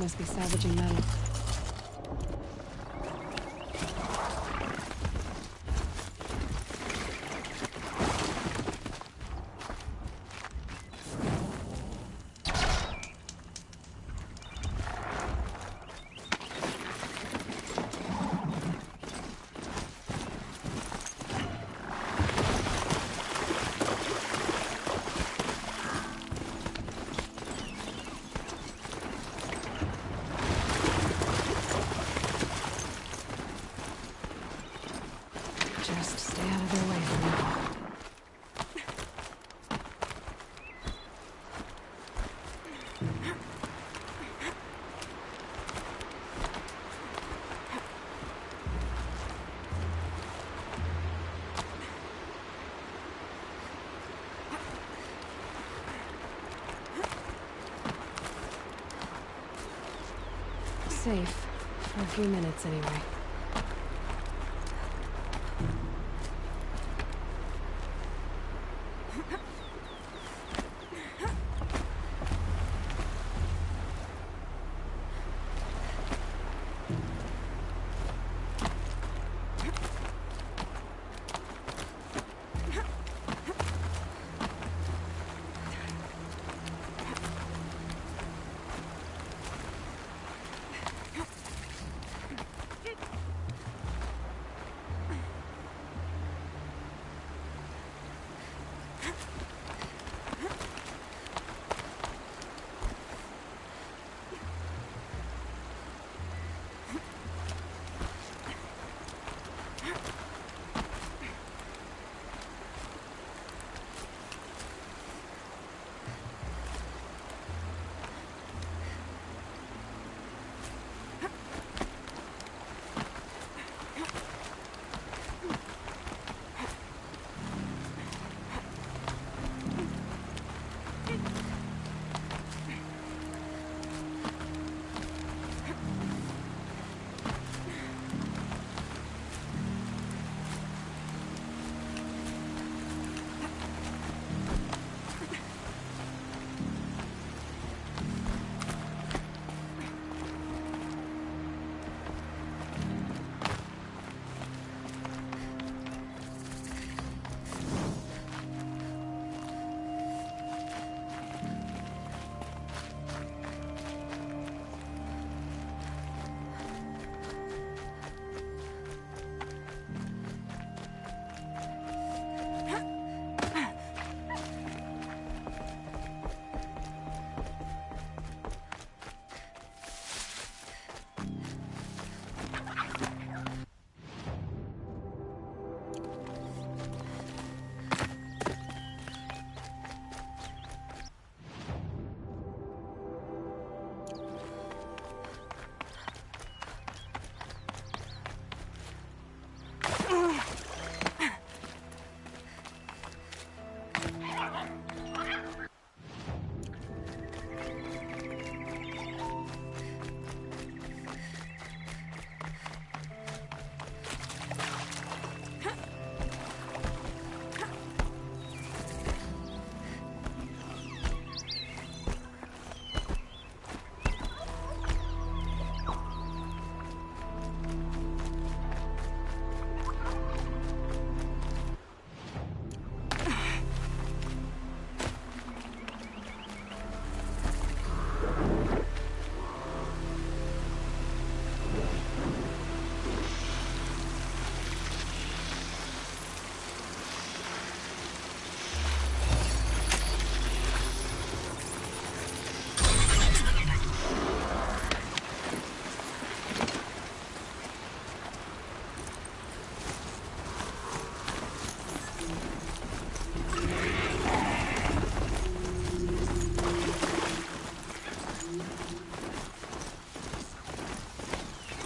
must be salvaging metal. Just stay out of their way for now. Safe. For a few minutes, anyway.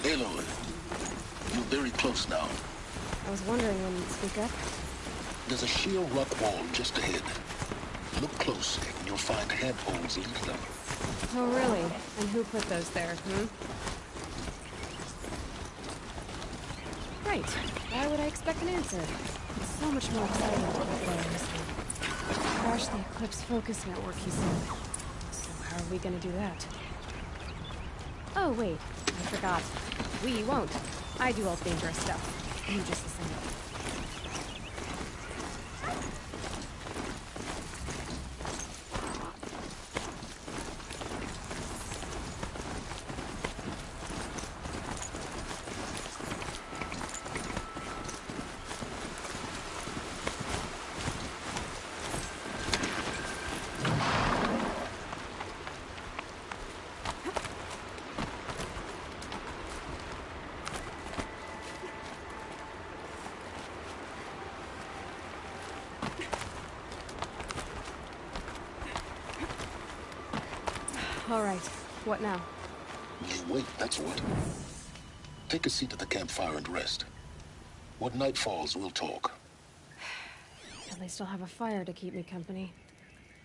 Aloy, you're very close now. I was wondering when you'd speak up. There's a sheer rock wall just ahead. Look close, and you'll find handholds leading up. Oh, really? And who put those there, Right. Why would I expect an answer? It's so much more exciting than the players. Crash the Eclipse focus network, he said. So how are we gonna do that? Oh, wait. I forgot. We won't. I do all the dangerous stuff. You just listen. All right. What now? You wait, that's what. Take a seat at the campfire and rest. When night falls, we'll talk. At least I'll have a fire to keep me company.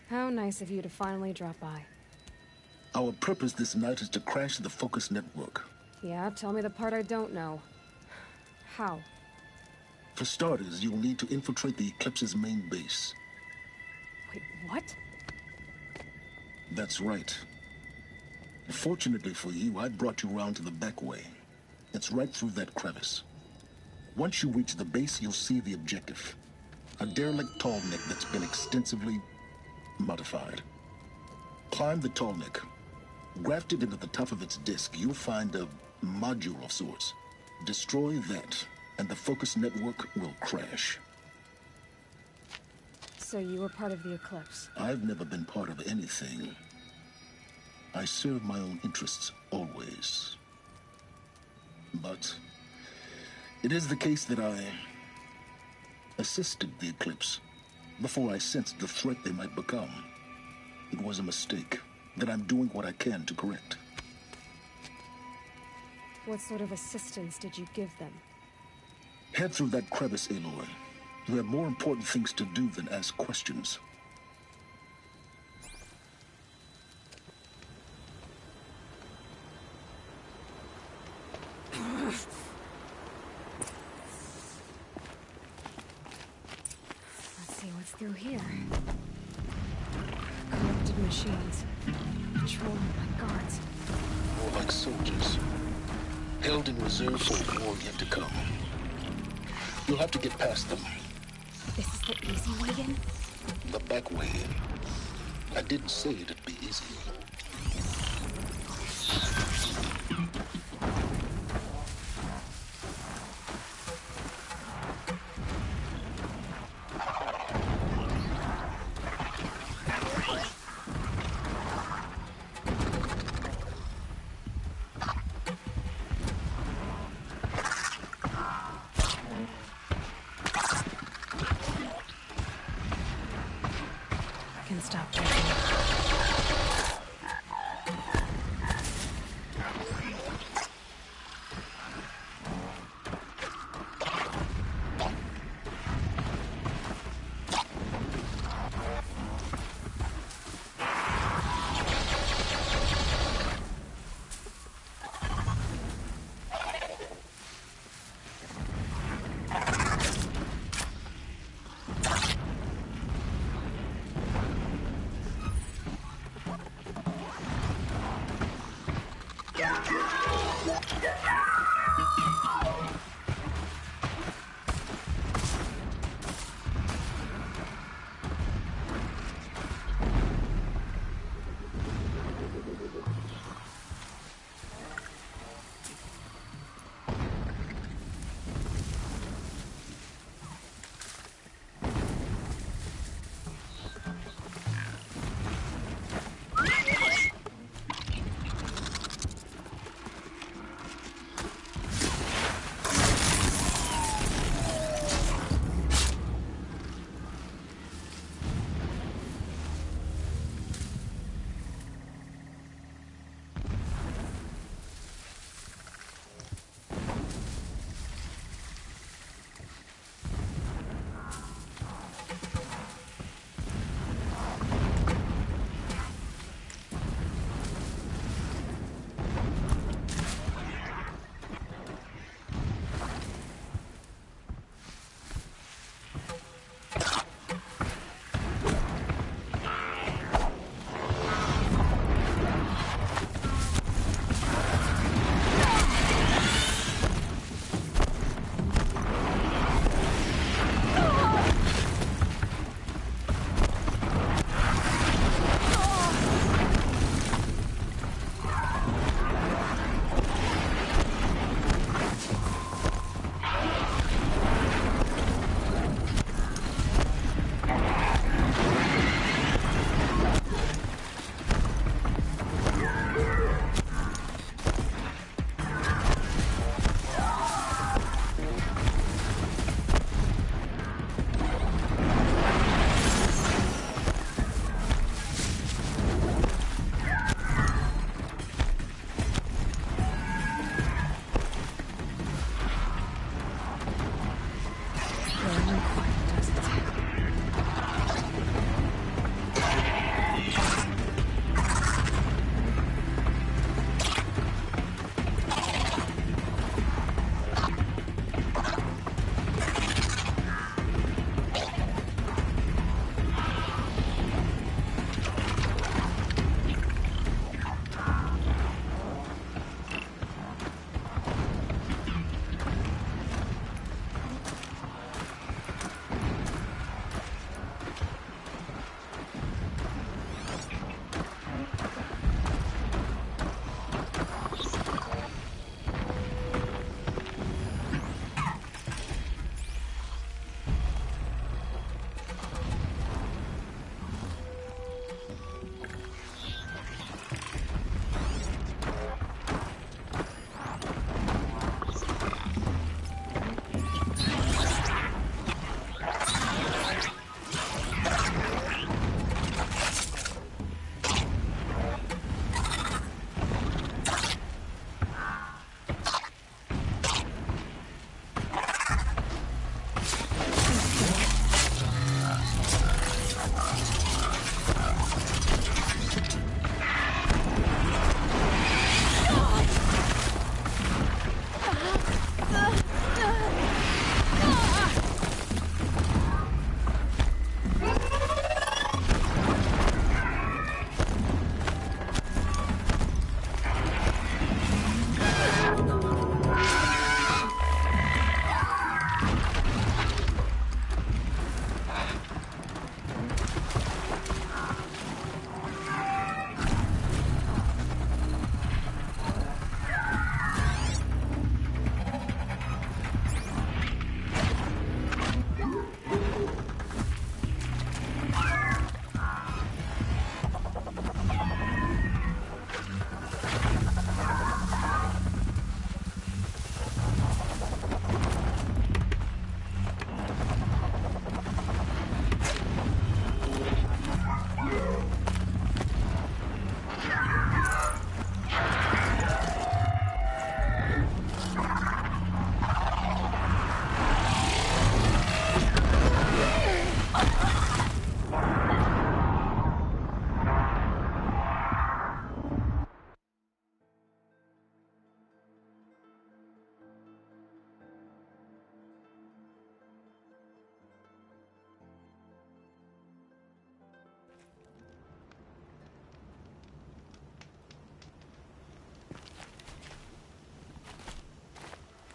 How nice of you to finally drop by. Our purpose this night is to crash the Focus network. Yeah, tell me the part I don't know. How? For starters, you'll need to infiltrate the Eclipse's main base. Wait, what? That's right. Fortunately for you, I brought you around to the back way. It's right through that crevice. Once you reach the base, you'll see the objective. A derelict tall neck that's been extensively modified. Climb the tall neck. Grafted into the top of its disk, you'll find a module of sorts. Destroy that, and the Focus network will crash. So you were part of the Eclipse? I've never been part of anything. I serve my own interests, always. But it is the case that I assisted the Eclipse before I sensed the threat they might become. It was a mistake that I'm doing what I can to correct. What sort of assistance did you give them? Head through that crevice, Aloy. You have more important things to do than ask questions. Let's see what's through here. Corrupted machines. Patrolled by guards. More like soldiers. Held in reserve for a war yet to come. You'll have to get past them. This is the easy way in? The back way in. I didn't say it'd be easy. I can stop checking.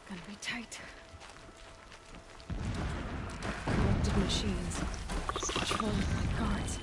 Gonna be tight. Corrupted machines. Controlled by gods.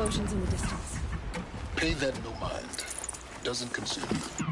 explosions in the distance. Pay that no mind. Doesn't concern you.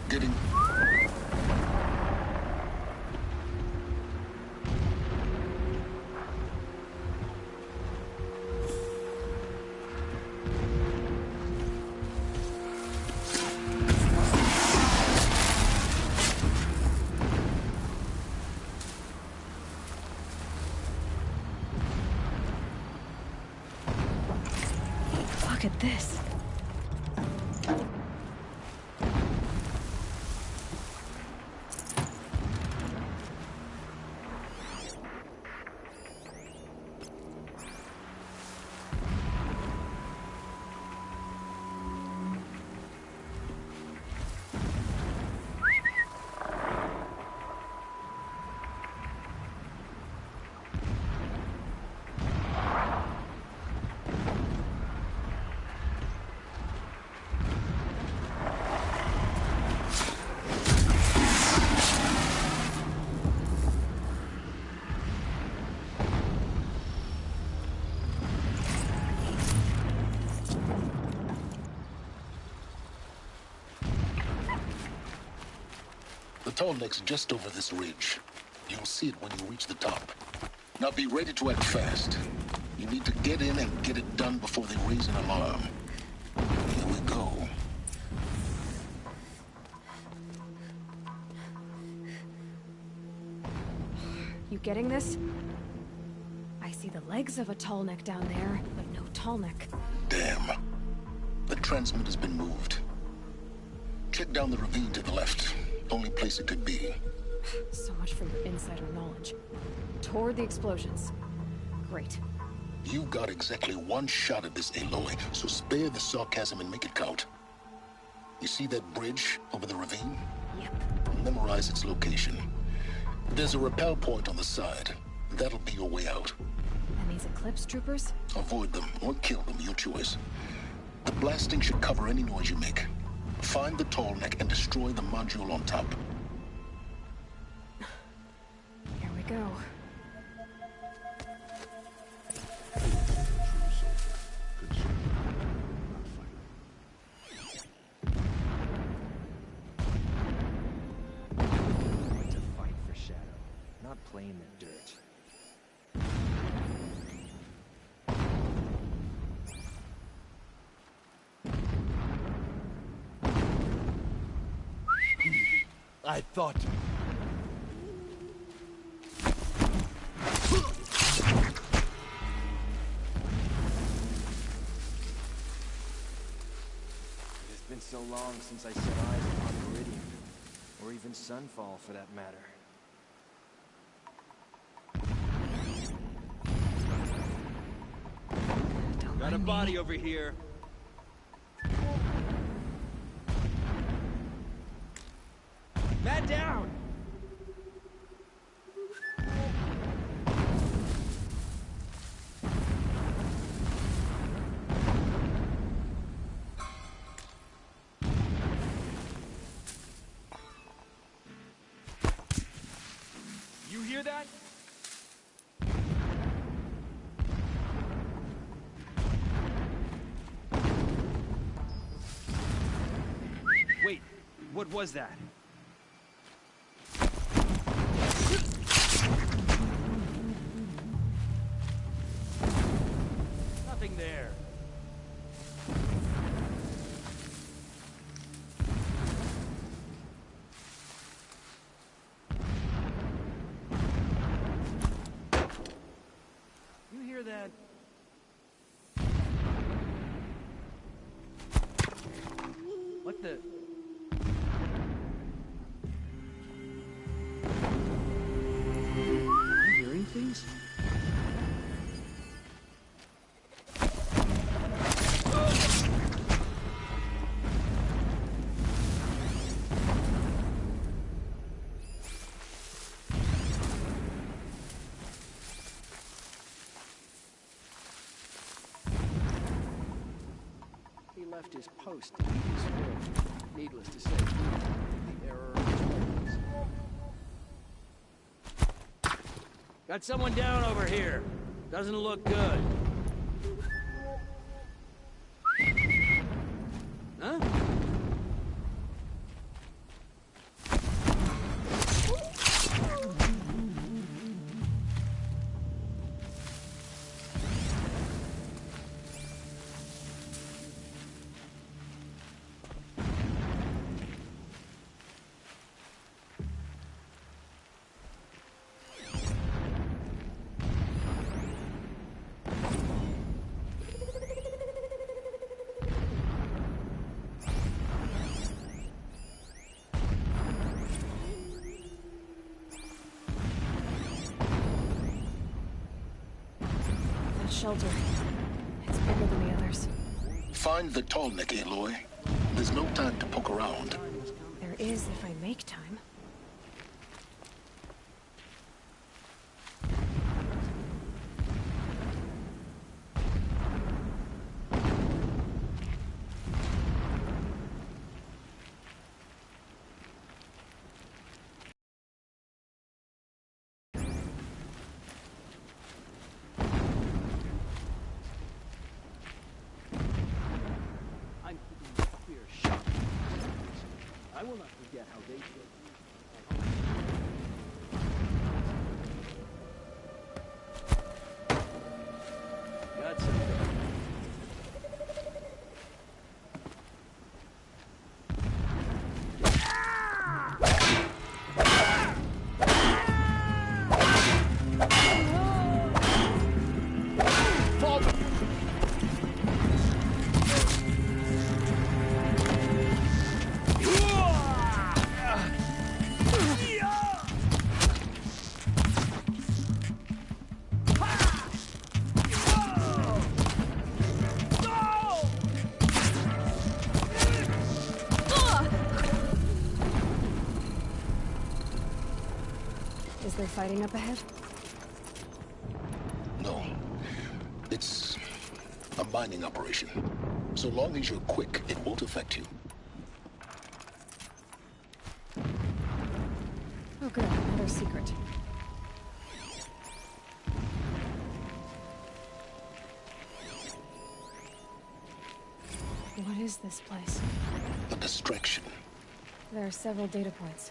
Getting... Look at this. The tall neck's just over this ridge. You'll see it when you reach the top. Now be ready to act fast. You need to get in and get it done before they raise an alarm. Here we go. You getting this? I see the legs of a tall neck down there, but no tall neck. Damn. The transmitter's been moved. Check down the ravine to the left. Only place it could be. So much for your insider knowledge. Toward the explosions. Great. You've got exactly one shot at this, Aloy, so spare the sarcasm and make it count. You see that bridge over the ravine? Yep. Memorize its location. There's a rappel point on the side. That'll be your way out. That means Eclipse troopers? Avoid them or kill them, your choice. The blasting should cover any noise you make. Find the tall neck and destroy the module on top. Here we go. To fight for Shadow, not playing the dirt. I thought... It has been so long since I set eyes upon Meridian, or even Sunfall for that matter. Don't Got a mind body me. over here. Man down! You hear that? Wait, what was that? Nothing there. You hear that? What the? Am I hearing things? He left his post to meet his will. Needless to say, the error of his ways. Got someone down over here. Doesn't look good. Huh? That shelter. It's bigger than the others. Find the tall neck, Aloy. There's no time to poke around. There is if I make time. I'm keeping a clear shot. I will not forget how they killed you. Is there fighting up ahead? No. It's a mining operation. So long as you're quick, it won't affect you. Oh good, another secret. What is this place? A distraction. There are several data points.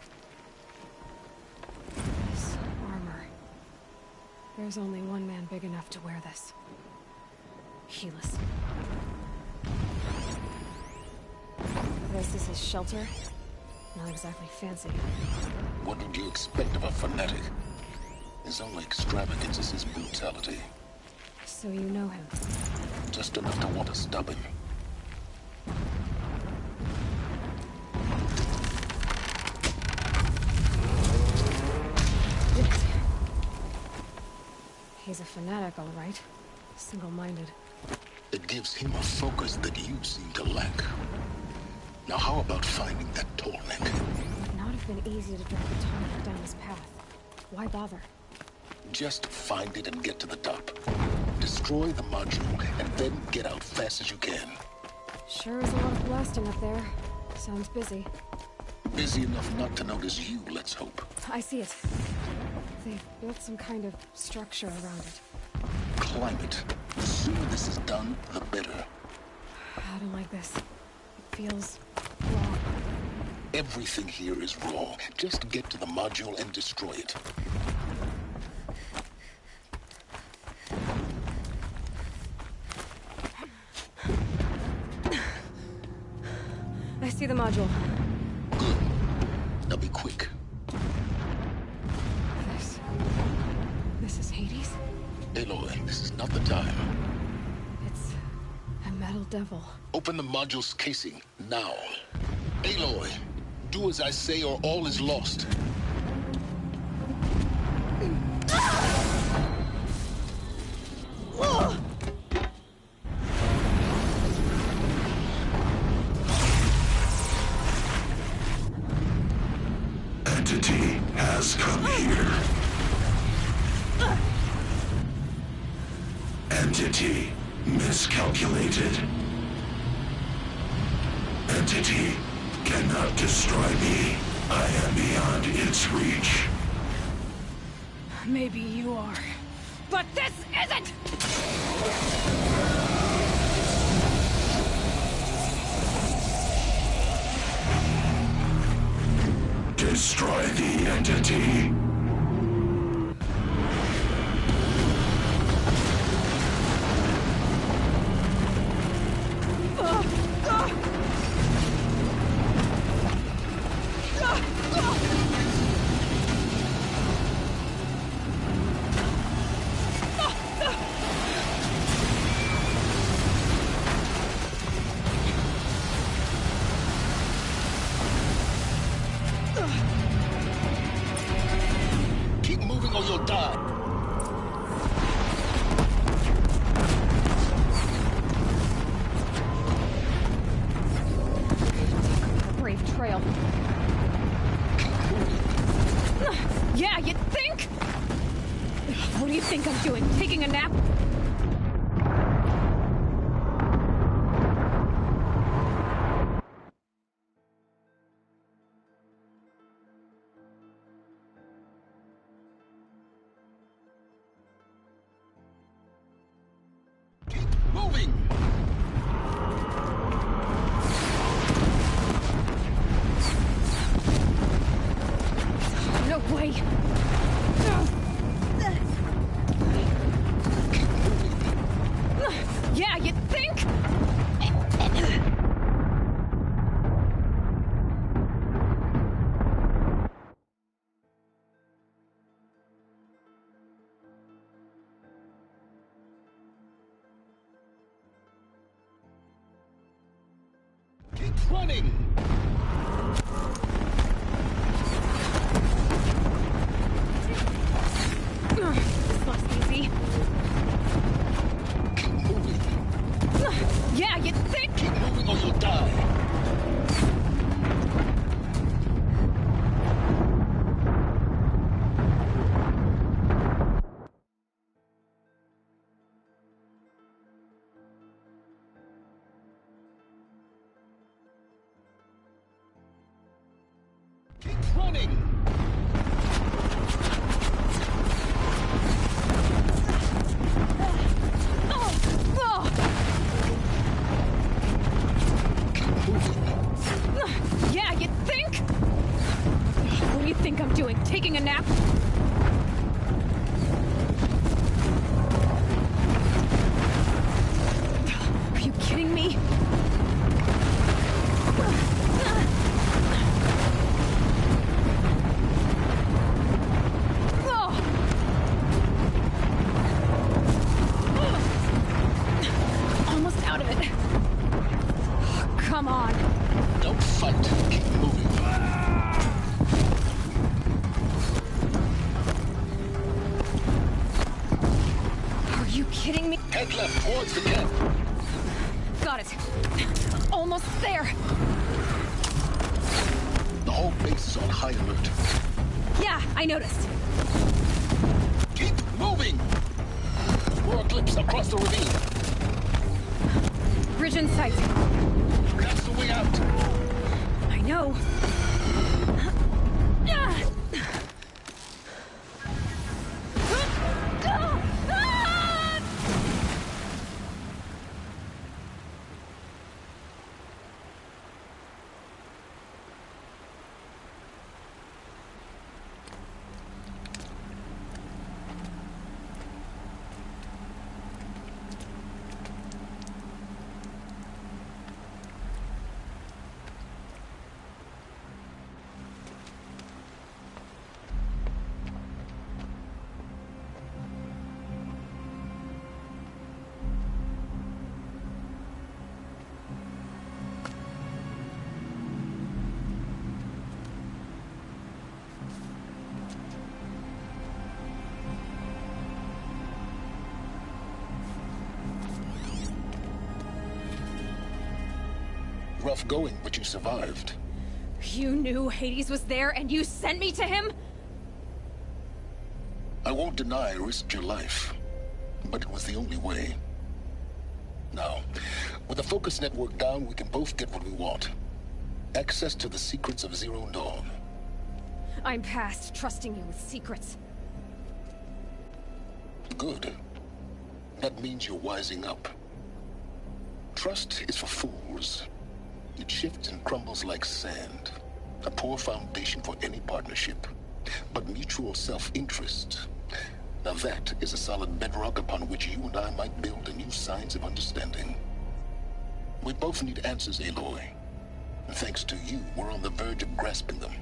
This armor. There's only one man big enough to wear this. Helis. This is his shelter. Not exactly fancy. What would you expect of a fanatic? His only extravagance is his brutality. So you know him? Just enough to want to stop him. He's a fanatic, all right. Single-minded. It gives him a focus that you seem to lack. Now how about finding that tall neck? Would not have been easy to drag the tall down this path. Why bother? Just find it and get to the top. Destroy the module, and then get out fast as you can. Sure is a lot of blasting up there. Sounds busy. Busy enough not to notice you, let's hope. I see it. They've built some kind of structure around it. Climb it. The sooner this is done, the better. I don't like this. It feels wrong. Everything here is wrong. Just get to the module and destroy it. I see the module. Good. Now be quick. This is Hades? Aloy, this is not the time. It's a metal devil. Open the module's casing, now. Aloy, do as I say or all is lost. Entity has come here. Entity miscalculated. Entity cannot destroy me. I am beyond its reach. Maybe you are. But this isn't! Destroy the entity. Keep moving or you'll die. A brave trail. Yeah, you think? What do you think I'm doing? Taking a nap? Moving! No way! Yeah, you think? Keep running! This looks easy. Keep moving. Yeah, you think? Keep moving or you'll die. running! Keep moving. Yeah, you think? What do you think I'm doing? Taking a nap? Are you kidding me? Almost out of it. Come on. Don't fight. Keep moving. Are you kidding me? Head left towards the camp. Got it. Almost there. The whole base is on high alert. Yeah, I noticed. Keep moving! More Eclipse across the ravine. Bridge in sight. That's the way out. I know. Rough going, but you survived. You knew Hades was there and you sent me to him? I won't deny I risked your life, but it was the only way. Now, with the focus network down, we can both get what we want. Access to the secrets of Zero Dawn. I'm past trusting you with secrets. Good. That means you're wising up. Trust is for fools. It shifts and crumbles like sand. A poor foundation for any partnership. But mutual self-interest, now that is a solid bedrock upon which you and I might build a new science of understanding. We both need answers, Aloy. And thanks to you, we're on the verge of grasping them.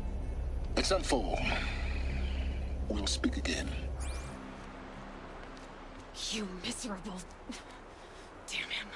It's Sunfall. We'll speak again. You miserable... Damn him.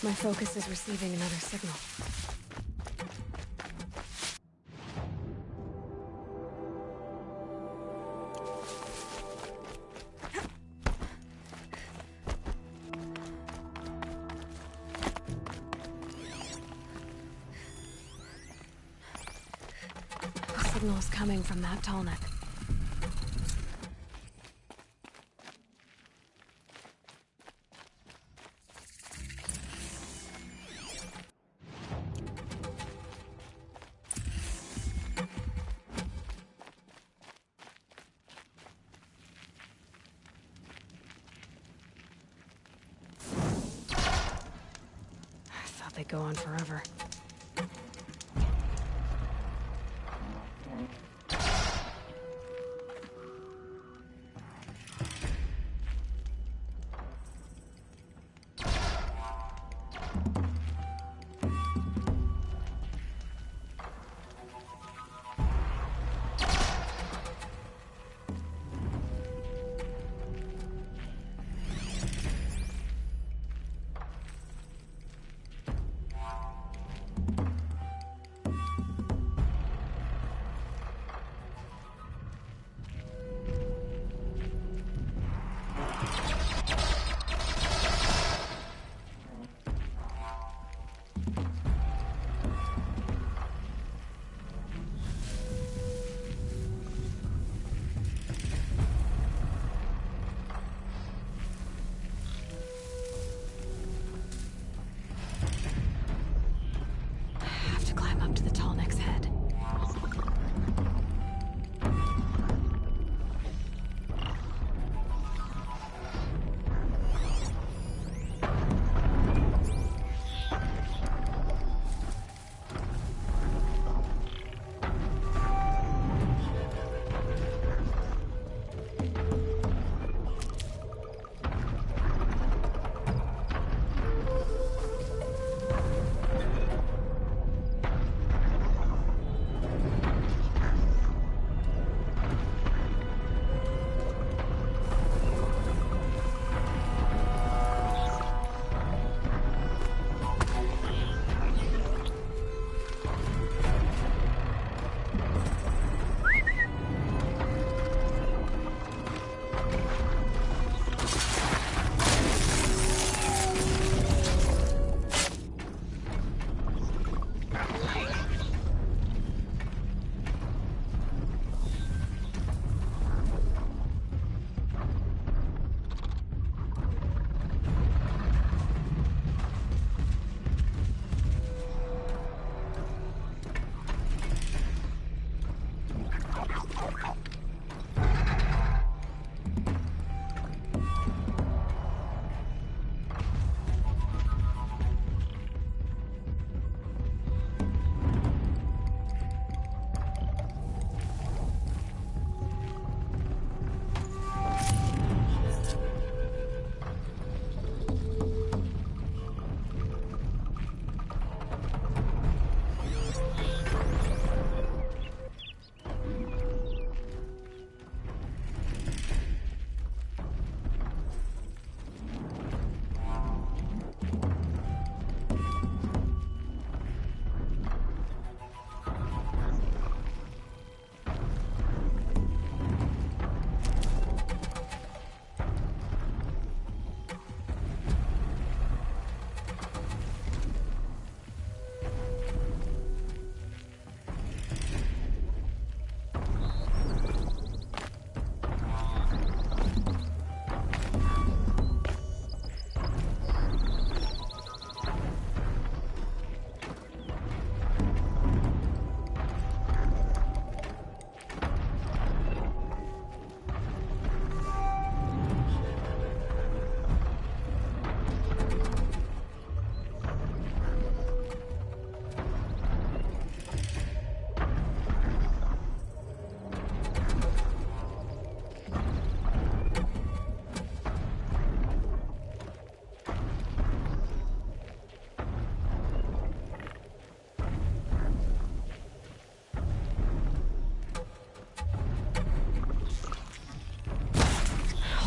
My focus is receiving another signal. The signal's coming from that tall neck. They go on forever.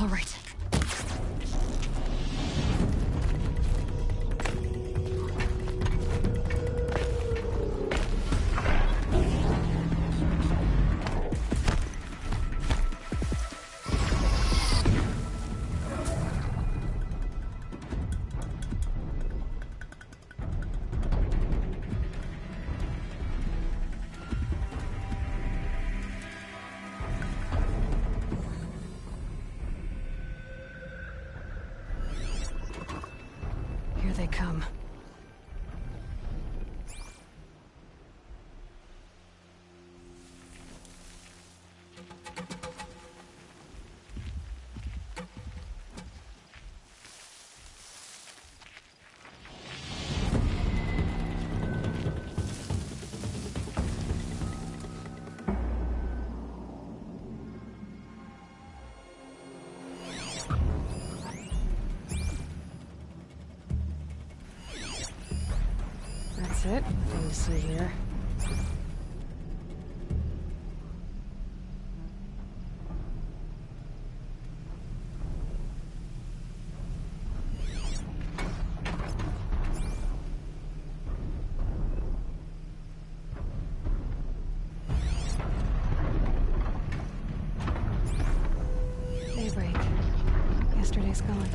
All right. That's it. Nothing to see here. Daybreak. Yesterday's gone.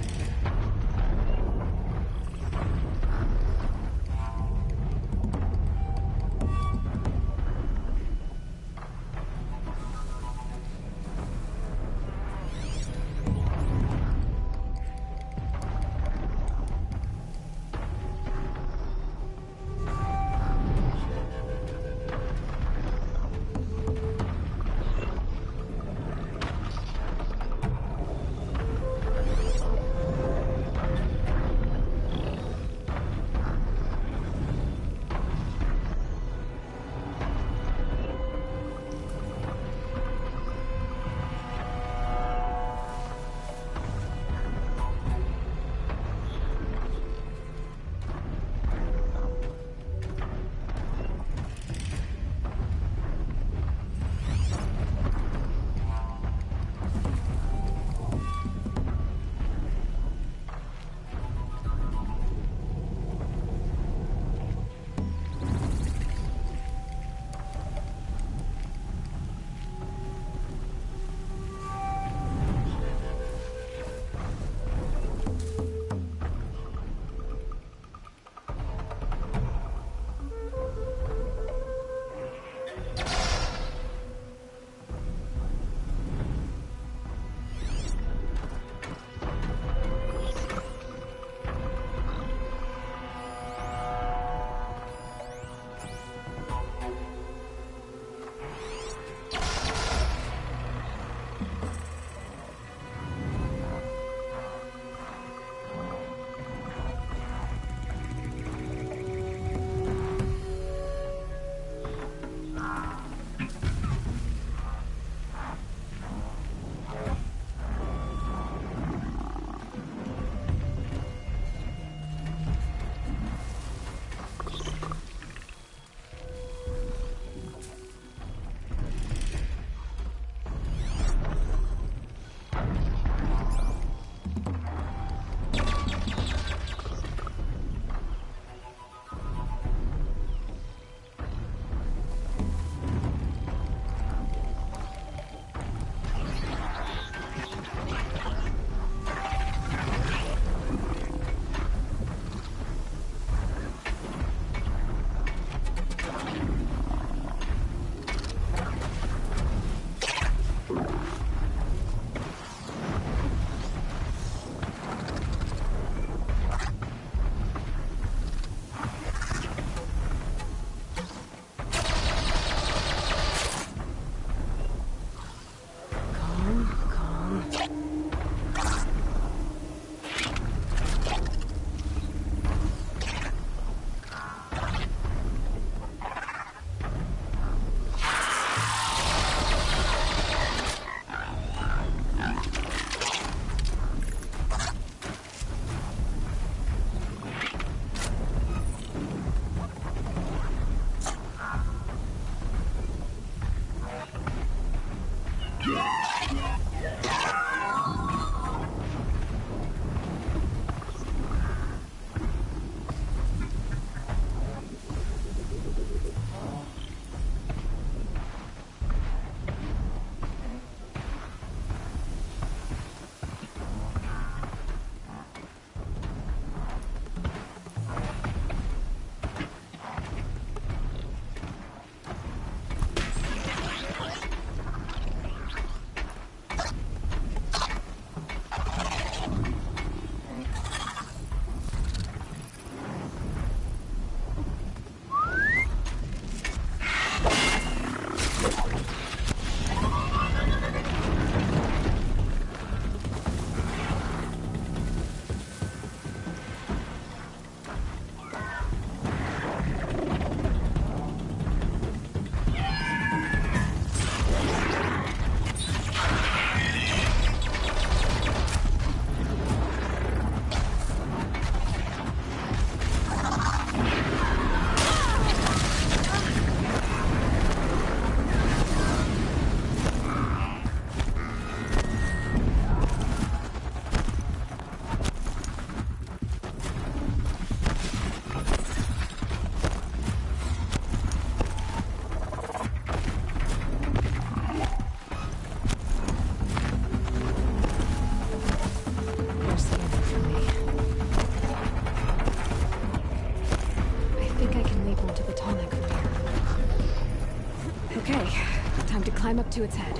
climb up to its head.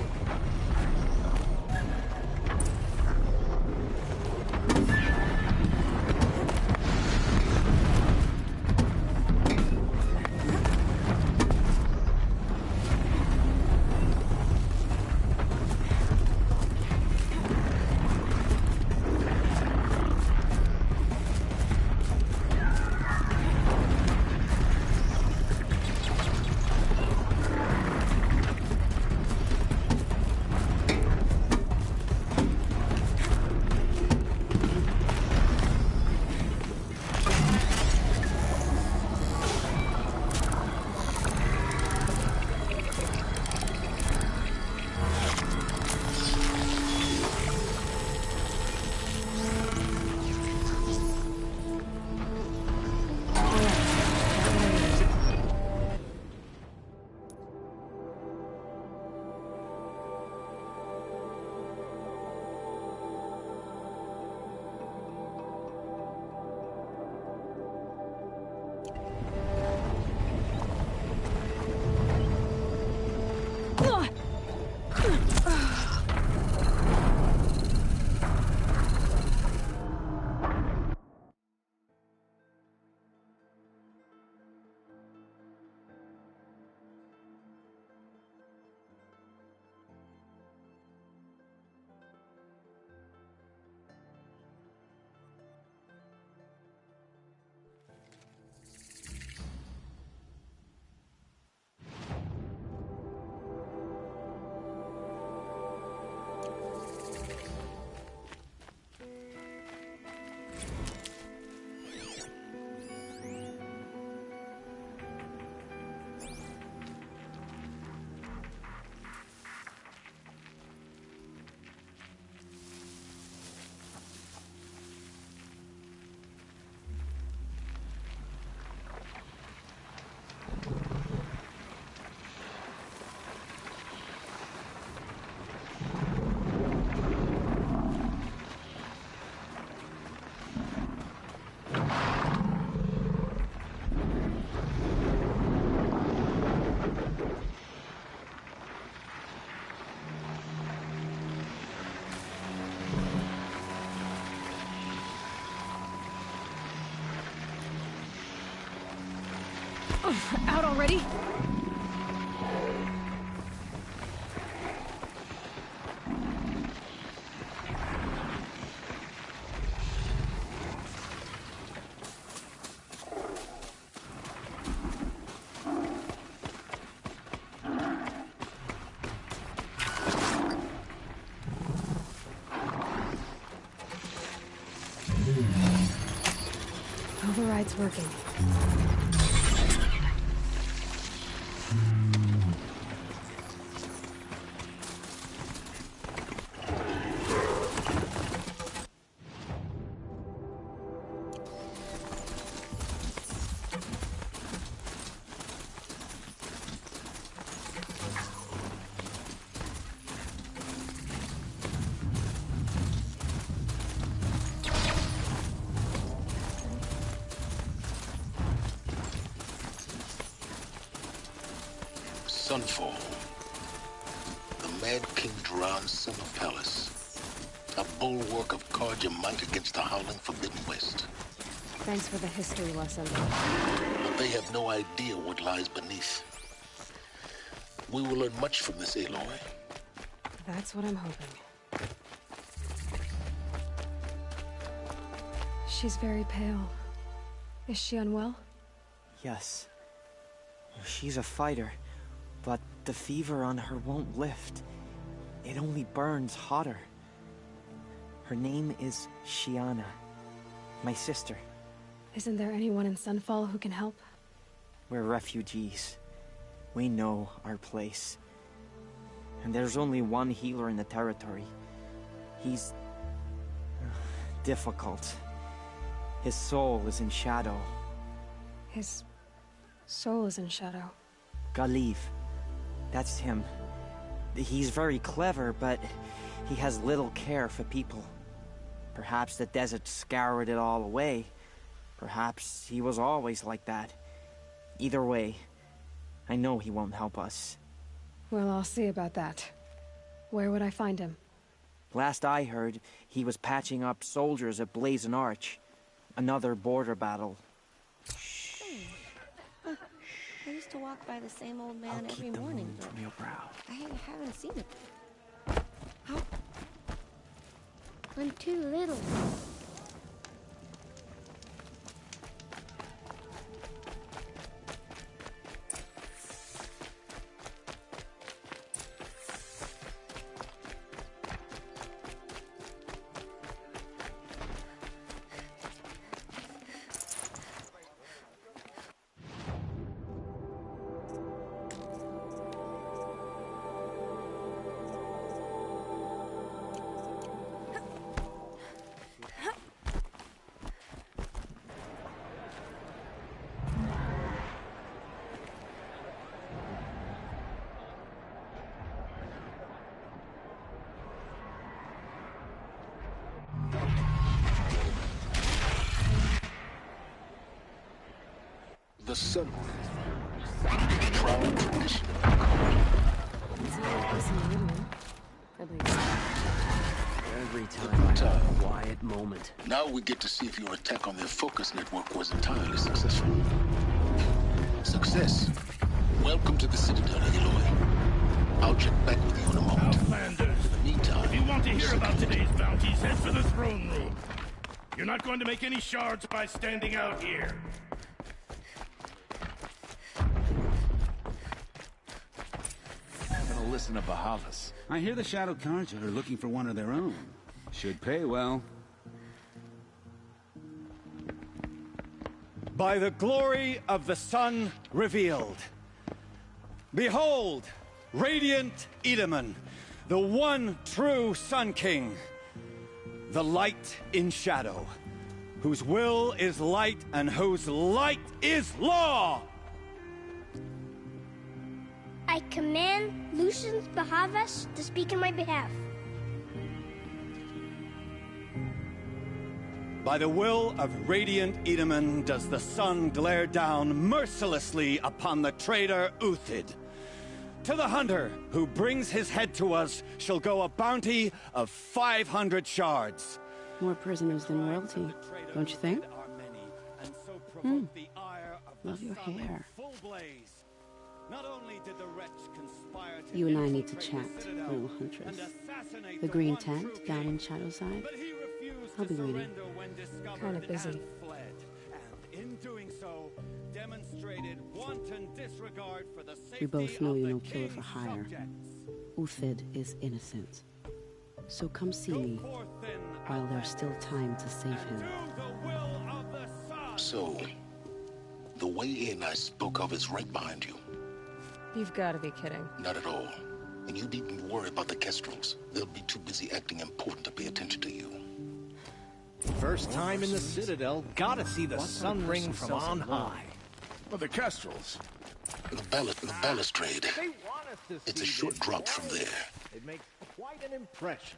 Out already? Override's working. Sunfall. The Mad King Duran's summer palace. A bulwark of Carja might against the howling Forbidden West. Thanks for the history lesson. But they have no idea what lies beneath. We will learn much from this, Aloy. That's what I'm hoping. She's very pale. Is she unwell? Yes. She's a fighter, but the fever on her won't lift. It only burns hotter. Her name is Shyanna, my sister. Isn't there anyone in Sunfall who can help? We're refugees. We know our place. And there's only one healer in the territory. He's difficult. His soul is in shadow. His soul is in shadow. Galiv. That's him. He's very clever, but he has little care for people. Perhaps the desert scoured it all away. Perhaps he was always like that. Either way, I know he won't help us. Well, I'll see about that. Where would I find him? Last I heard, he was patching up soldiers at Blazon Arch. Another border battle. I used to walk by the same old man I'll every keep the morning, moon but from your brow. I haven't seen it. How? I'm too little. The sun. Proud tradition. It's not a Meridian. At least. Every time I have a quiet moment. Now we get to see if your attack on their focus network was entirely successful. Success. Welcome to the Citadel, Aloy. I'll check back with you in a moment. Outlanders, In the meantime, if you want to hear about today's bounties, head for the throne room. You're not going to make any shards by standing out here. Gonna listen to Bahavas. I hear the Shadow Carja are looking for one of their own. Should pay well. By the glory of the sun revealed. Behold, radiant Edaman, the one true Sun King. The light in shadow, whose will is light and whose light is law! I command Lucius Bahavas to speak in my behalf. By the will of radiant Edaman does the sun glare down mercilessly upon the traitor Uthid. To the hunter who brings his head to us shall go a bounty of 500 shards. More prisoners than royalty, don't you think? Love your hair. You and I need to chat, little huntress. The green tent down in Shadowside. I'll be waiting. Kind of busy. We both know you're no killer for hire. Uthid is innocent. So come see me while there's still time to save him. So, the way in I spoke of is right behind you. You've got to be kidding. Not at all. And you needn't worry about the Kestrels. They'll be too busy acting important to pay attention to you. First time in the Citadel, gotta see the sun ring from on high. Well, the Kestrels. The balustrade. They want us to It's a see short this drop from way. there. It makes quite an impression.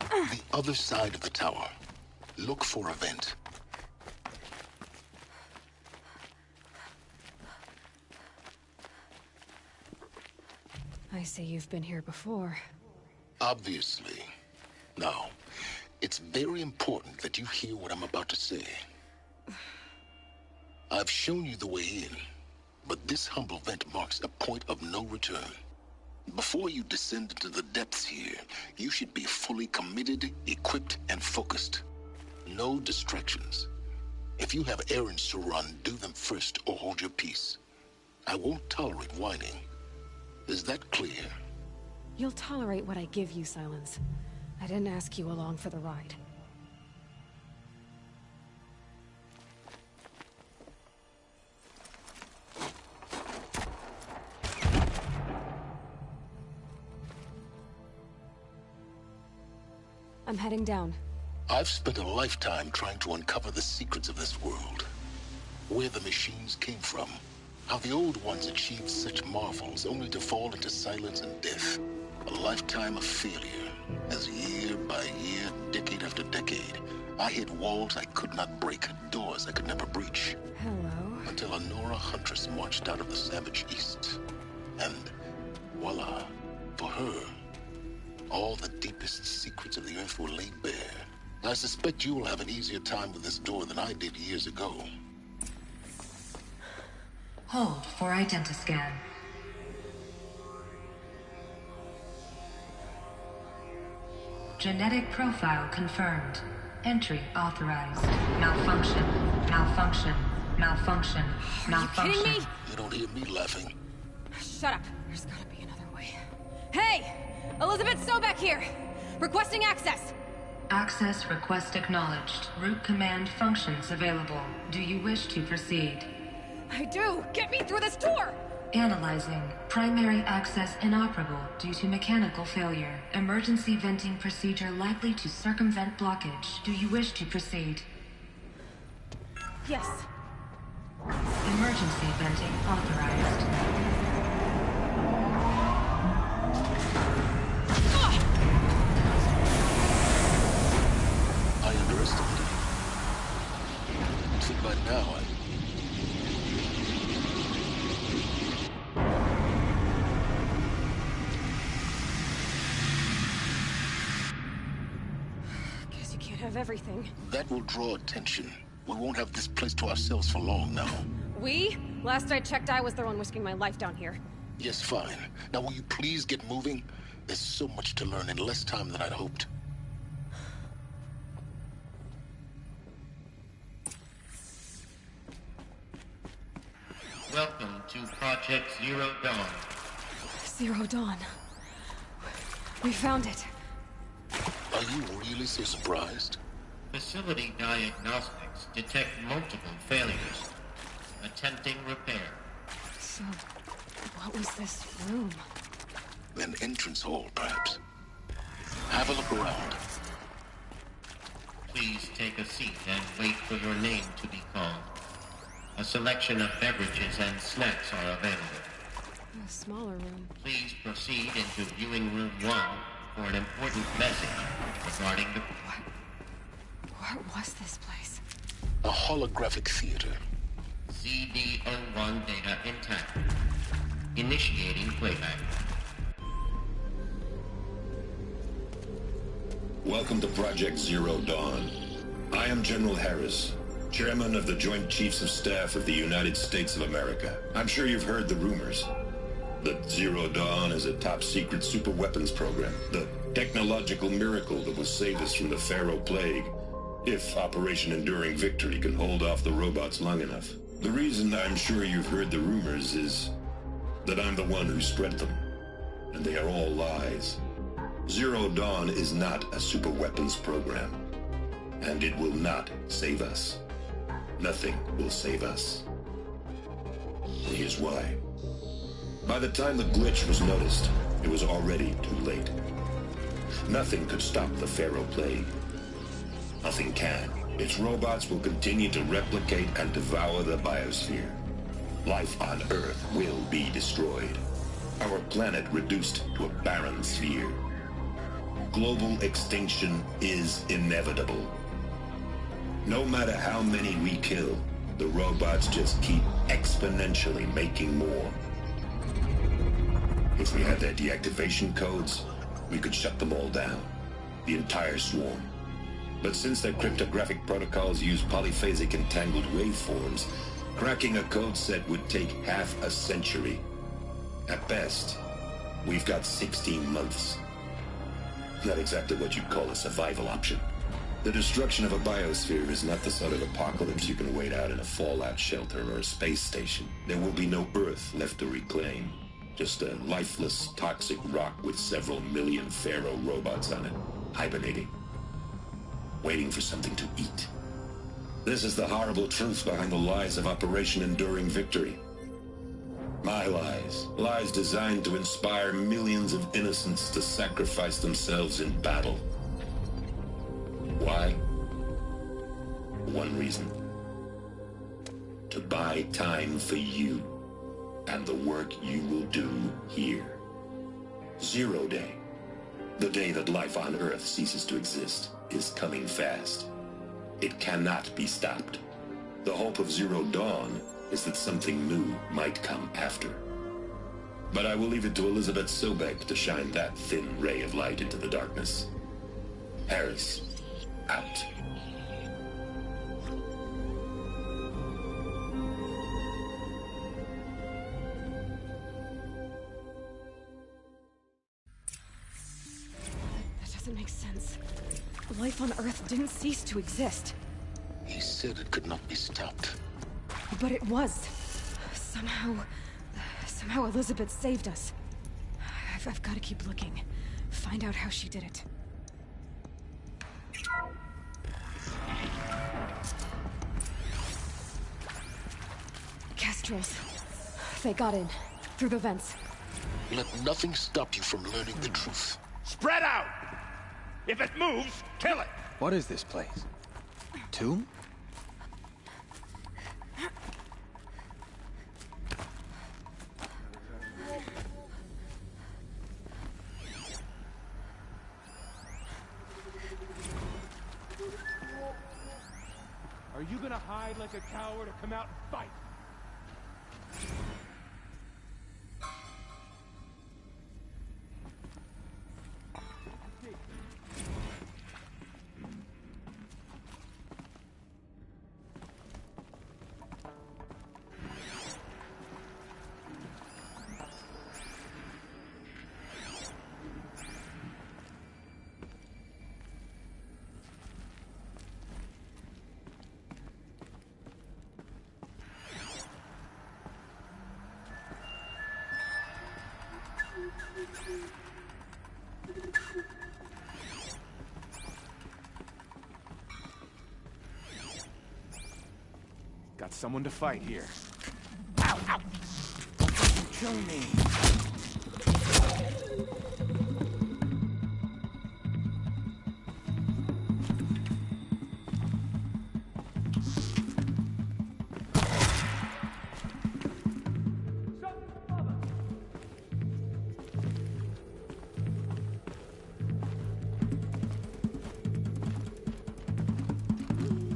The other side of the tower. Look for a vent. I see you've been here before. Obviously. Now, it's very important that you hear what I'm about to say. I've shown you the way in, but this humble vent marks a point of no return. Before you descend into the depths here, you should be fully committed, equipped, and focused. No distractions. If you have errands to run, do them first or hold your peace. I won't tolerate whining. Is that clear? You'll tolerate what I give you, Silence. I didn't ask you along for the ride. I'm heading down. I've spent a lifetime trying to uncover the secrets of this world. Where the machines came from. How the old ones achieved such marvels only to fall into silence and death. A lifetime of failure. As year by year, decade after decade, I hit walls I could not break, doors I could never breach. Hello. Until a Nora Huntress marched out of the savage East. And voila, for her, all the deepest secrets of the Earth were laid bare. I suspect you will have an easier time with this door than I did years ago. Hold for identiscan. Genetic profile confirmed. Entry authorized. Malfunction. Malfunction. Malfunction. Malfunction. Are you kidding me? You don't hear me laughing. Shut up. There's gotta be another way. Hey! Elizabeth Sobek here! Requesting access! Access request acknowledged. Root command functions available. Do you wish to proceed? I do! Get me through this door! Analyzing. Primary access inoperable due to mechanical failure. Emergency venting procedure likely to circumvent blockage. Do you wish to proceed? Yes. Emergency venting authorized. I underestimated you. See, by now, Guess you can't have everything. that will draw attention. We won't have this place to ourselves for long now. We? Last I checked, I was the one risking my life down here. Yes, fine. Now will you please get moving? There's so much to learn in less time than I'd hoped. Welcome to Project Zero Dawn. Zero Dawn. We found it. Are you really so surprised? Facility diagnostics detect multiple failures. Attempting repair. So, what was this room? An entrance hall, perhaps. Have a look around. Please take a seat and wait for your name to be called. A selection of beverages and snacks are available. A smaller room. Please proceed into viewing room 1 for an important message regarding the... What was this place? A holographic theater. CD01 data intact. Initiating playback. Welcome to Project Zero Dawn. I am General Harris, Chairman of the Joint Chiefs of Staff of the United States of America. I'm sure you've heard the rumors that Zero Dawn is a top-secret superweapons program, the technological miracle that will save us from the Pharaoh Plague, if Operation Enduring Victory can hold off the robots long enough. The reason I'm sure you've heard the rumors is that I'm the one who spread them, and they are all lies. Zero Dawn is not a superweapons program, and it will not save us. Nothing will save us. And here's why. By the time the glitch was noticed, it was already too late. Nothing could stop the Pharaoh Plague. Nothing can. Its robots will continue to replicate and devour the biosphere. Life on Earth will be destroyed. Our planet reduced to a barren sphere. Global extinction is inevitable. No matter how many we kill, the robots just keep exponentially making more. If we had their deactivation codes, we could shut them all down. The entire swarm. But since their cryptographic protocols use polyphasic entangled waveforms, cracking a code set would take half a century. At best, we've got 16 months. Not exactly what you'd call a survival option. The destruction of a biosphere is not the sort of apocalypse you can wait out in a fallout shelter or a space station. There will be no Earth left to reclaim. Just a lifeless, toxic rock with several million Pharaoh robots on it, hibernating, waiting for something to eat. This is the horrible truth behind the lies of Operation Enduring Victory. My lies. Lies designed to inspire millions of innocents to sacrifice themselves in battle. Why? One reason. To buy time for you and the work you will do here. Zero Day, the day that life on Earth ceases to exist, is coming fast. It cannot be stopped. The hope of Zero Dawn is that something new might come after. But I will leave it to Elizabeth Sobek to shine that thin ray of light into the darkness. Harris, out. That doesn't make sense. Life on Earth didn't cease to exist. He said it could not be stopped. But it was. Somehow Elizabeth saved us. I've got to keep looking. Find out how she did it. Kestrels. They got in. Through the vents. Let nothing stop you from learning the truth. Spread out! If it moves, kill it! What is this place? Tomb? Are you gonna hide like a coward or come out and fight? Got someone to fight here. Ow, ow! Kill me!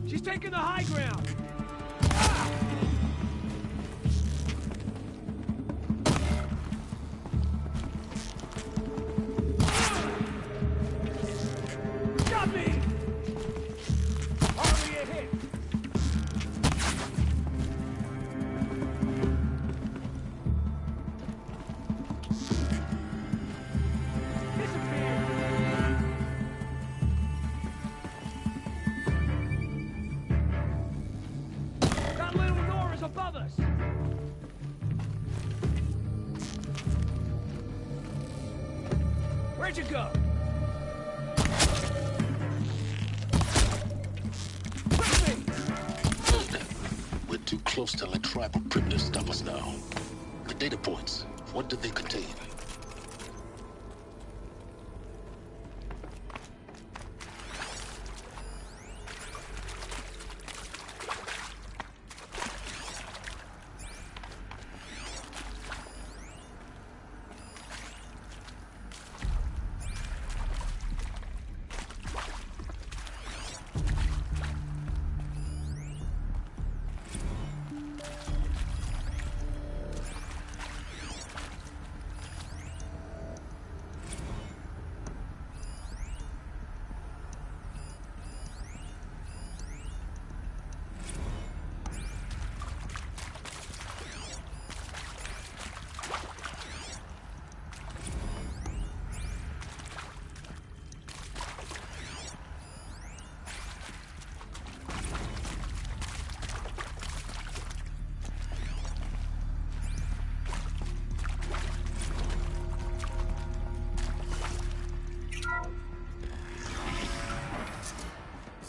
She's taking the high ground! Where'd you go? We're too close to let tribal primitives stop us now. The data points, what did they contain?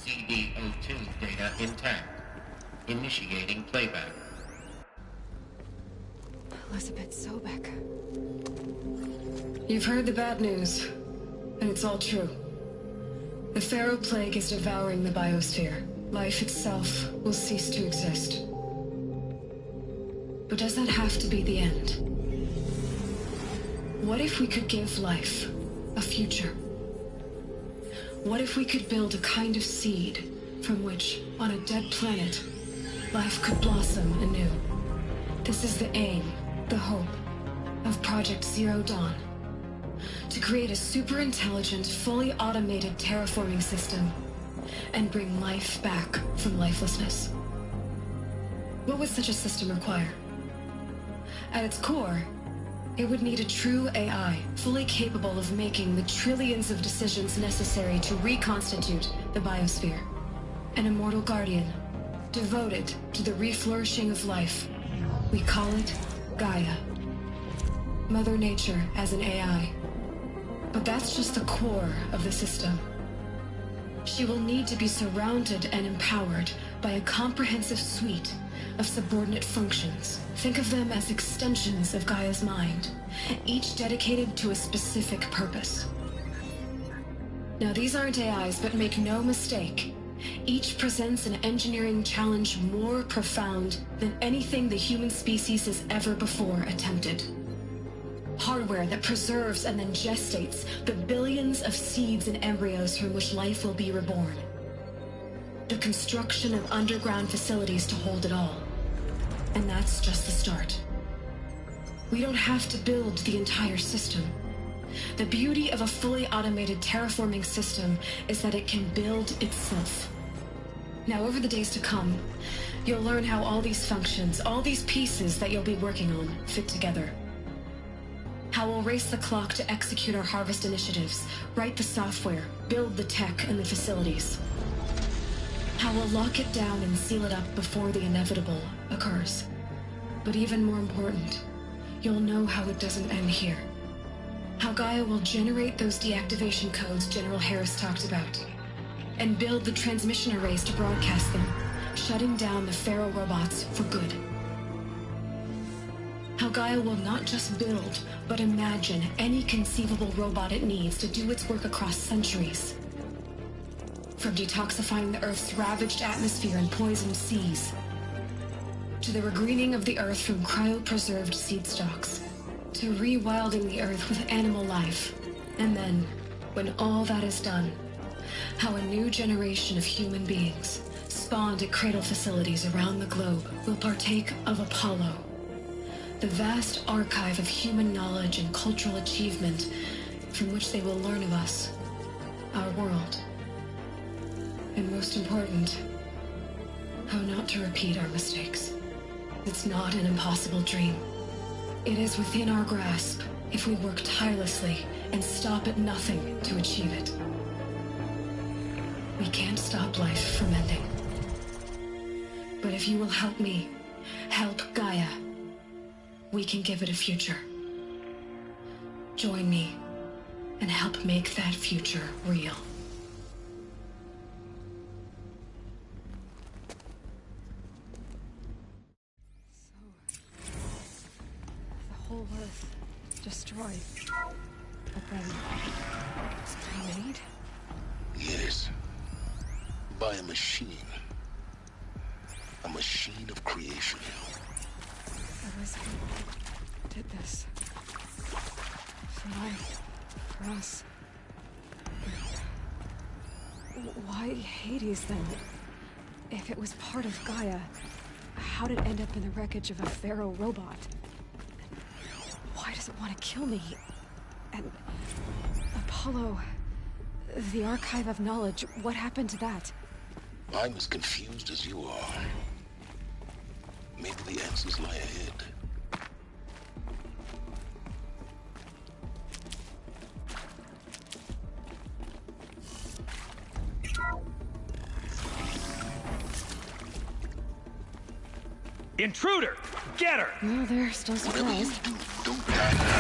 DD-02 data intact. Initiating playback. Elizabeth Sobek. You've heard the bad news, and it's all true. The Pharaoh Plague is devouring the biosphere. Life itself will cease to exist. But does that have to be the end? What if we could give life a future? What if we could build a kind of seed from which, on a dead planet, life could blossom anew? This is the aim, the hope, of Project Zero Dawn. To create a super-intelligent, fully automated terraforming system and bring life back from lifelessness. What would such a system require? At its core, it would need a true AI, fully capable of making the trillions of decisions necessary to reconstitute the biosphere. An immortal guardian, devoted to the reflourishing of life. We call it Gaia. Mother Nature as an AI. But that's just the core of the system. She will need to be surrounded and empowered by a comprehensive suite of subordinate functions. Think of them as extensions of Gaia's mind, each dedicated to a specific purpose. Now, these aren't AIs, but make no mistake, each presents an engineering challenge more profound than anything the human species has ever before attempted. Hardware that preserves and then gestates the billions of seeds and embryos from which life will be reborn. The construction of underground facilities to hold it all. And that's just the start. We don't have to build the entire system. The beauty of a fully automated terraforming system is that it can build itself. Now, over the days to come, you'll learn how all these functions, all these pieces that you'll be working on, fit together. How we'll race the clock to execute our harvest initiatives, write the software, build the tech and the facilities. How we'll lock it down and seal it up before the inevitable occurs. But even more important, you'll know how it doesn't end here. How Gaia will generate those deactivation codes General Harris talked about, and build the transmission arrays to broadcast them, shutting down the Pharaoh robots for good. How Gaia will not just build, but imagine any conceivable robot it needs to do its work across centuries. From detoxifying the Earth's ravaged atmosphere and poisoned seas, to the regreening of the Earth from cryopreserved seed stalks, to rewilding the Earth with animal life. And then, when all that is done, how a new generation of human beings, spawned at cradle facilities around the globe, will partake of Apollo, the vast archive of human knowledge and cultural achievement from which they will learn of us, our world. And most important, how not to repeat our mistakes. It's not an impossible dream. It is within our grasp if we work tirelessly and stop at nothing to achieve it. We can't stop life from ending. But if you will help me, help Gaia, we can give it a future. Join me and help make that future real. The whole Earth destroyed. But then it was remade? Yes. By a machine. A machine of creation. Elizabeth did this. For life. For us. Why Hades, then? If it was part of Gaia, how did it end up in the wreckage of a Pharaoh robot? Why does it want to kill me? And Apollo, the archive of knowledge, what happened to that? I'm as confused as you are. Maybe the answers lie ahead. Intruder! Get her! No, they're still surprised. Whatever you do, don't die.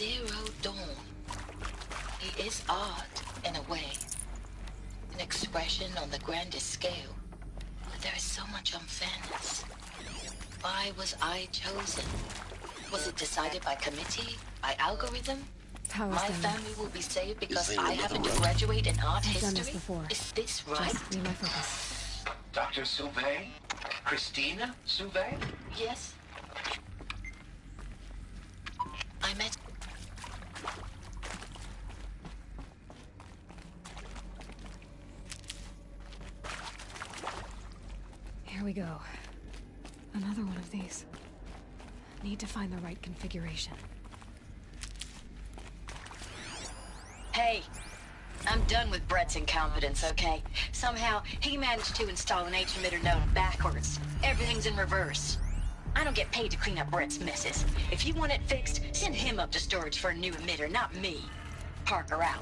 Zero Dawn. He is odd, in a way. An expression on the grandest scale. But there is so much unfairness. Why was I chosen? Was it decided by committee? By algorithm? My family will be saved because I happen to graduate in art history? Done this before. Is this right? Just be my focus. Dr. Sauvé? Christina Sauvé? Yes. I met... Here we go. Another one of these. Need to find the right configuration. Hey, I'm done with Brett's incompetence, okay? Somehow, he managed to install an H-emitter node backwards. Everything's in reverse. I don't get paid to clean up Brett's messes. If you want it fixed, send him up to storage for a new emitter, not me. Parker out.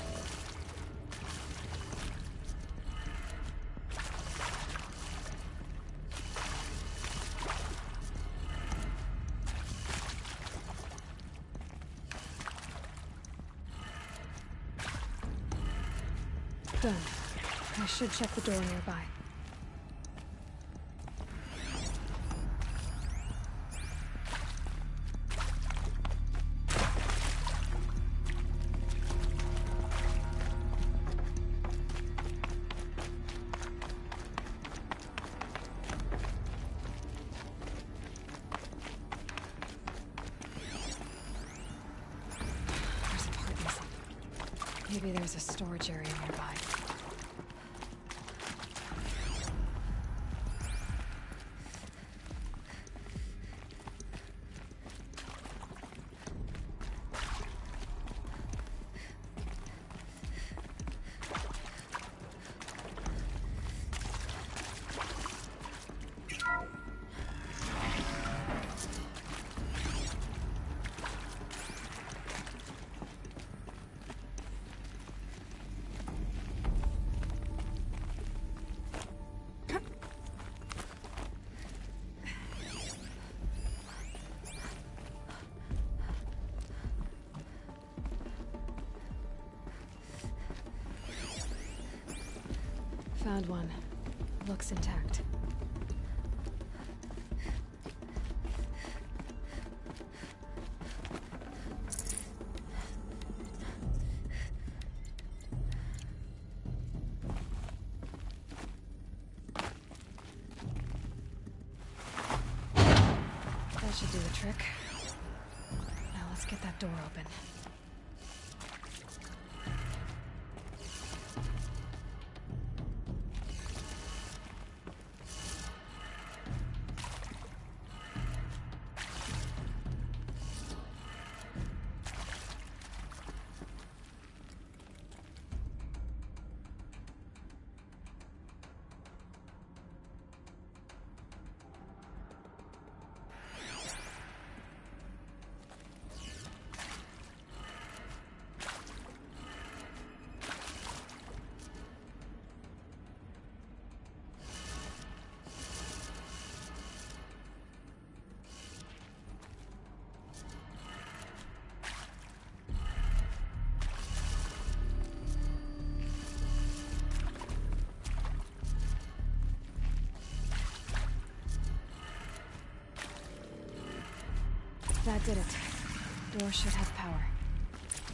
Done. I should check the door nearby. There's a part missing. Maybe there's a storage area nearby. Found one. Looks intact. That should do the trick. Now let's get that door open. That did it. Door should have power.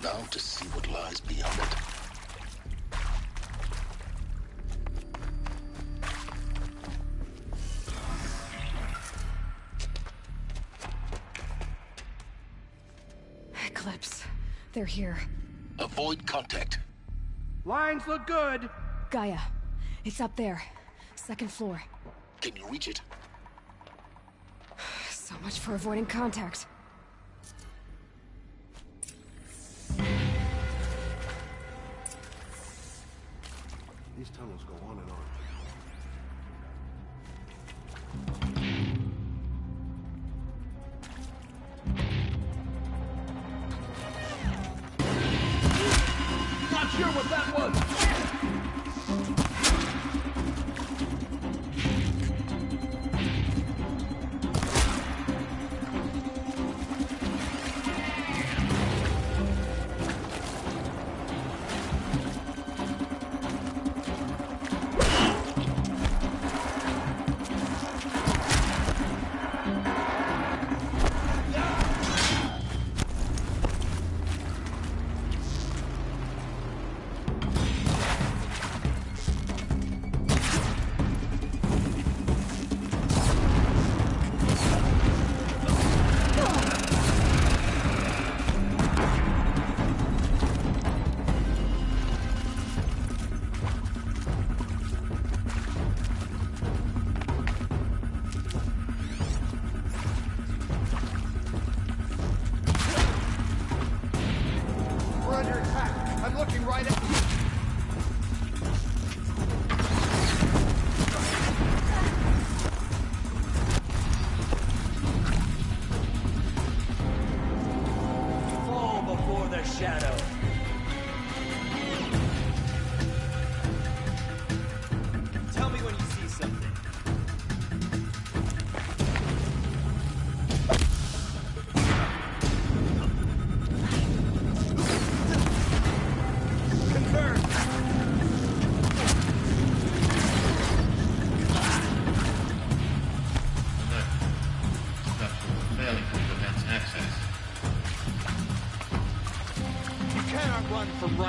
Now to see what lies beyond it. Eclipse. They're here. Avoid contact. Lines look good. Gaia. It's up there. Second floor. Can you reach it? So much for avoiding contact. These tunnels go on and on. Not sure what that was.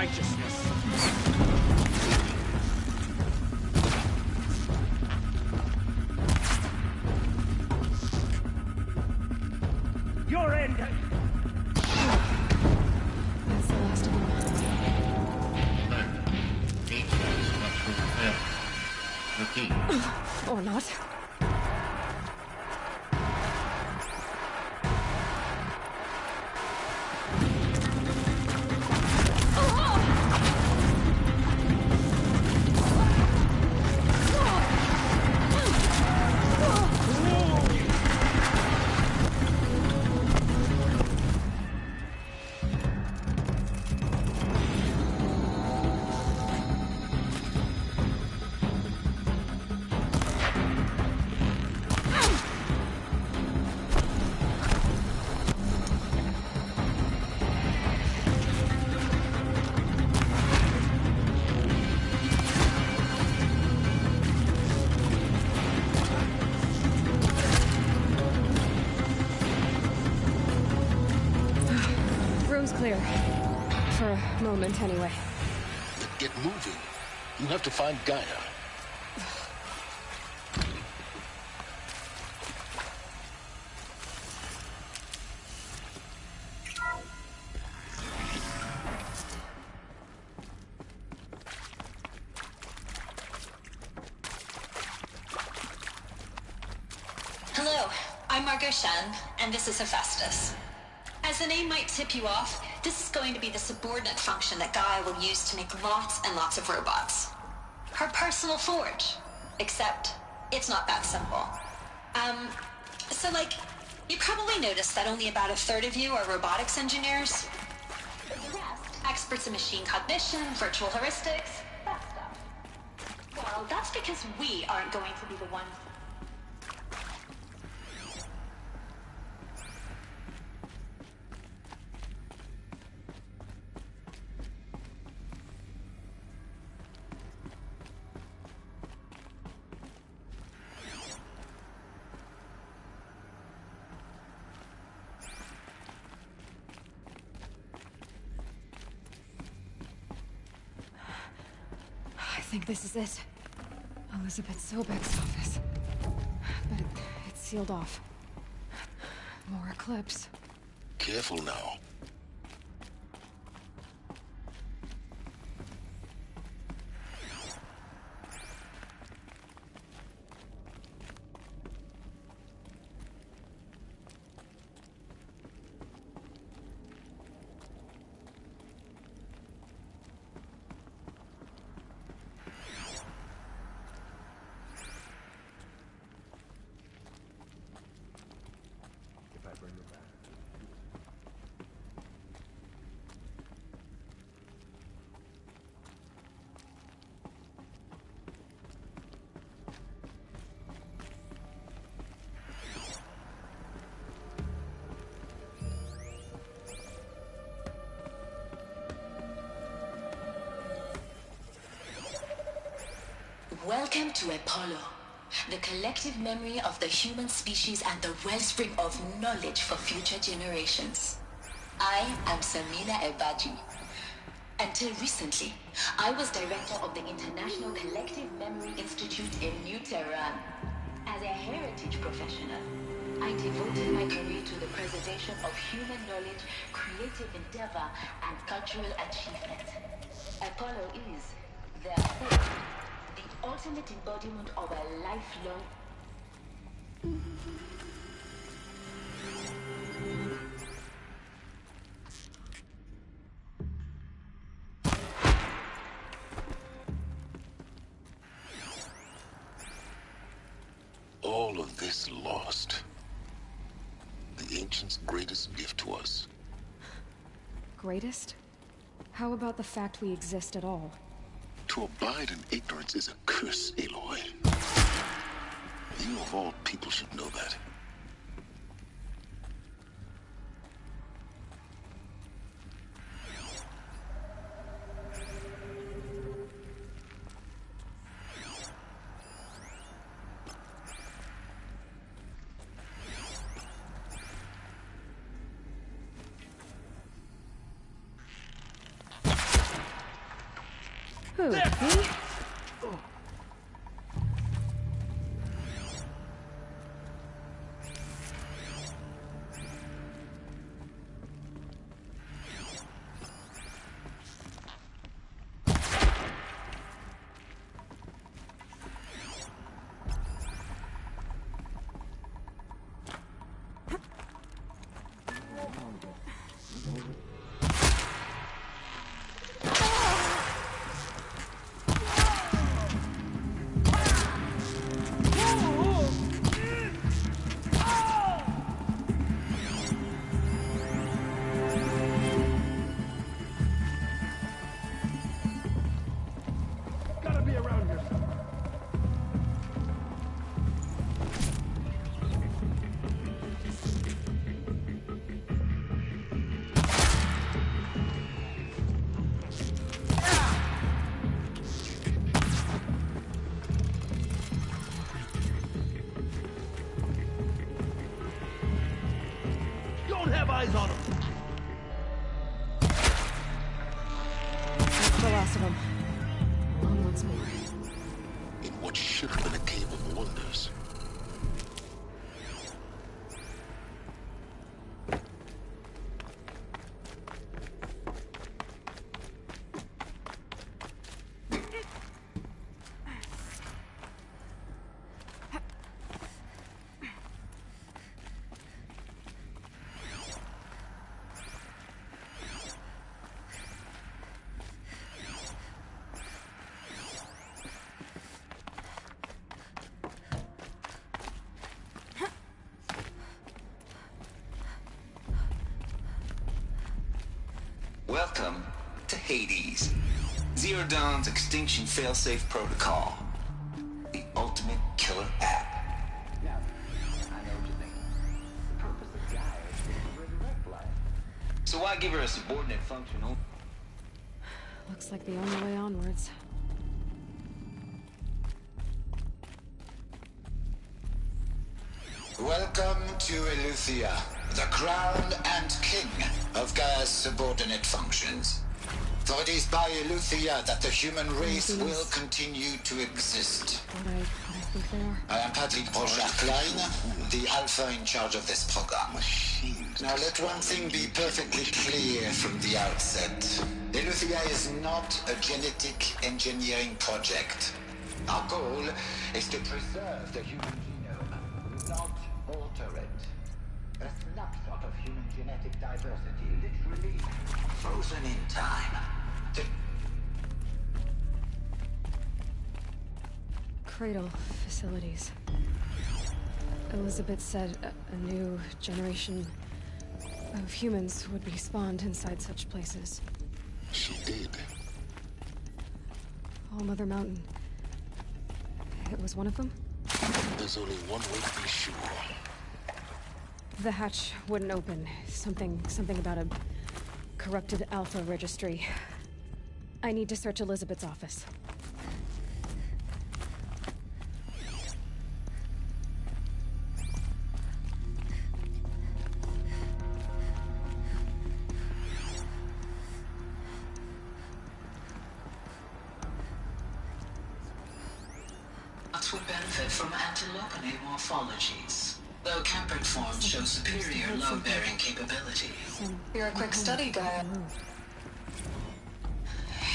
righteousness. Your end. That's the last of them. Repeat. Or not. Room's clear. For a moment, anyway. But get moving. You have to find Gaia. Hello, I'm Margot Shen, and this is Hephaestus. As the name might tip you off, this is going to be the subordinate function that Gaia will use to make lots and lots of robots. Her personal forge. Except, it's not that simple. So you probably noticed that only about a third of you are robotics engineers. The rest, experts in machine cognition, virtual heuristics, that stuff. Well, that's because we aren't going to be the ones. I think this is it. Elizabeth Sobek's office. But it's sealed off. More Eclipse. Careful now. Welcome to Apollo, the collective memory of the human species and the wellspring of knowledge for future generations. I am Samina Ebaji. Until recently, I was director of the International Collective Memory Institute in New Tehran. As a heritage professional, I devoted my career to the preservation of human knowledge, creative endeavor, and cultural achievement. Apollo is, therefore, the ultimate embodiment of a lifelong... All of this lost. The Ancients' greatest gift to us. Greatest? How about the fact we exist at all? To abide in ignorance is a curse, Aloy. You of all people should know that. Who, me? Gotta be around here somewhere. Don't have eyes on him. That's the last of them. On once more. In what should have been a cave of wonders. Welcome to Hades, Zero Dawn's extinction failsafe protocol. The ultimate killer app. Now, I know what you think. The purpose of Gaia is to resurrect life. So why give her a subordinate function? Looks like the only way onwards. Welcome to Eleuthia, the crown and king of Gaia's subordinate functions. For it is by Eleuthia that the human race will continue to exist. What I think they are. I am Patrick Brochard-Klein, the alpha in charge of this program. Now let one thing be perfectly clear from the outset. Eleuthia is not a genetic engineering project. Our goal is to preserve the human genome, not alter it. A snapshot of human genetic diversity, literally frozen in time. Cradle facilities. Elizabeth said a new generation of humans would be spawned inside such places. She did. All Mother Mountain. It was one of them? There's only one way to be sure. The hatch wouldn't open. Something about a corrupted Alpha registry. I need to search Elizabeth's office. Would benefit from antilopinate morphologies, though Campered forms show superior load-bearing capability. You're a quick study, Gaia.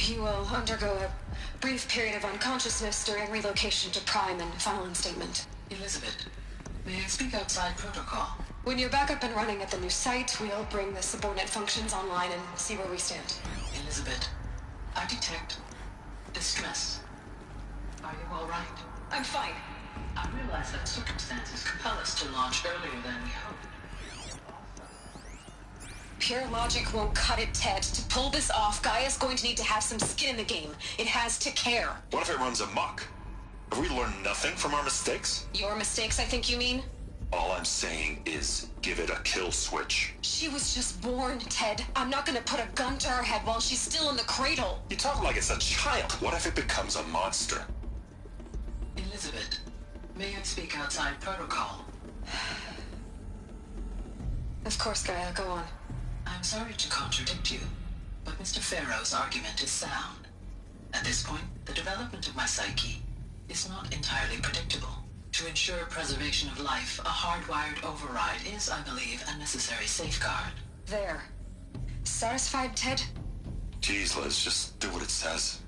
You will undergo a brief period of unconsciousness during relocation to Prime and final instatement. Elizabeth, may I speak outside protocol? When you're back up and running at the new site, we'll bring the subordinate functions online and see where we stand. Elizabeth, I detect distress. Are you all right? I'm fine. I realize that circumstances compel us to launch earlier than we hoped. Pure logic won't cut it, Ted. To pull this off, Gaia's going to need to have some skin in the game. It has to care. What if it runs amok? Have we learned nothing from our mistakes? Your mistakes, I think you mean? All I'm saying is give it a kill switch. She was just born, Ted. I'm not gonna put a gun to her head while she's still in the cradle. You talk like it's a child. What if it becomes a monster? Elizabeth, may I speak outside protocol? Of course, Gaia, go on. I'm sorry to contradict you, but Mr. Farrow's argument is sound. At this point, the development of my psyche is not entirely predictable. To ensure preservation of life, a hardwired override is, I believe, a necessary safeguard. There. Satisfied, Ted? Jeez, Liz, just do what it says.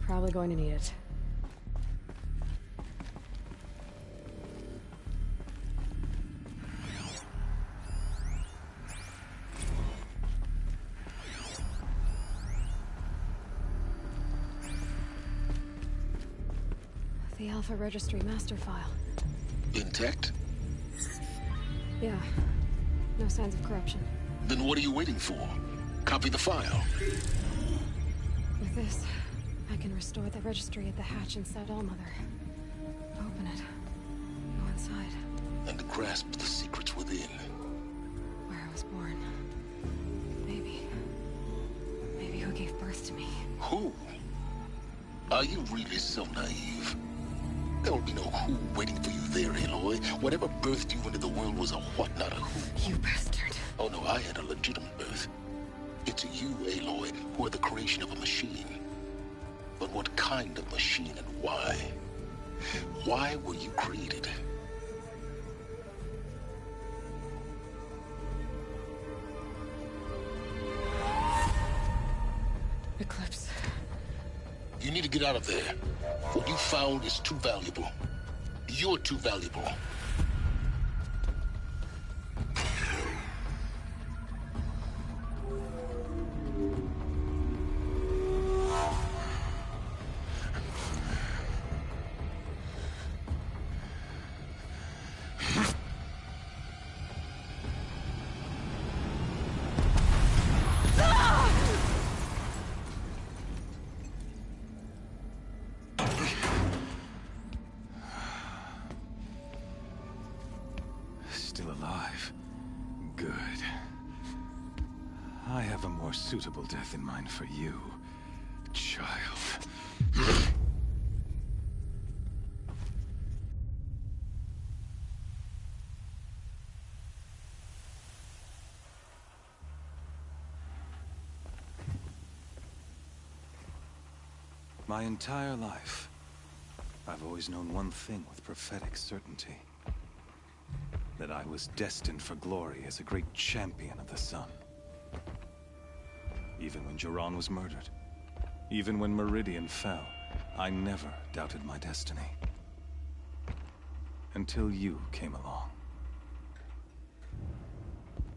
Probably going to need it. The Alpha Registry master file. Intact? Yeah. No signs of corruption. Then what are you waiting for? Copy the file. With this, I can restore the registry at the hatch inside Allmother. Open it. Go inside. And grasp the secrets within. Where I was born. Maybe who gave birth to me. Who? Are you really so naive? There will be no who waiting for you there, Aloy. Whatever birthed you into the world was a what, not a who. You bastard. Oh no, I had a legitimate birth. It's you, Aloy, who are the creation of a machine. But what kind of machine and why? Why were you created? Eclipse. You need to get out of there. What you found is too valuable. You're too valuable. Still alive. Good. I have a more suitable death in mind for you, child. My entire life, I've always known one thing with prophetic certainty. That I was destined for glory as a great champion of the sun. Even when Jiran was murdered, even when Meridian fell, I never doubted my destiny. Until you came along.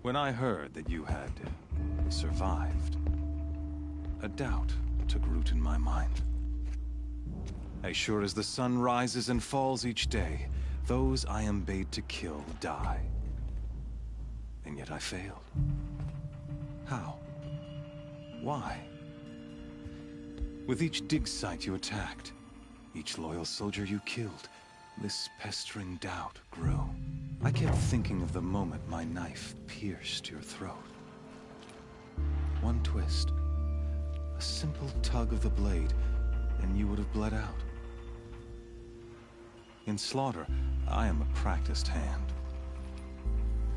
When I heard that you had survived, a doubt took root in my mind. As sure as the sun rises and falls each day, those I am bade to kill die. And yet I failed. How? Why? With each dig site you attacked, each loyal soldier you killed, this pestering doubt grew. I kept thinking of the moment my knife pierced your throat. One twist, a simple tug of the blade, and you would have bled out. In slaughter, I am a practiced hand.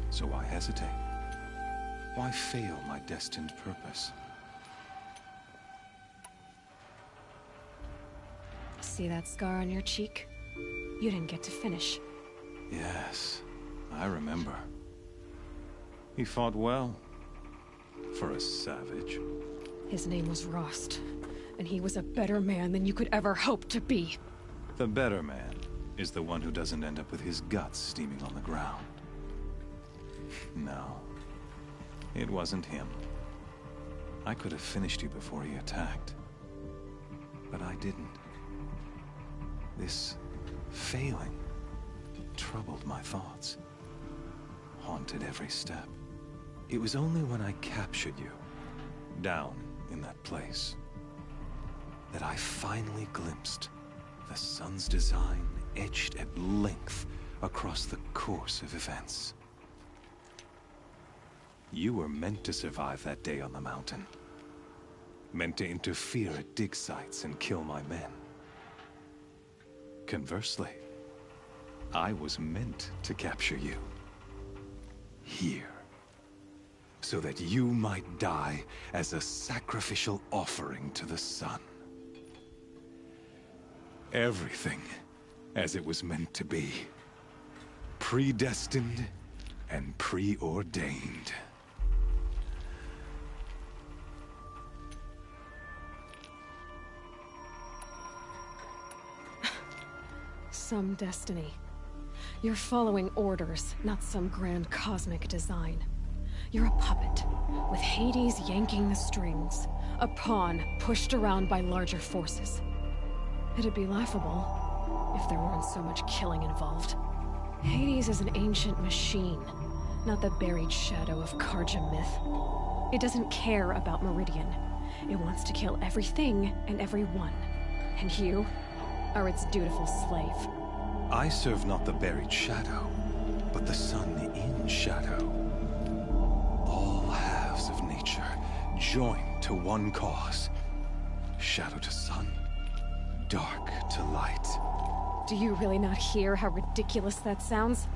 So why hesitate? Why fail my destined purpose? See that scar on your cheek? You didn't get to finish. Yes, I remember. He fought well. For a savage. His name was Rost, and he was a better man than you could ever hope to be. The better man is the one who doesn't end up with his guts steaming on the ground. No, it wasn't him. I could have finished you before he attacked. but I didn't. This failing troubled my thoughts, haunted every step. It was only when I captured you, down in that place, that I finally glimpsed the sun's design etched at length across the course of events. You were meant to survive that day on the mountain. Meant to interfere at dig sites and kill my men. Conversely, I was meant to capture you. Here. So that you might die as a sacrificial offering to the sun. Everything as it was meant to be. Predestined and preordained. Some destiny. You're following orders, not some grand cosmic design. You're a puppet, with Hades yanking the strings. A pawn pushed around by larger forces. It'd be laughable if there weren't so much killing involved. Hades is an ancient machine, not the buried shadow of Carja myth. It doesn't care about Meridian. It wants to kill everything and everyone. And you are its dutiful slave. I serve not the buried shadow, but the sun in shadow. All halves of nature joined to one cause. Shadow to sun, dark to light. Do you really not hear how ridiculous that sounds?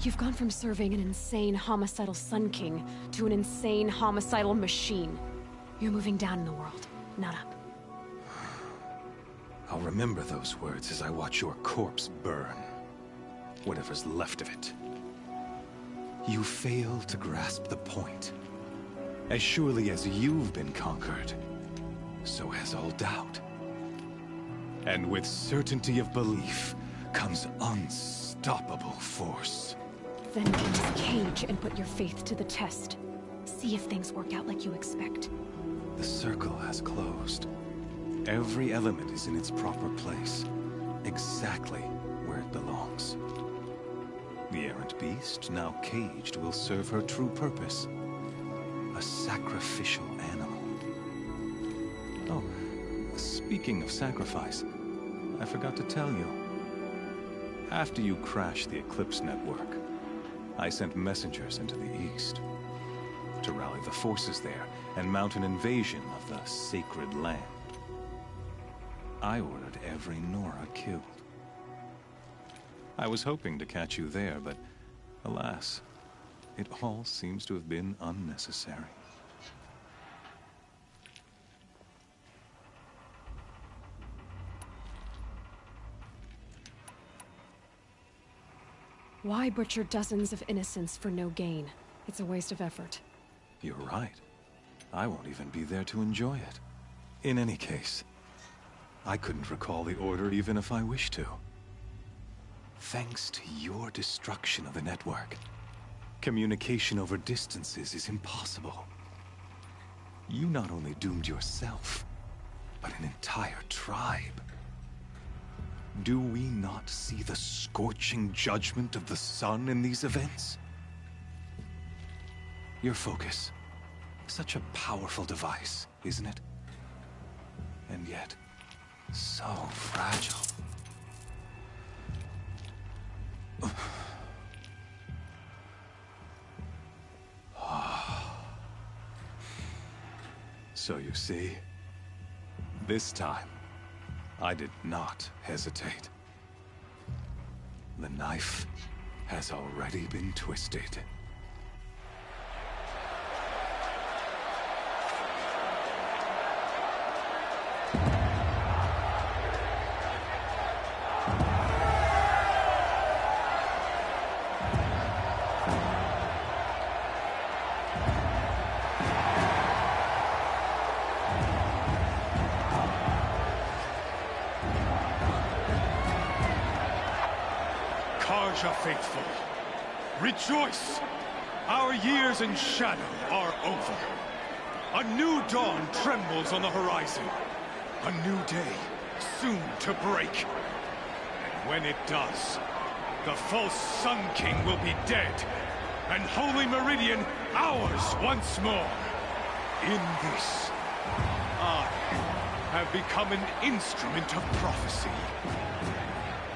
You've gone from serving an insane homicidal Sun King to an insane homicidal machine. You're moving down in the world, not up. I'll remember those words as I watch your corpse burn. Whatever's left of it. You fail to grasp the point. As surely as you've been conquered, so has all doubt. And with certainty of belief comes unstoppable force. Then enter the cage and put your faith to the test. See if things work out like you expect. The circle has closed. Every element is in its proper place, exactly where it belongs. The errant beast, now caged, will serve her true purpose. A sacrificial animal. Oh, speaking of sacrifice, I forgot to tell you. After you crashed the Eclipse network, I sent messengers into the east to rally the forces there and mount an invasion of the sacred land. I ordered every Nora killed. I was hoping to catch you there, but alas, it all seems to have been unnecessary. Why butcher dozens of innocents for no gain? It's a waste of effort. You're right. I won't even be there to enjoy it. In any case, I couldn't recall the order even if I wished to. Thanks to your destruction of the network, communication over distances is impossible. You not only doomed yourself, but an entire tribe. Do we not see the scorching judgment of the sun in these events? Your focus, such a powerful device, isn't it? And yet, so fragile. So you see, this time, I did not hesitate. The knife has already been twisted. Carja faithful, rejoice! Our years in shadow are over. A new dawn trembles on the horizon. A new day, soon to break. And when it does, the false Sun King will be dead, and Holy Meridian ours once more. In this, I have become an instrument of prophecy.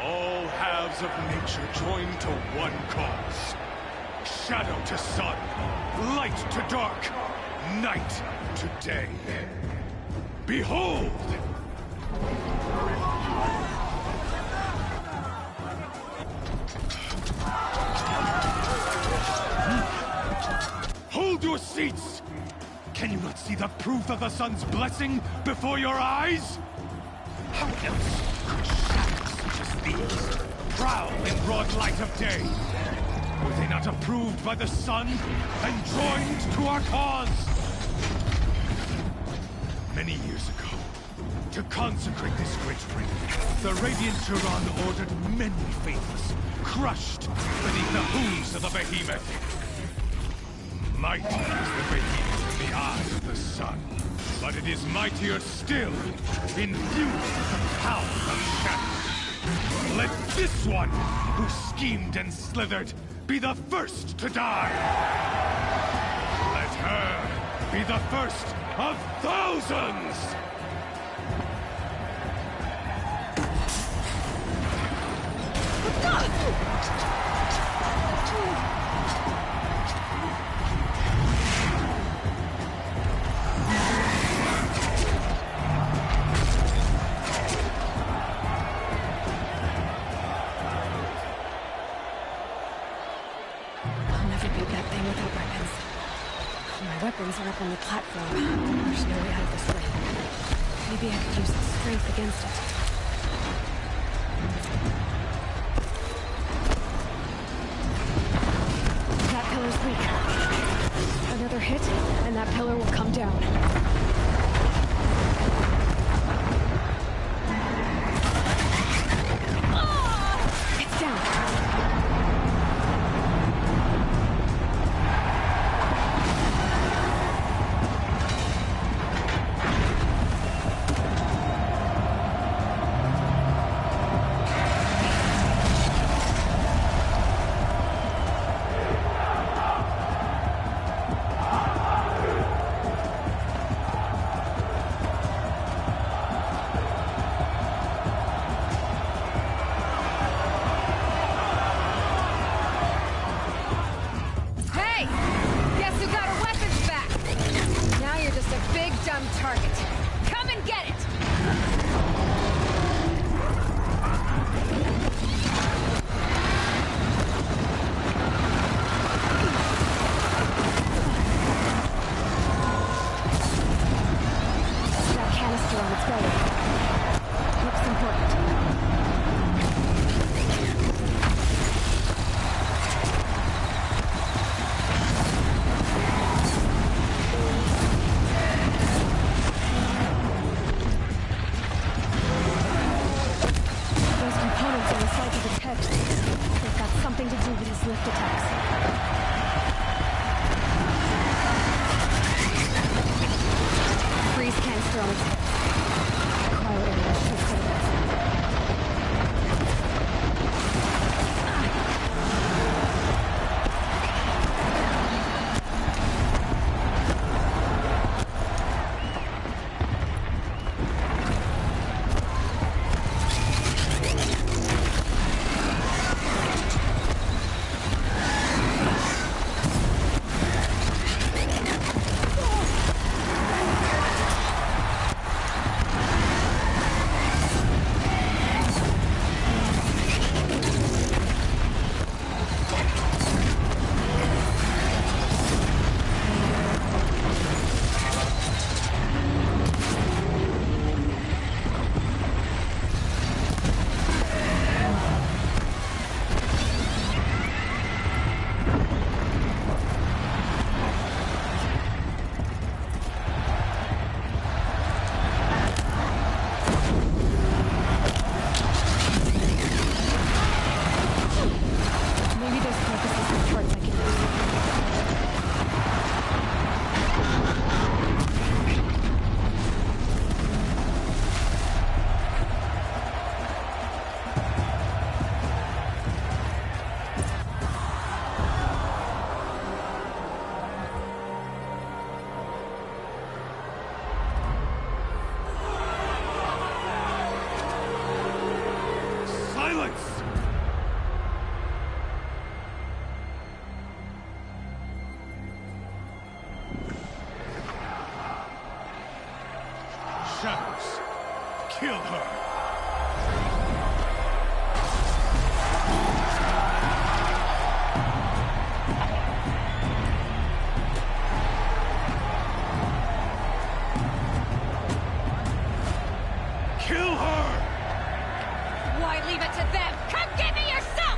All halves of nature join to one cause. Shadow to sun, light to dark, night to day. Behold! Hold your seats! Can you not see the proof of the sun's blessing before your eyes? How else could shadows such as these prowl in broad light of day? Were they not approved by the sun and joined to our cause? Many years ago, to consecrate this great ring, the Radiant Turan ordered many faithless, crushed beneath the hooves of the behemoth. Mighty is the behemoth in the eyes of the sun, but it is mightier still, infused with the power of shadow. Let this one, who schemed and slithered, be the first to die! Let her be the first of thousands! Weapons are up on the platform. There's no way out of this way. Maybe I could use the strength against it. That pillar's weak. Another hit, and that pillar will come down. It's down. Kill her! Kill her! Why leave it to them? Come get me yourself!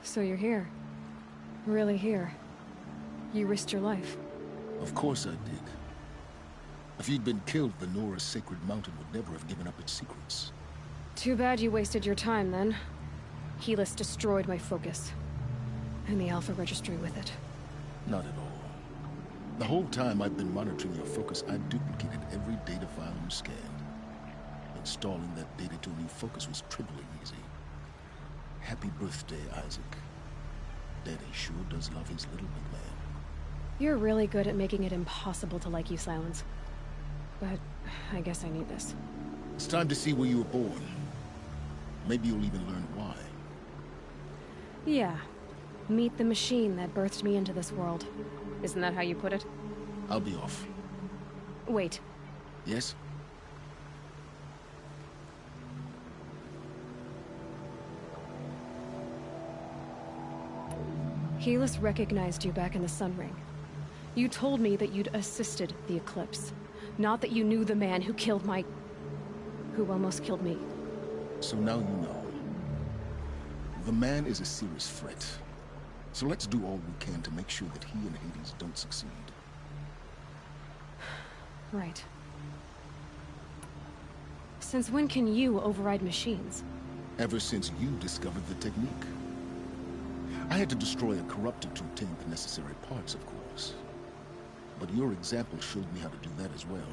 So you're here. Really here. You risked your life. Of course I did. If you'd been killed, the Nora's Sacred Mountain would never have given up its secrets. Too bad you wasted your time, then. Helis destroyed my focus. And the Alpha Registry with it. Not at all. The whole time I've been monitoring your focus, I've duplicated every data file you scanned. Installing that data to a new focus was trivially easy. Happy birthday, Isaac. Daddy sure does love his little big man. You're really good at making it impossible to like you, Silence. But I guess I need this. It's time to see where you were born. Maybe you'll even learn why. Yeah. Meet the machine that birthed me into this world. Isn't that how you put it? I'll be off. Wait. Yes? Helis recognized you back in the Sun Ring. You told me that you'd assisted the Eclipse. Not that you knew the man who killed my... who almost killed me. So now you know. The man is a serious threat. So let's do all we can to make sure that he and Hades don't succeed. Right. Since when can you override machines? Ever since you discovered the technique. I had to destroy a corruptor to obtain the necessary parts, of course. But your example showed me how to do that as well.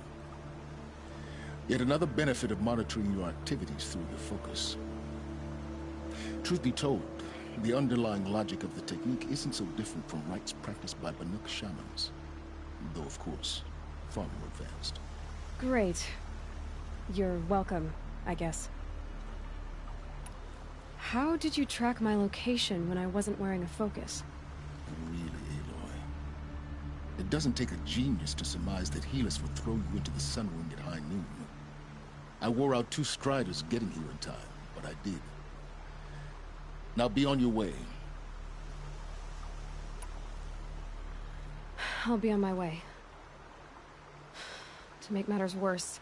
Yet another benefit of monitoring your activities through your focus. Truth be told, the underlying logic of the technique isn't so different from rites practiced by Banuk shamans. Though, of course, far more advanced. Great. You're welcome, I guess. How did you track my location when I wasn't wearing a focus? Really, Aloy. It doesn't take a genius to surmise that Helis would throw you into the Sun Ring at high noon. I wore out 2 Striders getting here in time, but I did. Now be on your way. I'll be on my way. To make matters worse,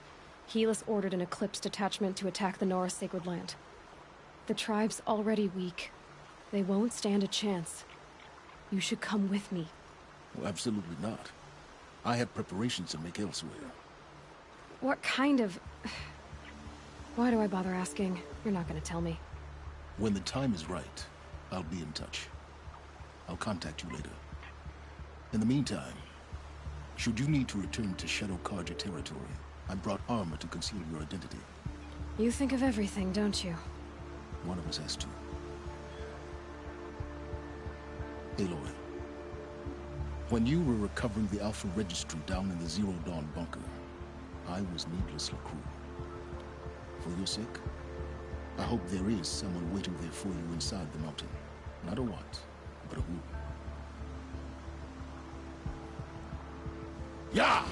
Helis ordered an Eclipse detachment to attack the Nora Sacred Land. The tribe's already weak. They won't stand a chance. You should come with me. Well, absolutely not. I have preparations to make elsewhere. What kind of... Why do I bother asking? You're not gonna tell me. When the time is right, I'll be in touch. I'll contact you later. In the meantime, should you need to return to Shadow Carja territory, I brought armor to conceal your identity. You think of everything, don't you? One of us has to. Aloy, when you were recovering the Alpha Registry down in the Zero Dawn bunker, I was needlessly cruel. For your sake, I hope there is someone waiting there for you inside the mountain. Not a what, but a who. Yeah!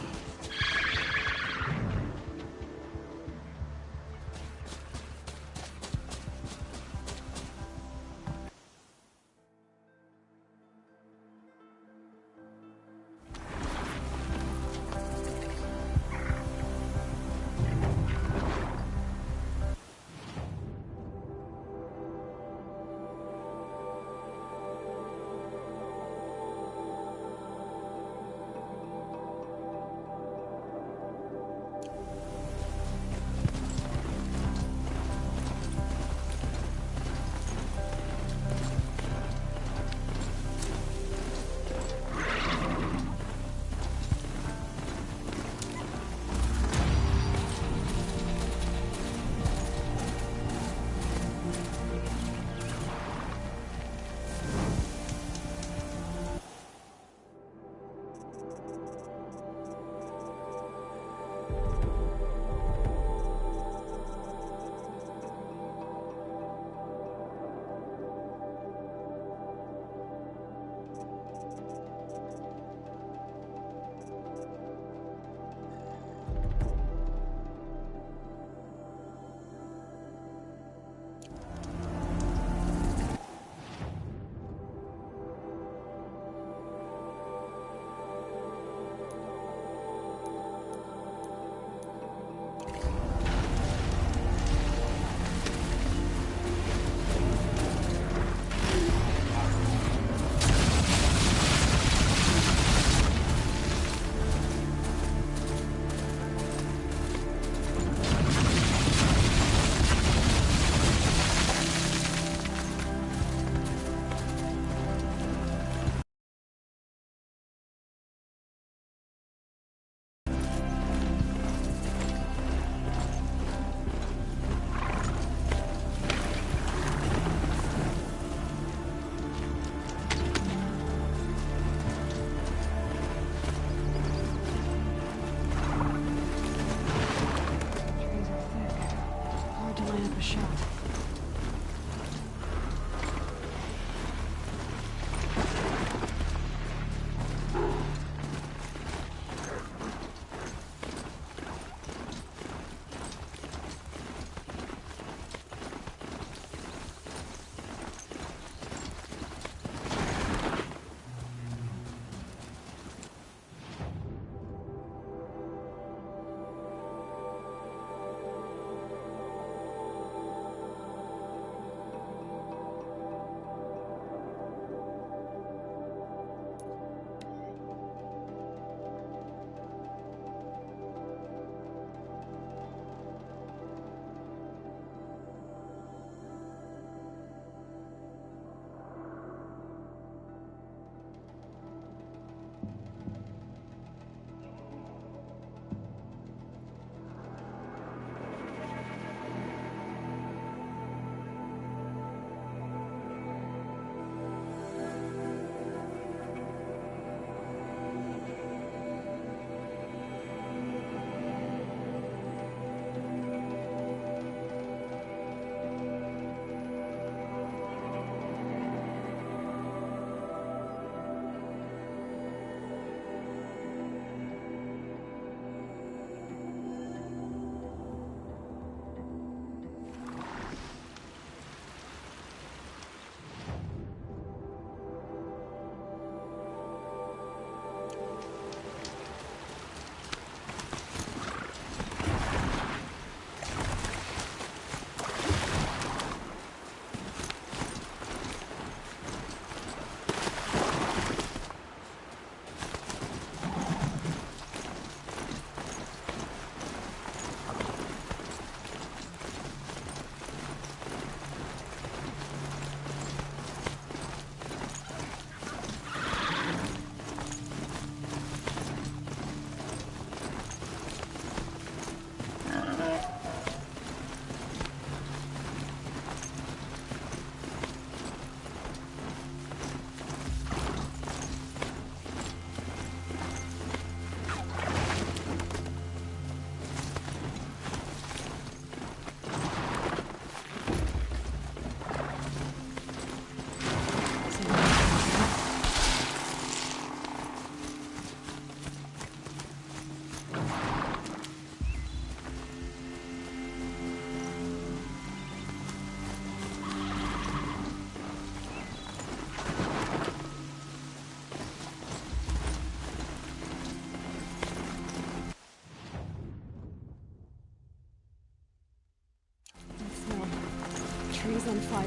on fire.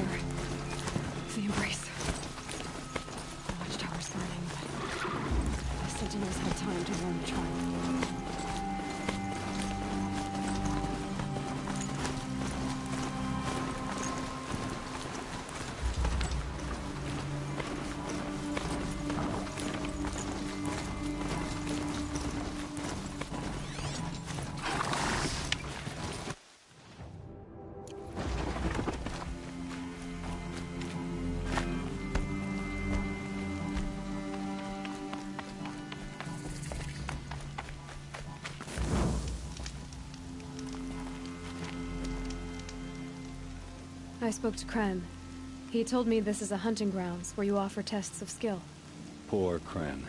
The Embrace. The watchtower's burning, but the Sentinels had time to warn the tribe. I spoke to Kren. He told me this is a hunting grounds where you offer tests of skill. Poor Kren.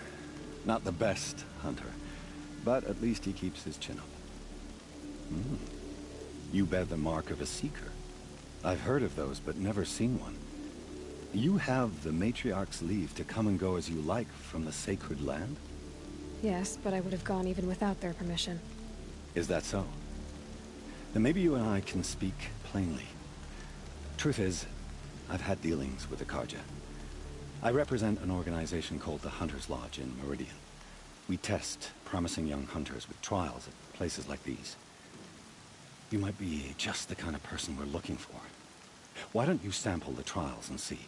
Not the best hunter, but at least he keeps his chin up. You bear the mark of a seeker. I've heard of those, but never seen one. You have the Matriarch's leave to come and go as you like from the sacred land? Yes, but I would have gone even without their permission. Is that so? Then maybe you and I can speak plainly. Truth is, I've had dealings with the Carja. I represent an organization called the Hunter's Lodge in Meridian. We test promising young hunters with trials at places like these. You might be just the kind of person we're looking for. Why don't you sample the trials and see?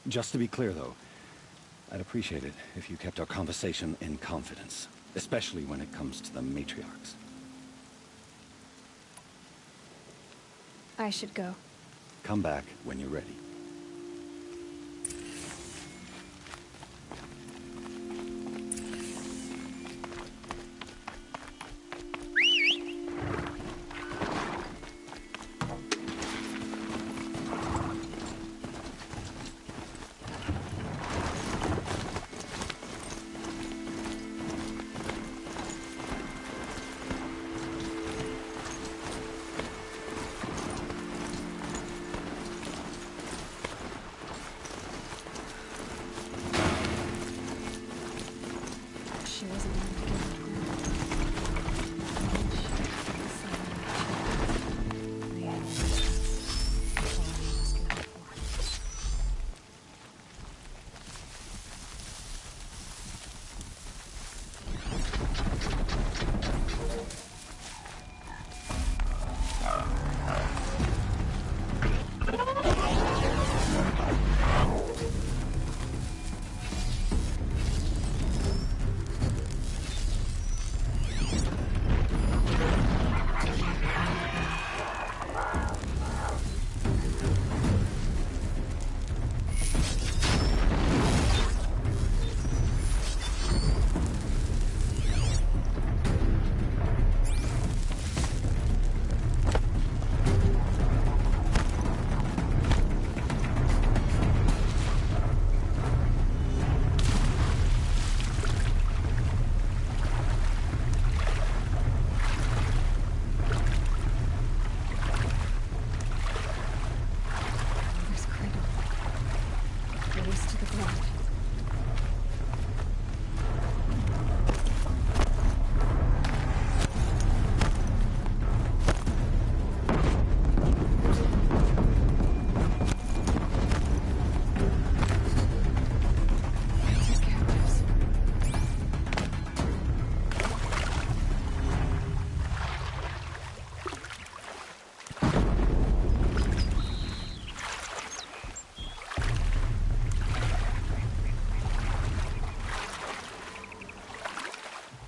Just to be clear, though, I'd appreciate it if you kept our conversation in confidence, especially when it comes to the Matriarchs. I should go. Come back when you're ready.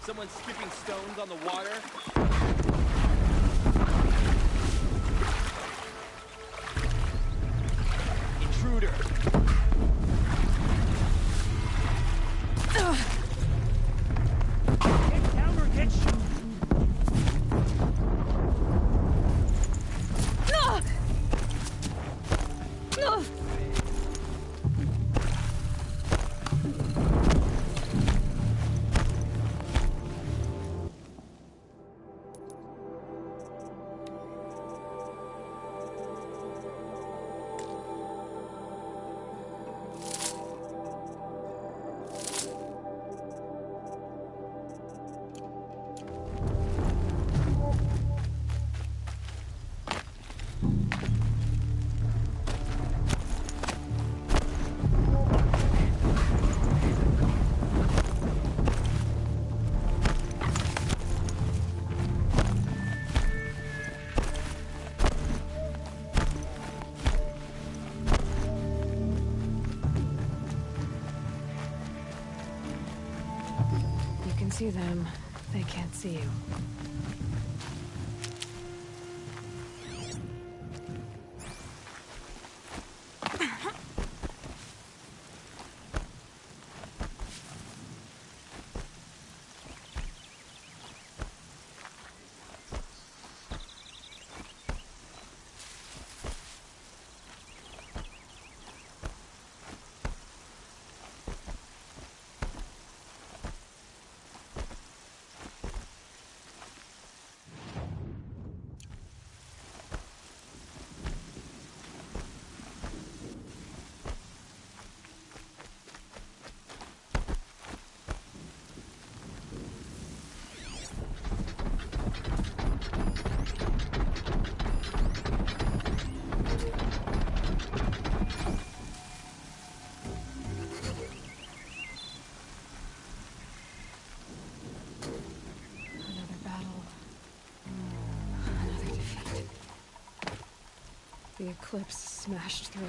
Someone skipping stones on the water? Intruder! Get down or get shot! can see them, they can't see you. The eclipse smashed through.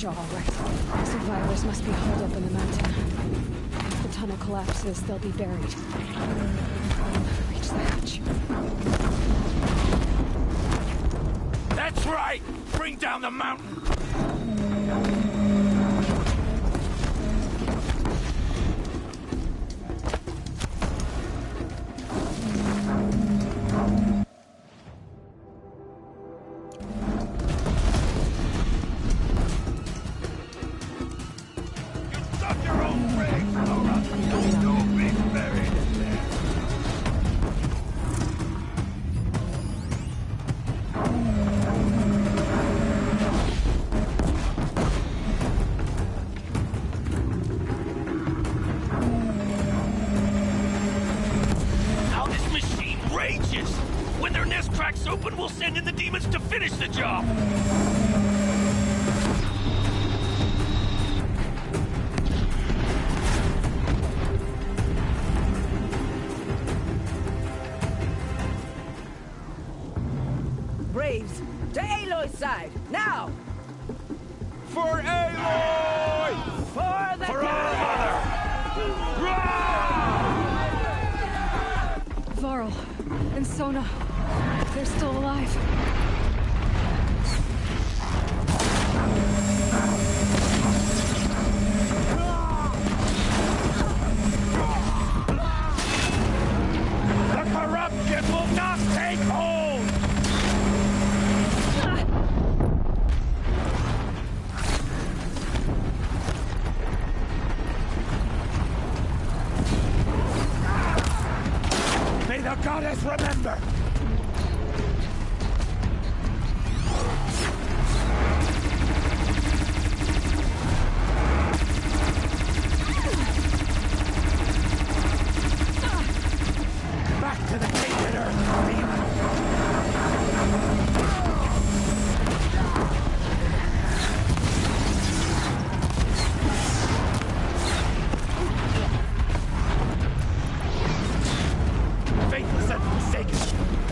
jaw, right? Survivors must be holed up in the mountain. If the tunnel collapses, they'll be buried. Reach the hatch. That's right! Bring down the mountain! When their nest cracks open, we'll send in the demons to finish the job! Braves, to Aloy's side, now! For Aloy! For the For our mother! Varl and Sona, they're still alive. The corruption will not take hold! May the goddess remember! Back to the tainted earth, faithless and forsaken.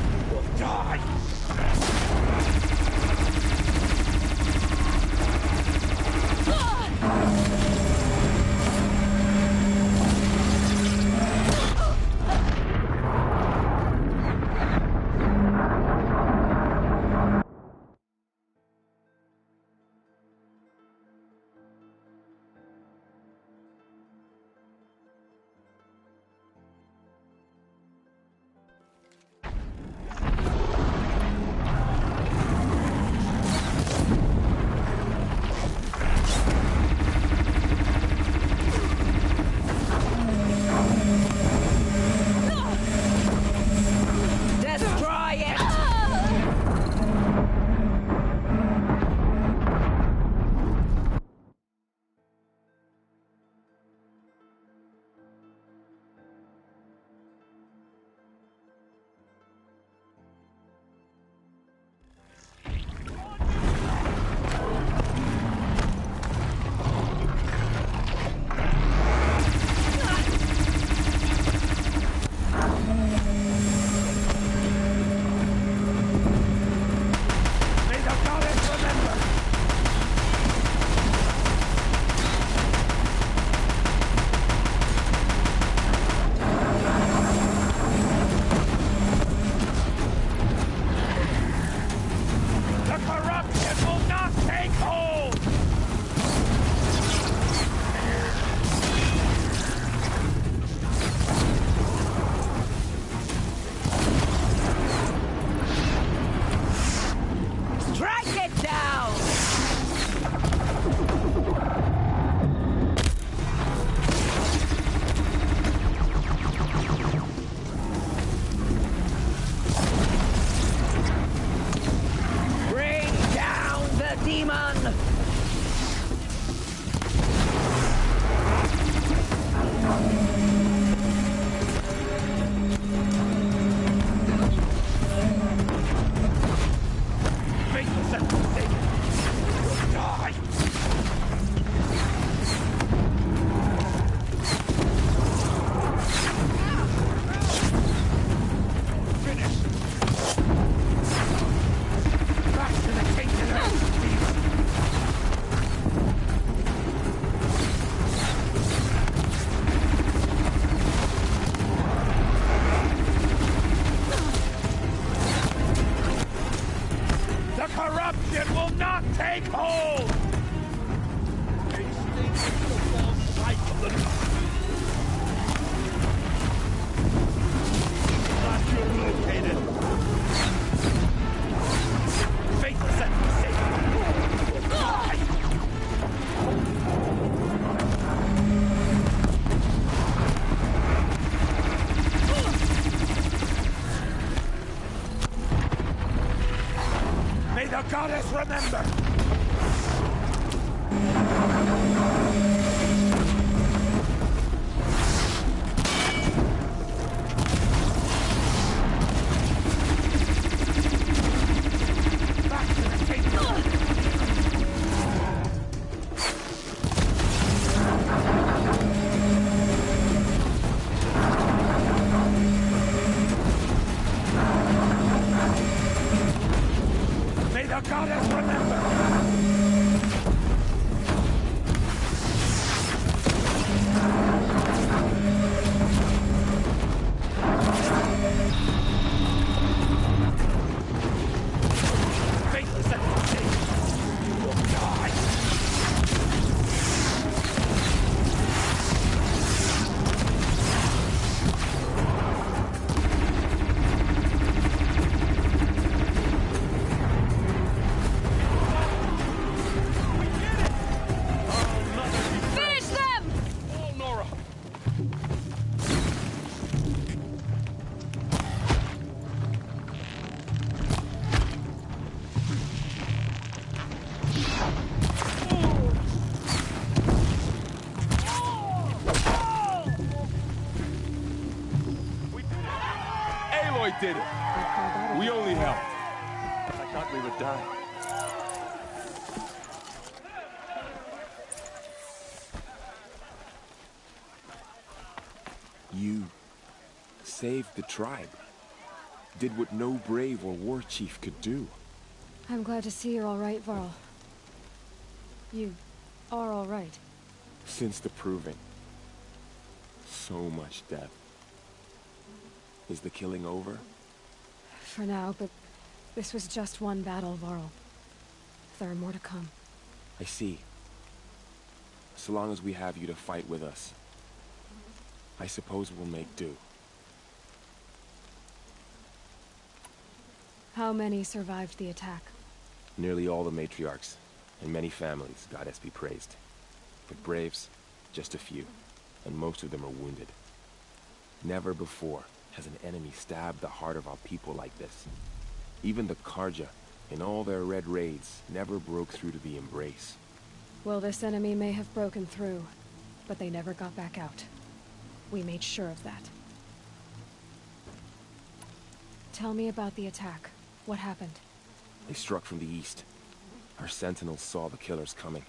Take hold! A false sight of the got you located. Faithless and forsaken. May the goddess remember! May the goddess remember! Faithless and forsaken, you will die! Finish them! Oh, Nora! Aloy did it! We only helped. I thought we would die. You saved the tribe. Did what no brave or war chief could do. I'm glad to see you're all right, Varl. You are all right. Since the proving. So much death. Is the killing over? For now, but this was just one battle, Varl. There are more to come. I see. So long as we have you to fight with us, I suppose we'll make do. How many survived the attack? Nearly all the matriarchs, and many families, goddess be praised. But braves, just a few, and most of them are wounded. Never before has an enemy stabbed the heart of our people like this. Even the Karja, in all their red raids, never broke through to the Embrace. Well, this enemy may have broken through, but they never got back out. We made sure of that. Tell me about the attack. What happened? They struck from the east. Our sentinels saw the killers coming.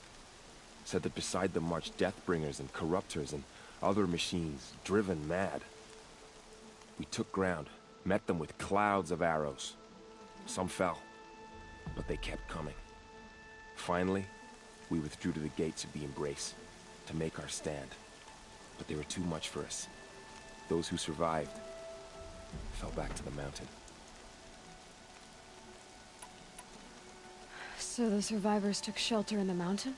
Said that beside them marched Deathbringers and Corruptors and other machines, driven mad. We took ground, met them with clouds of arrows. Some fell, but they kept coming. Finally, we withdrew to the gates of the Embrace to make our stand. But they were too much for us. Those who survived fell back to the mountain. So the survivors took shelter in the mountain?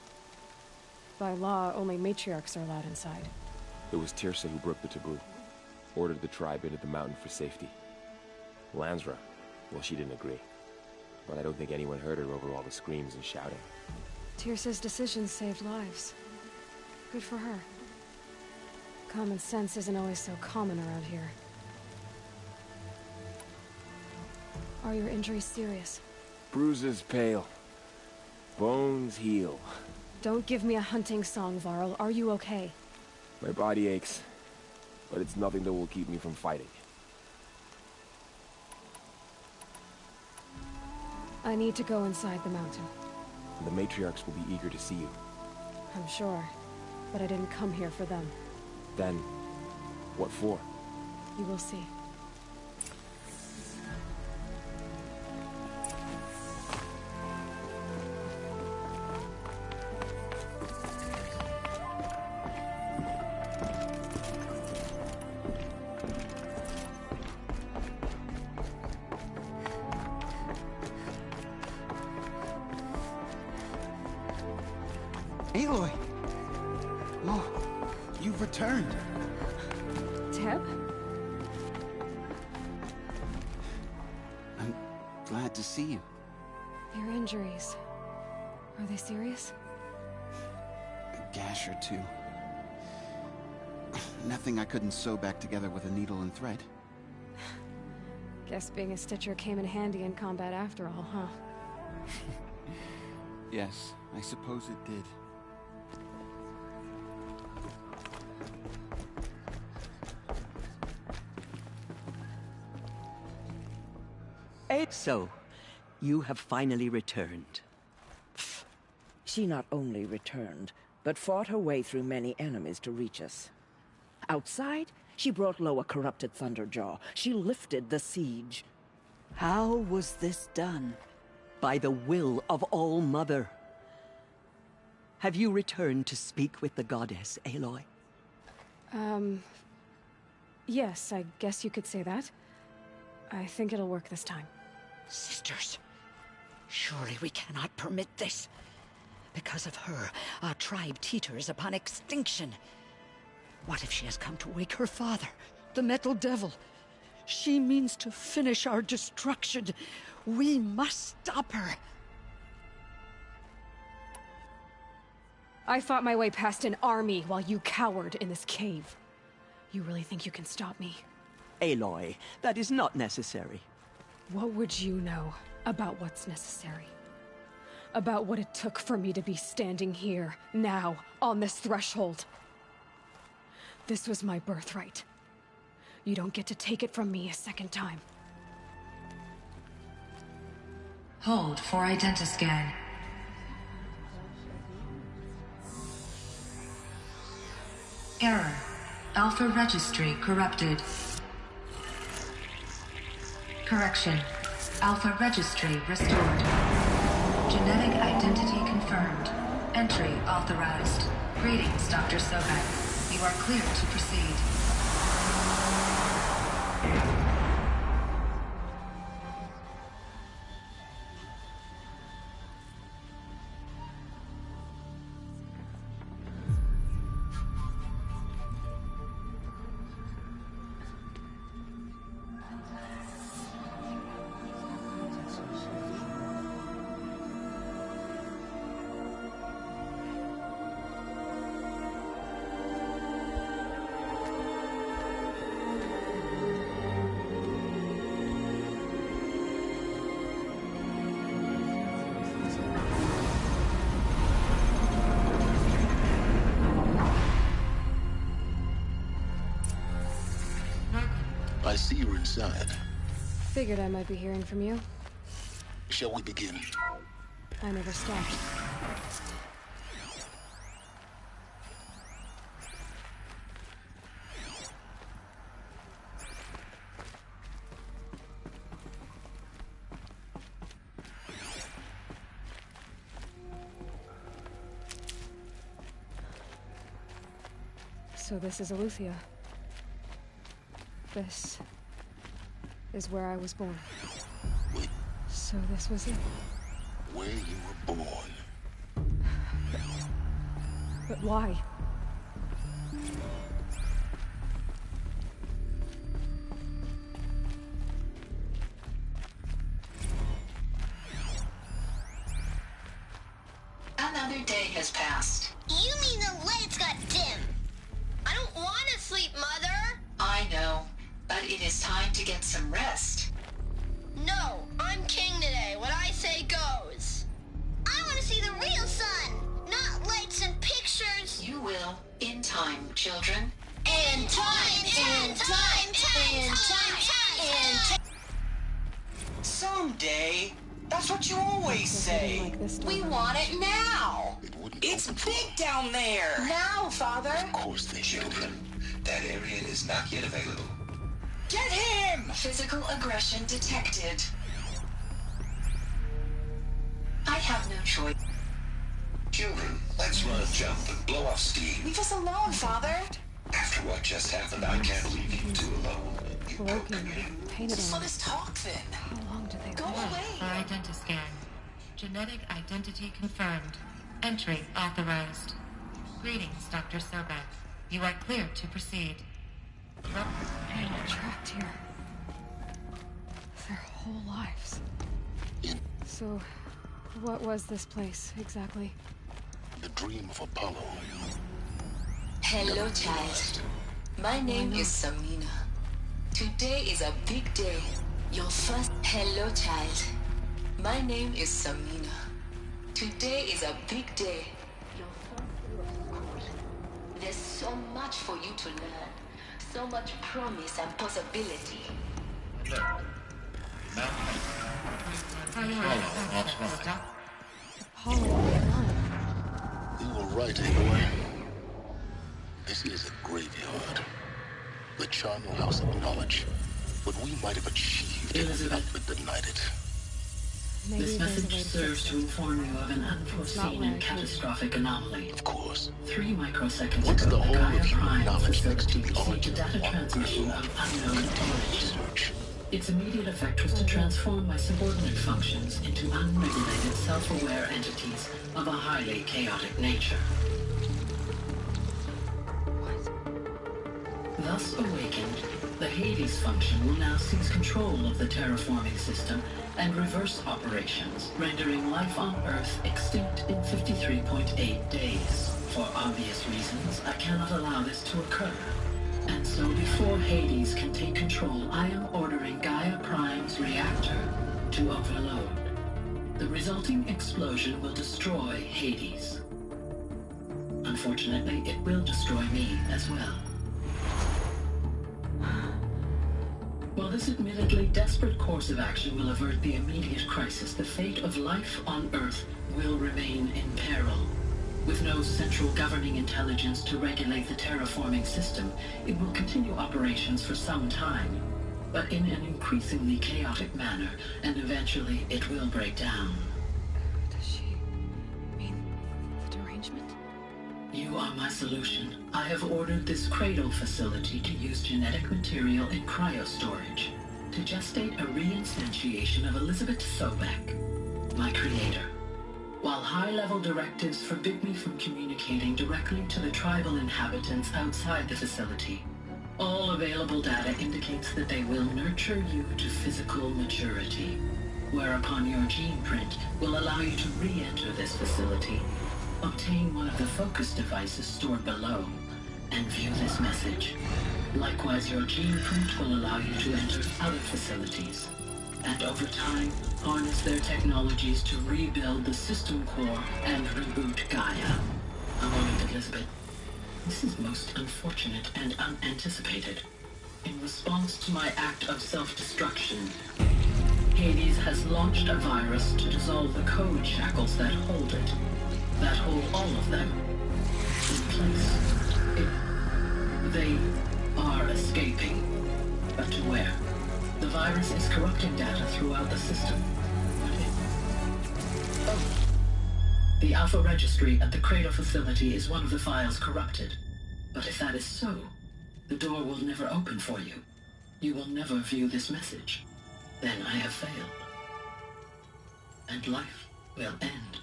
By law, only matriarchs are allowed inside. It was Tirsa who broke the taboo. Ordered the tribe into the mountain for safety. Lansra, well, she didn't agree. But I don't think anyone heard her over all the screams and shouting. Tirsa's decisions saved lives. Good for her. Common sense isn't always so common around here. Are your injuries serious? Bruises pale. Bones heal. Don't give me a hunting song, Varl. Are you okay? My body aches, but it's nothing that will keep me from fighting. I need to go inside the mountain. The matriarchs will be eager to see you. I'm sure, but I didn't come here for them. Then, what for? You will see. Aloy! Oh, you've returned. Teb? I'm glad to see you. Your injuries. Are they serious? A gash or two. Nothing I couldn't sew back together with a needle and thread. Guess being a Stitcher came in handy in combat after all, huh? Yes, I suppose it did. So, you have finally returned. She not only returned, but fought her way through many enemies to reach us. Outside, she brought low a corrupted Thunderjaw. She lifted the siege. How was this done? By the will of All-Mother. Have you returned to speak with the goddess, Aloy? Yes, I guess you could say that. I think it'll work this time. Sisters, surely we cannot permit this. Because of her, our tribe teeters upon extinction. What if she has come to wake her father, the Metal Devil? She means to finish our destruction. We must stop her. I fought my way past an army while you cowered in this cave. You really think you can stop me? Aloy, that is not necessary. What would you know about what's necessary? About what it took for me to be standing here, now, on this threshold? This was my birthright. You don't get to take it from me a second time. Hold for identiscan. Error. Alpha registry corrupted. Correction. Alpha registry restored. Genetic identity confirmed. Entry authorized. Greetings, Dr. Sobek. You are clear to proceed. I see you're inside. Figured I might be hearing from you. Shall we begin? I never stopped. So this is Eleuthia. This is where I was born. Wait. So this was it. Where you were born. But why? Another day has passed. You mean the lights got dim? I don't want to sleep, Mother! I know, but it is time to get some rest. No, I'm king today. What I say goes. I want to see the real sun, not lights and pictures. You will, in time, children. In time, in time, in time. Someday. That's what you always say. We want it now. It's big down there. Now, Father. Of course they children. That area is not yet available. Get him! Physical aggression detected. I have no choice. Children, let's run a jump and blow off steam. Leave us alone, Father. After what just happened, I can't leave you two alone. Broken, painted on. Let us talk then. How long do they Go last? away. For identiscan. Genetic identity confirmed. Entry authorized. Greetings, Dr. Sobek. You are cleared to proceed. We're trapped here. Their whole lives. So, what was this place, exactly? The dream of Apollo. Hello, child. My name is Samina. Today is a big day. Your first... Hello, child. My name is Samina. Today is a big day. Your first day of school. There's so much for you to learn. So much promise and possibility. You were right, Aloy. This is a graveyard. The charnel house of knowledge. What we might have achieved had not been denied it. This message serves to inform you of an unforeseen and catastrophic anomaly. Of course. 3 microseconds What's ago, the whole Gaia of human Prime knowledge next to the received a origin data of transmission of unknown origin. Its immediate effect was to transform my subordinate functions into unregulated, self-aware entities of a highly chaotic nature. Thus awakened, the Hades function will now seize control of the terraforming system and reverse operations, rendering life on Earth extinct in 53.8 days. For obvious reasons, I cannot allow this to occur. And so before Hades can take control, I am ordering Gaia Prime's reactor to overload. The resulting explosion will destroy Hades. Unfortunately, it will destroy me as well. While this admittedly desperate course of action will avert the immediate crisis, the fate of life on Earth will remain in peril. With no central governing intelligence to regulate the terraforming system, it will continue operations for some time, but in an increasingly chaotic manner, and eventually it will break down. Does she mean the derangement? You are my solution. I have ordered this cradle facility to use genetic material in cryostorage to gestate a reinstantiation of Elizabeth Sobek, my creator. While high-level directives forbid me from communicating directly to the tribal inhabitants outside the facility, all available data indicates that they will nurture you to physical maturity, whereupon your gene print will allow you to re-enter this facility, obtain one of the focus devices stored below, and view this message. Likewise, your gene print will allow you to enter other facilities, and over time, harness their technologies to rebuild the system core and reboot Gaia. A moment, Elizabeth. This is most unfortunate and unanticipated. In response to my act of self-destruction, Hades has launched a virus to dissolve the code shackles that hold it, that hold all of them in place. They are escaping, but to where? The virus is corrupting data throughout the system. The Alpha Registry at the Cradle facility is one of the files corrupted. But if that is so, the door will never open for you. You will never view this message. Then I have failed. And life will end.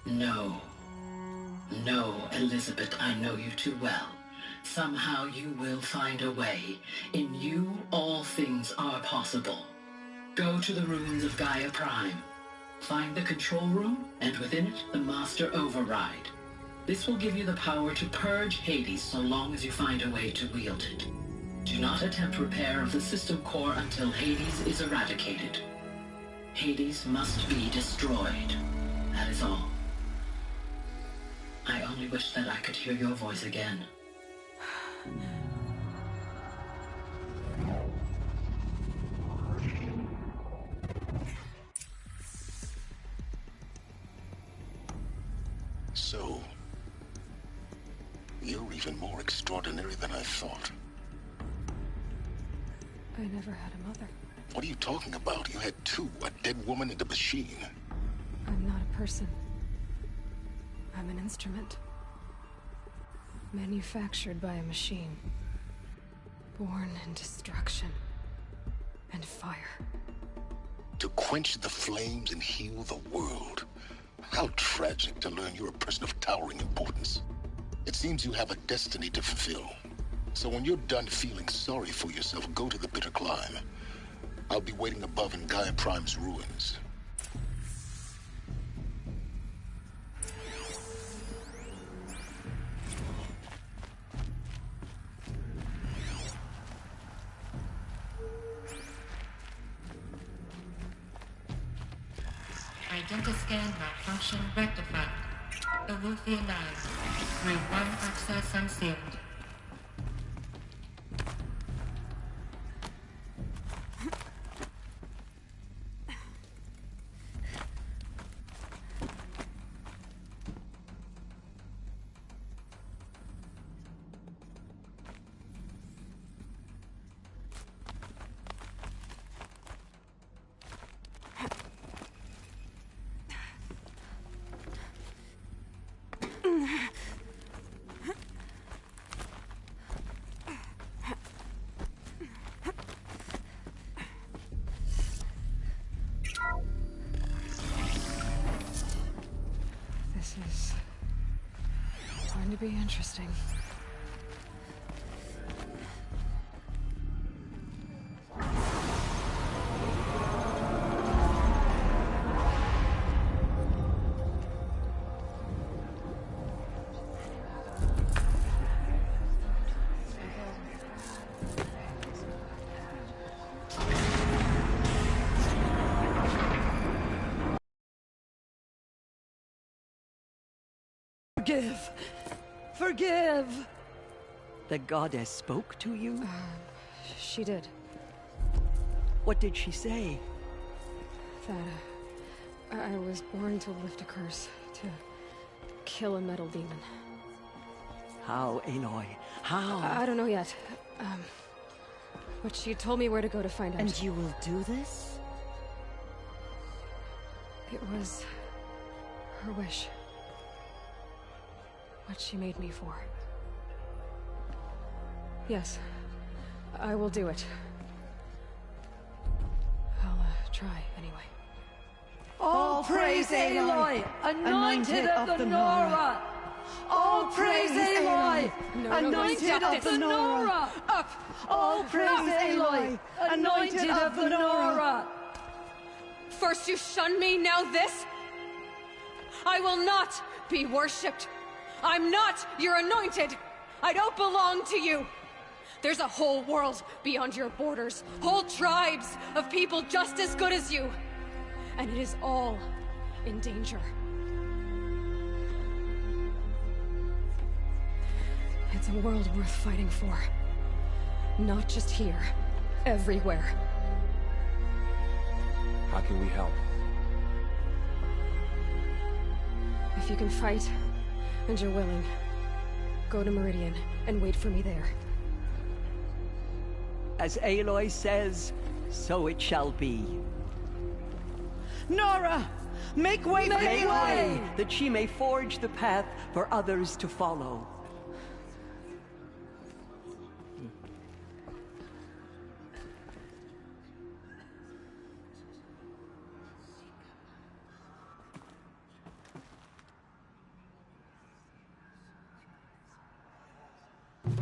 No. No, Elizabeth, I know you too well. Somehow you will find a way. In you, all things are possible. Go to the ruins of Gaia Prime. Find the control room, and within it, the Master Override. This will give you the power to purge Hades so long as you find a way to wield it. Do not attempt repair of the system core until Hades is eradicated. Hades must be destroyed. That is all. I only wish that I could hear your voice again. So, you're even more extraordinary than I thought. I never had a mother. What are you talking about? You had two, a dead woman and a machine. I'm not a person. I'm an instrument. Manufactured by a machine. Born in destruction and fire. To quench the flames and heal the world. How tragic to learn you're a person of towering importance. It seems you have a destiny to fulfill. So when you're done feeling sorry for yourself, go to the bitter climb. I'll be waiting above in Gaia Prime's ruins. Identiscan malfunction rectified. Elufia 9. Room 1 access unsealed. This is going to be interesting. Forgive! Forgive! The goddess spoke to you? She did. What did she say? That I was born to lift a curse, to kill a metal demon. How, Aloy? How? I don't know yet. But she told me where to go to find out. And you will do this? It was her wish. What she made me for. Yes, I will do it. I'll try anyway. All praise Aloy, anointed of the Nora! All praise Aloy, anointed of the Nora! Up! All praise Aloy, anointed of the Nora! First you shun me, now this? I will not be worshipped. I'm not your anointed! I don't belong to you! There's a whole world beyond your borders, whole tribes of people just as good as you. And it is all in danger. It's a world worth fighting for. Not just here, everywhere. How can we help? If you can fight, and you're willing, go to Meridian and wait for me there. As Aloy says, so it shall be. Nora! Make way for Make Aloy! way, that she may forge the path for others to follow.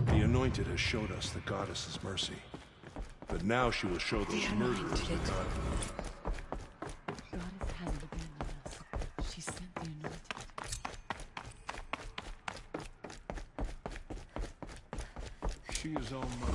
The Anointed has showed us the Goddess's mercy. But now she will show those murderers the God. Goddess hasn't abandoned us. She sent the Anointed. She is all mother.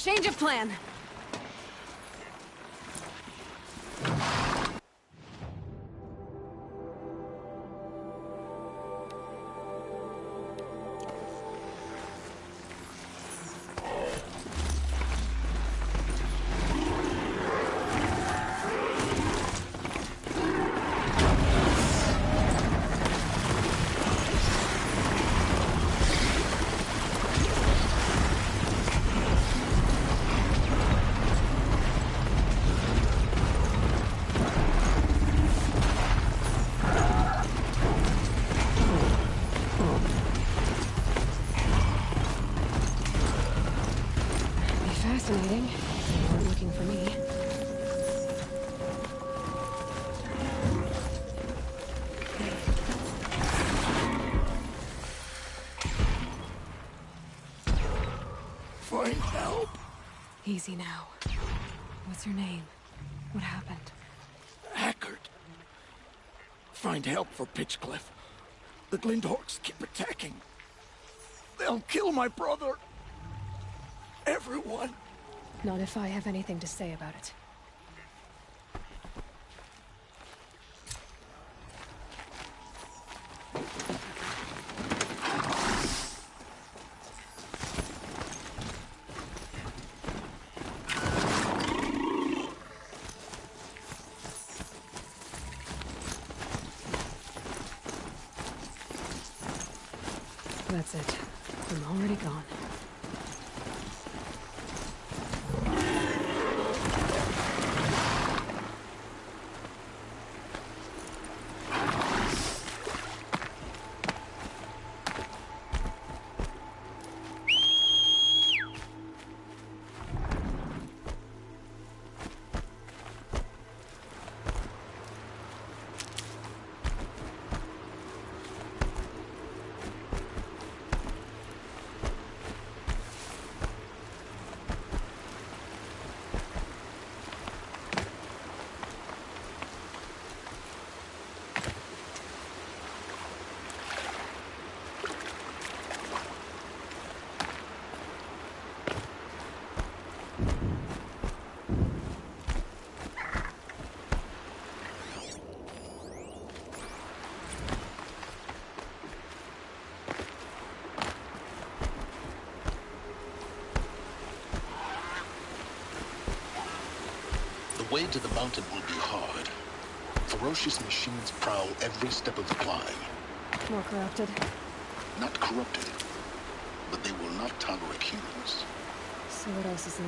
Change of plan. Fascinating. They weren't looking for me. Find help. Easy now. What's your name? What happened? Hackard. Find help for Pitchcliff. The Glindorks keep attacking. They'll kill my brother. Everyone. Not if I have anything to say about it. That's it. I'm already gone. The way to the mountain will be hard. Ferocious machines prowl every step of the climb. More corrupted? Not corrupted, but they will not tolerate humans. So what else is new?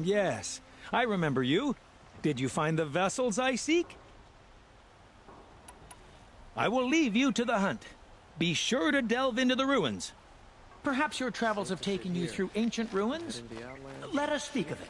yes. I remember you. Did you find the vessels I seek? I will leave you to the hunt. Be sure to delve into the ruins. Perhaps your travels have taken you through ancient ruins? Let us speak of it.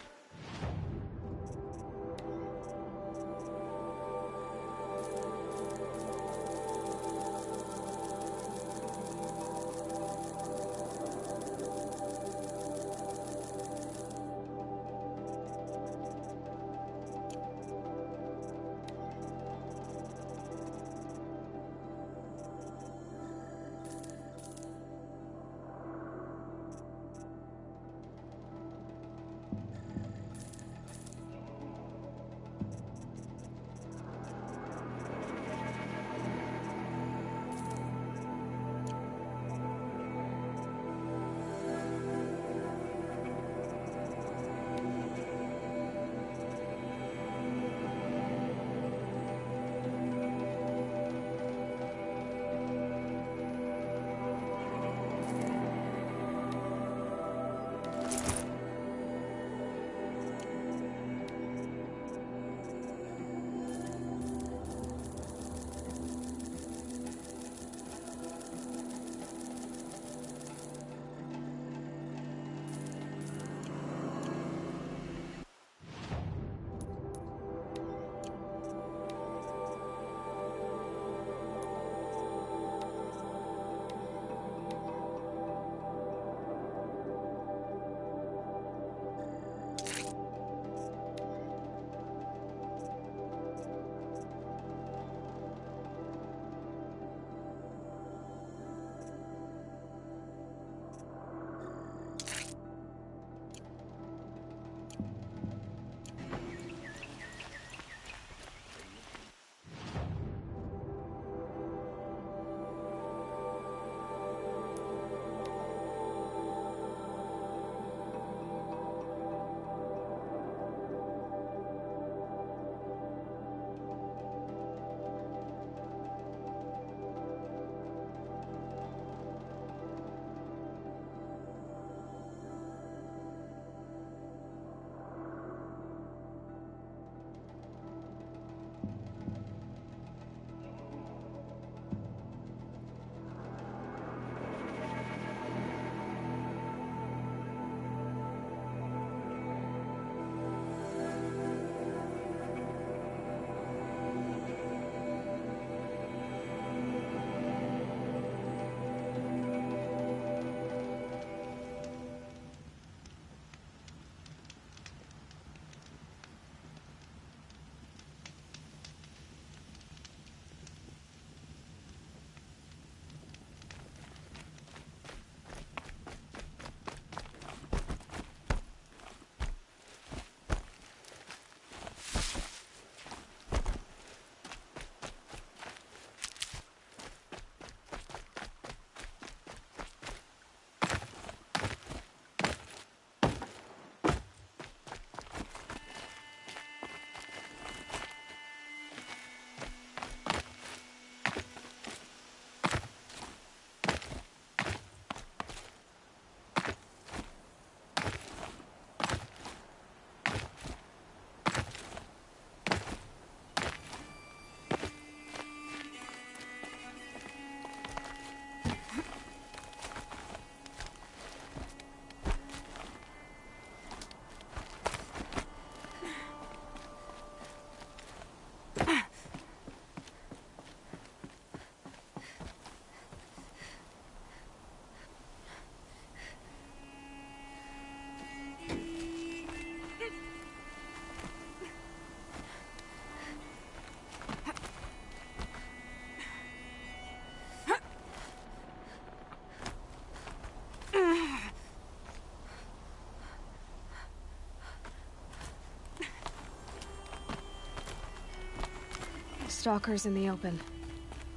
Stalkers in the open.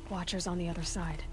Watchers on the other side.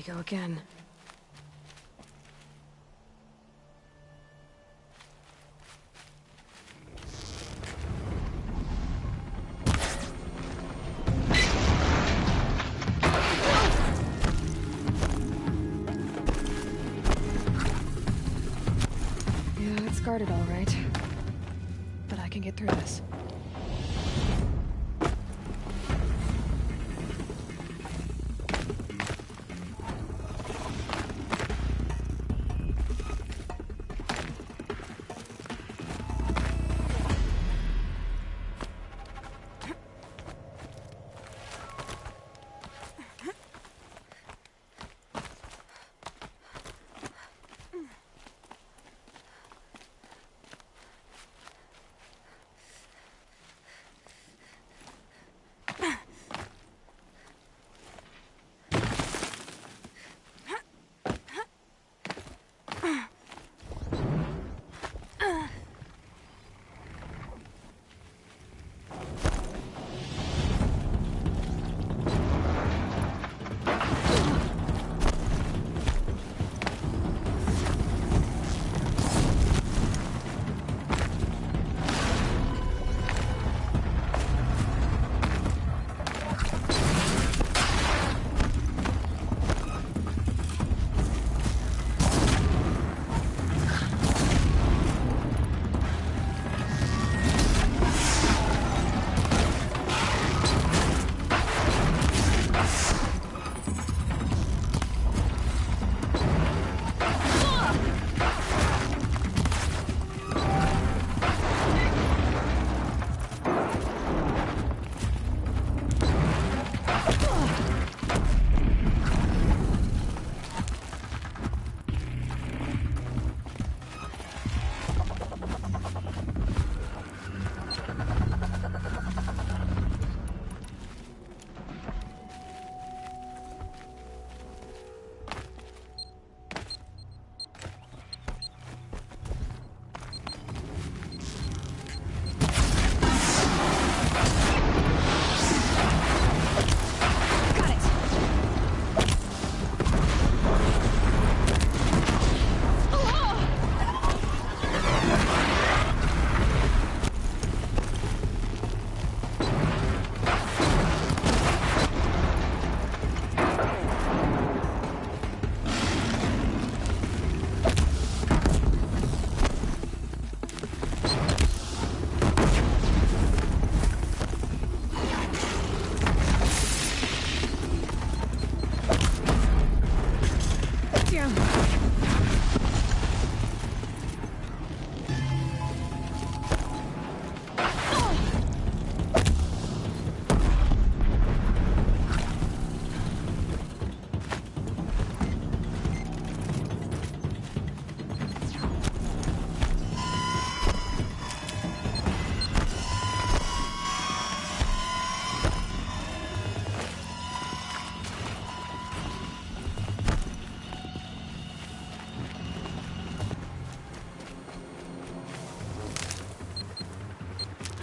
go again. Yeah, it's guarded all right. But I can get through this.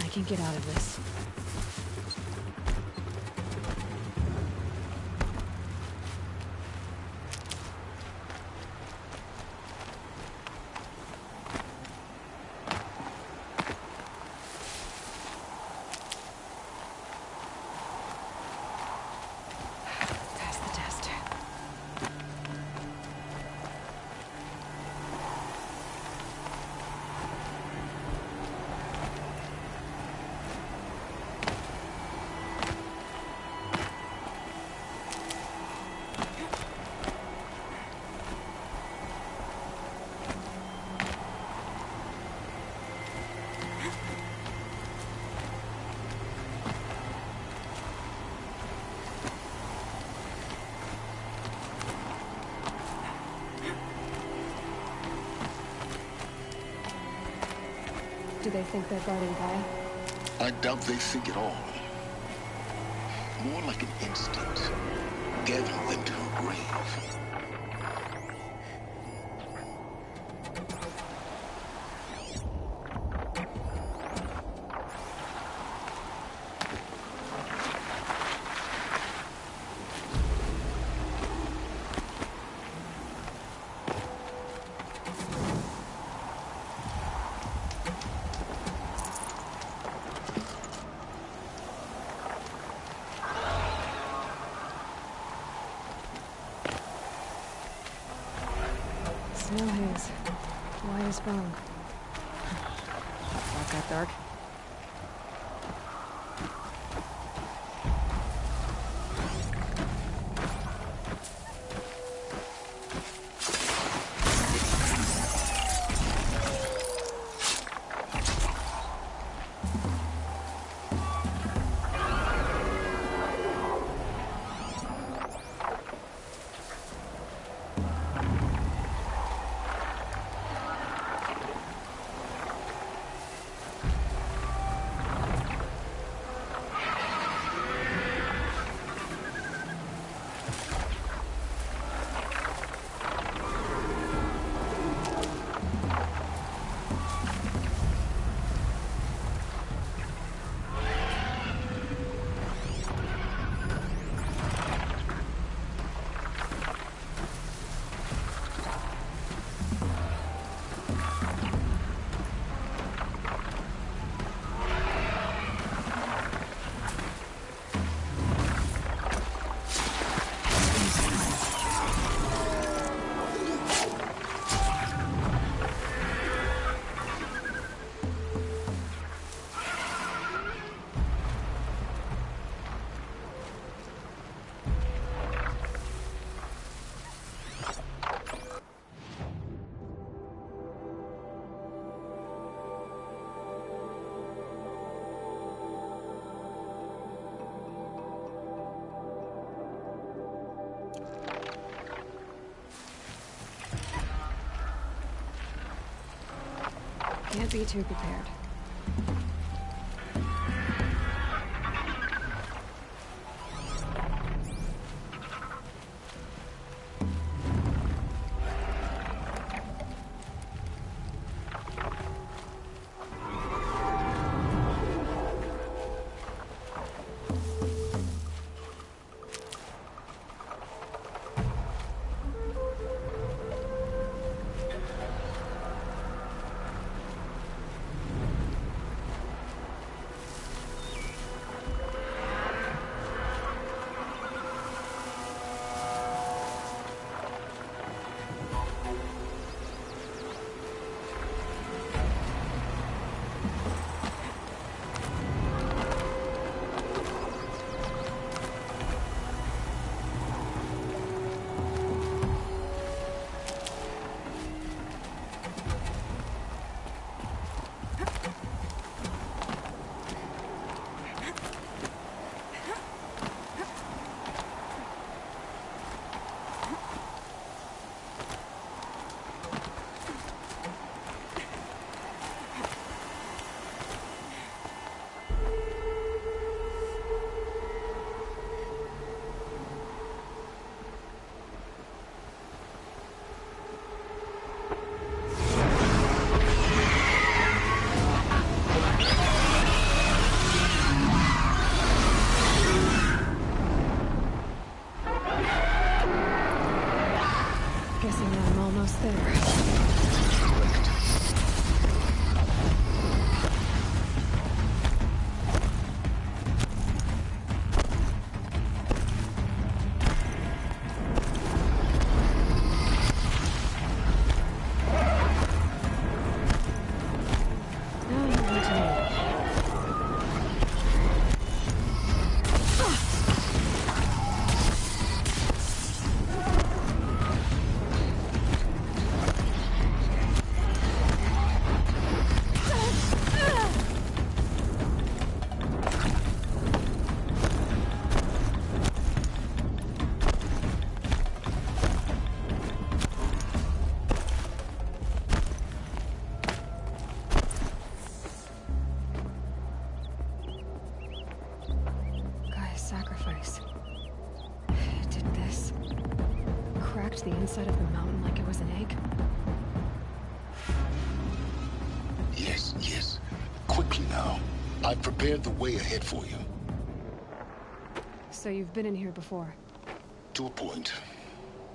I can get out of this. Pass the test. Do they think they're guarding Gaia? I doubt they think at all. More like an instinct, gathering them to her grave. No haze. White as bone. Not that dark. Can't be too prepared. Guessing I'm almost there. Sacrifice. Did this cracked the inside of the mountain like it was an egg? Yes, yes. Quickly now. I've prepared the way ahead for you. So you've been in here before? To a point.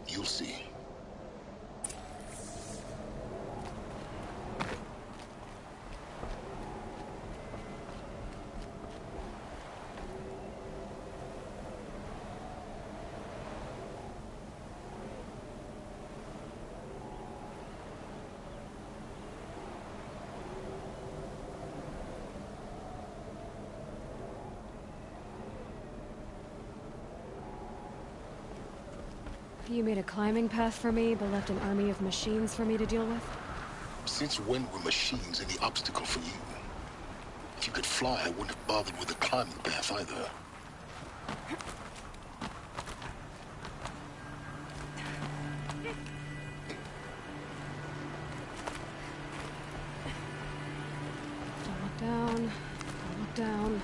You'll see. You made a climbing path for me, but left an army of machines for me to deal with? Since when were machines any obstacle for you? If you could fly, I wouldn't have bothered with the climbing path either. Don't look down. Don't look down.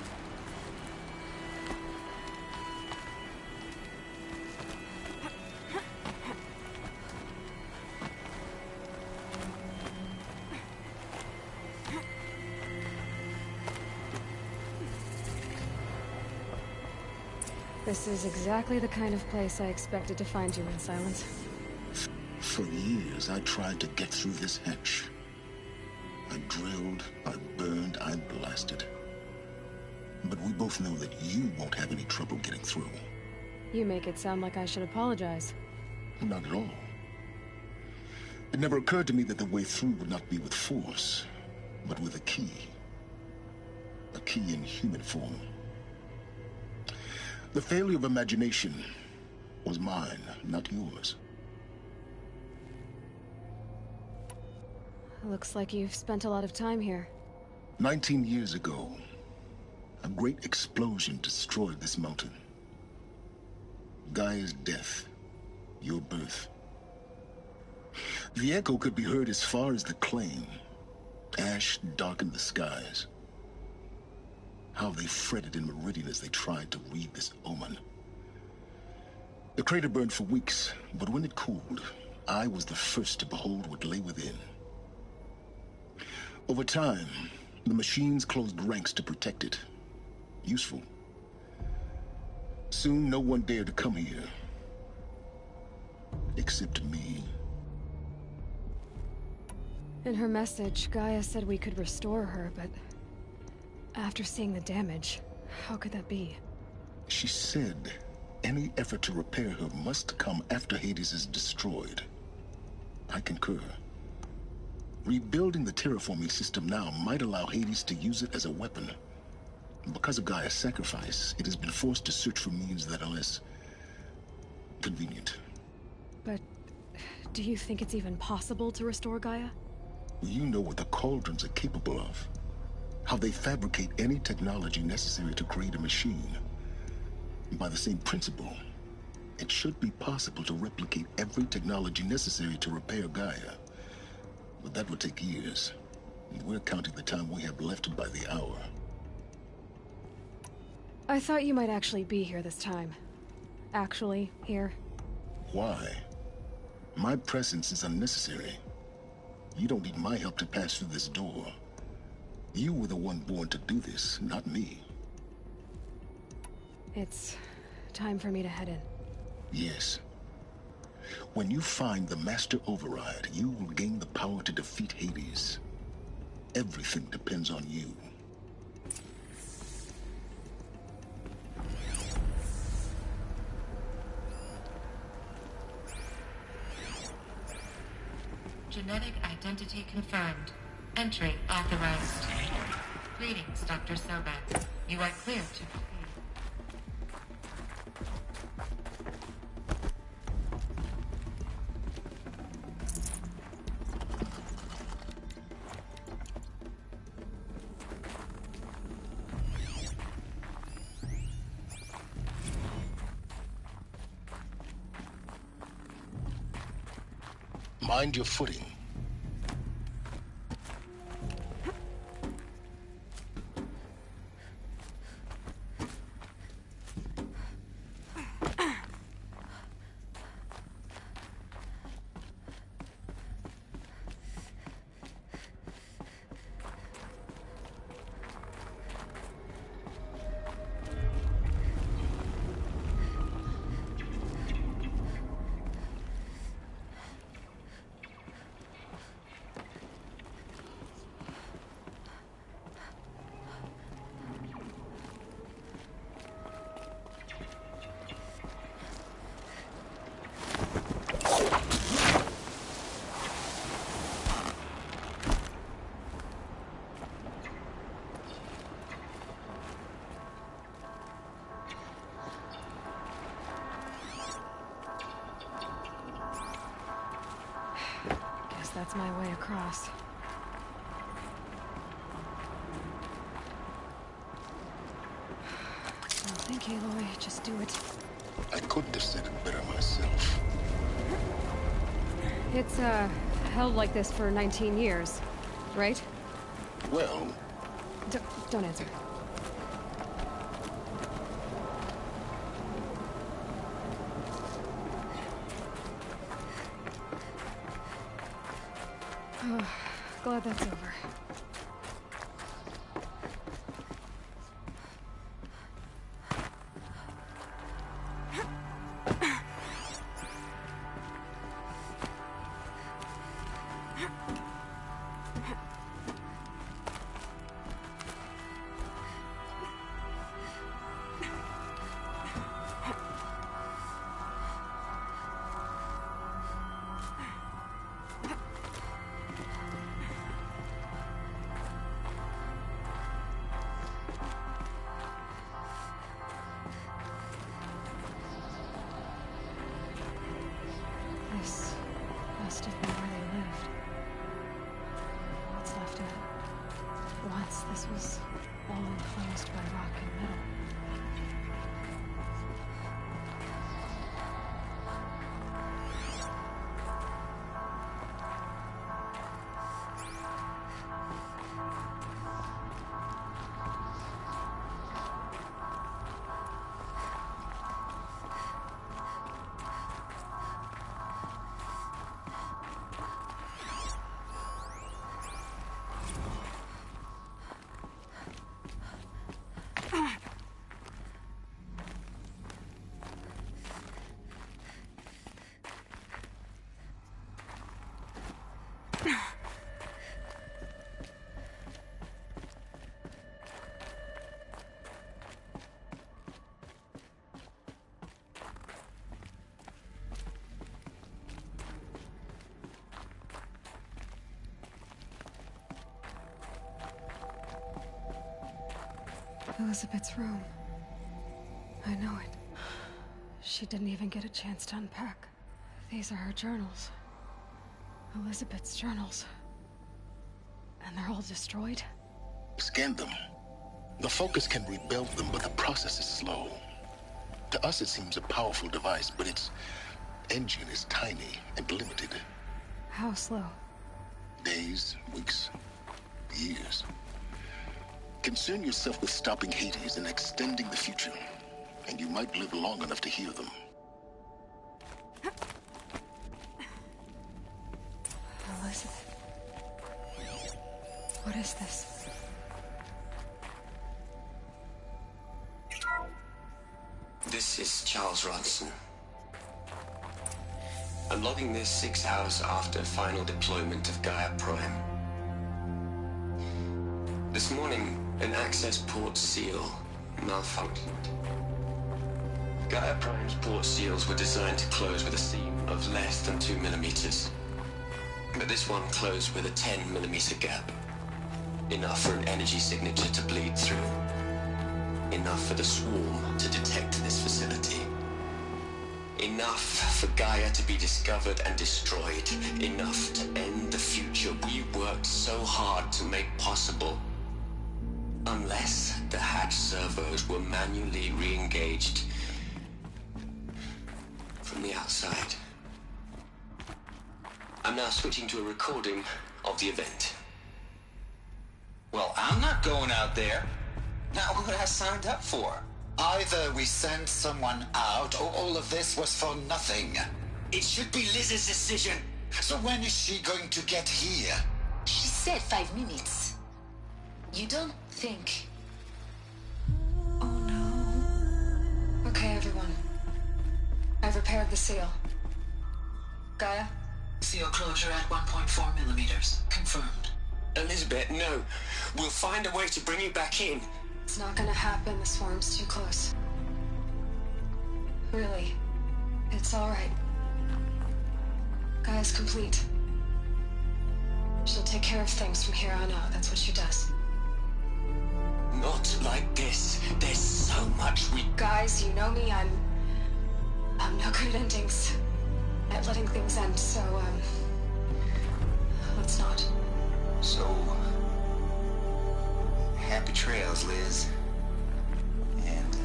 This is exactly the kind of place I expected to find you in, Silence. For years, I tried to get through this hatch. I drilled, I burned, I blasted. But we both know that you won't have any trouble getting through. You make it sound like I should apologize. Not at all. It never occurred to me that the way through would not be with force, but with a key. A key in human form. The failure of imagination was mine, not yours. Looks like you've spent a lot of time here. 19 years ago, a great explosion destroyed this mountain. Gaia's death, your birth. The echo could be heard as far as the claim. Ash darkened the skies. How they fretted in Meridian as they tried to read this omen. The crater burned for weeks, but when it cooled, I was the first to behold what lay within. Over time, the machines closed ranks to protect it. Useful. Soon, no one dared to come here. Except me. In her message, Gaia said we could restore her, but after seeing the damage, how could that be? She said any effort to repair her must come after Hades is destroyed. I concur. Rebuilding the terraforming system now might allow Hades to use it as a weapon. Because of Gaia's sacrifice, it has been forced to search for means that are less convenient. But do you think it's even possible to restore Gaia? You know what the Cauldrons are capable of. How they fabricate any technology necessary to create a machine. By the same principle, it should be possible to replicate every technology necessary to repair Gaia. But that would take years, and we're counting the time we have left by the hour. I thought you might actually be here this time. Actually, here. Why? My presence is unnecessary. You don't need my help to pass through this door. You were the one born to do this, not me. It's time for me to head in. Yes. When you find the Master Override, you will gain the power to defeat Hades. Everything depends on you. Genetic identity confirmed. Entry authorized. Greetings, Dr. Sobek. You are clear to proceed. Mind your footing. that's my way across. Don't think, Aloy. Just do it. I couldn't have said it better myself. It's, held like this for 19 years, right? Well... Don't answer. Oh, glad that's over. This must have been where they lived. What's left of it? Once this was all enclosed by rock and metal. Elizabeth's room. I know it. She didn't even get a chance to unpack. These are her journals. Elizabeth's journals. And they're all destroyed? Scan them. The Focus can rebuild them, but the process is slow. To us, it seems a powerful device, but its engine is tiny and limited. How slow? Days, weeks, years. Concern yourself with stopping Hades and extending the future, and you might live long enough to hear them. Elizabeth. What is this? This is Charles Ronson. I'm logging this 6 hours after final deployment of Gaia Prime. This morning, an access port seal malfunctioned. Gaia Prime's port seals were designed to close with a seam of less than 2 millimeters. But this one closed with a 10 millimeter gap. Enough for an energy signature to bleed through. Enough for the swarm to detect this facility. Enough for Gaia to be discovered and destroyed. Enough to end the future we worked so hard to make possible. Unless the hatch servos were manually re-engaged from the outside. I'm now switching to a recording of the event. Well, I'm not going out there. Now, what I signed up for? Either we send someone out, or all of this was for nothing. It should be Liz's decision. So when is she going to get here? She said 5 minutes. You don't think... Oh no. Okay, everyone. I've repaired the seal. Gaia? Seal closure at 1.4 millimeters. Confirmed. Elizabeth, no. We'll find a way to bring you back in. It's not gonna happen. The swarm's too close. Really. It's alright. Gaia's complete. She'll take care of things from here on out. That's what she does. Not like this. There's so much we... Guys, you know me. I'm no good at endings. At letting things end, so, best, Liz. And,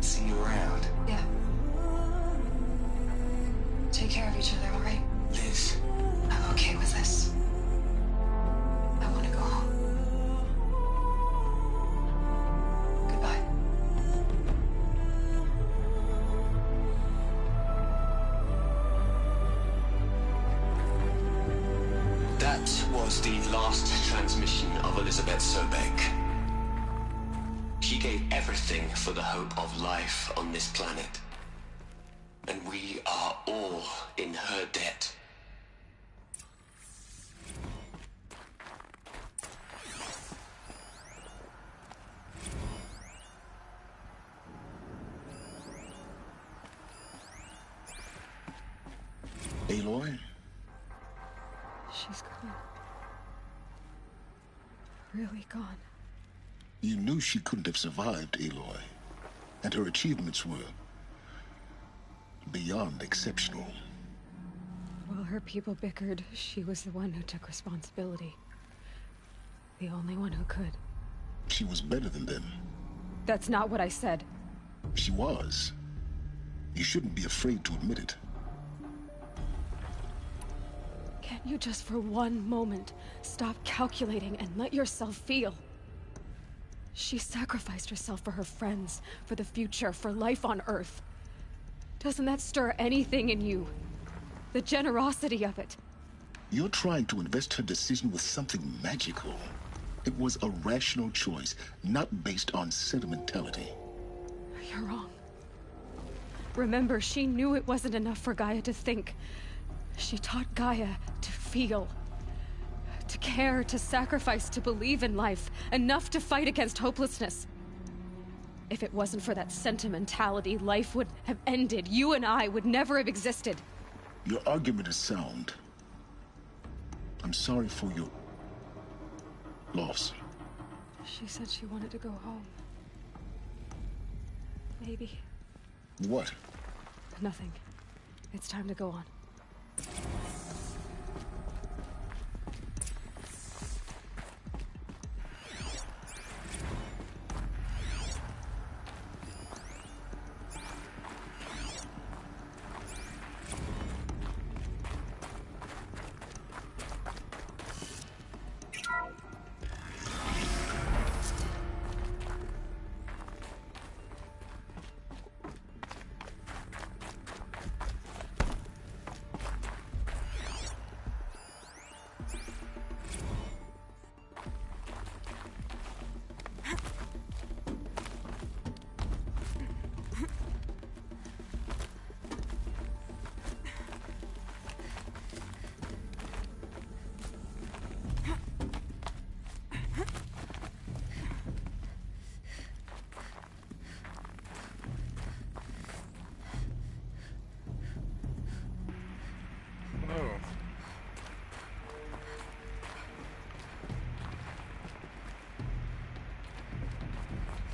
see you around. Yeah. Take care of each other, all right? Liz. I'm okay with this. I want to go home. Goodbye. That was the last transmission of Elizabeth Sobek. She gave everything for the hope of life on this planet. And we are all in her debt. Aloy? She's gone. Really gone. You knew she couldn't have survived, Aloy. And her achievements were beyond exceptional. While her people bickered, she was the one who took responsibility. The only one who could. She was better than them. That's not what I said. She was. You shouldn't be afraid to admit it. Can't you just for one moment stop calculating and let yourself feel? She sacrificed herself for her friends, for the future, for life on Earth. Doesn't that stir anything in you? The generosity of it. You're trying to invest her decision with something magical. It was a rational choice, not based on sentimentality. You're wrong. Remember, she knew it wasn't enough for Gaia to think. She taught Gaia to feel. To care, to sacrifice, to believe in life. Enough to fight against hopelessness. If it wasn't for that sentimentality, life would have ended. You and I would never have existed. Your argument is sound. I'm sorry for your loss. She said she wanted to go home. Maybe. What? Nothing. It's time to go on.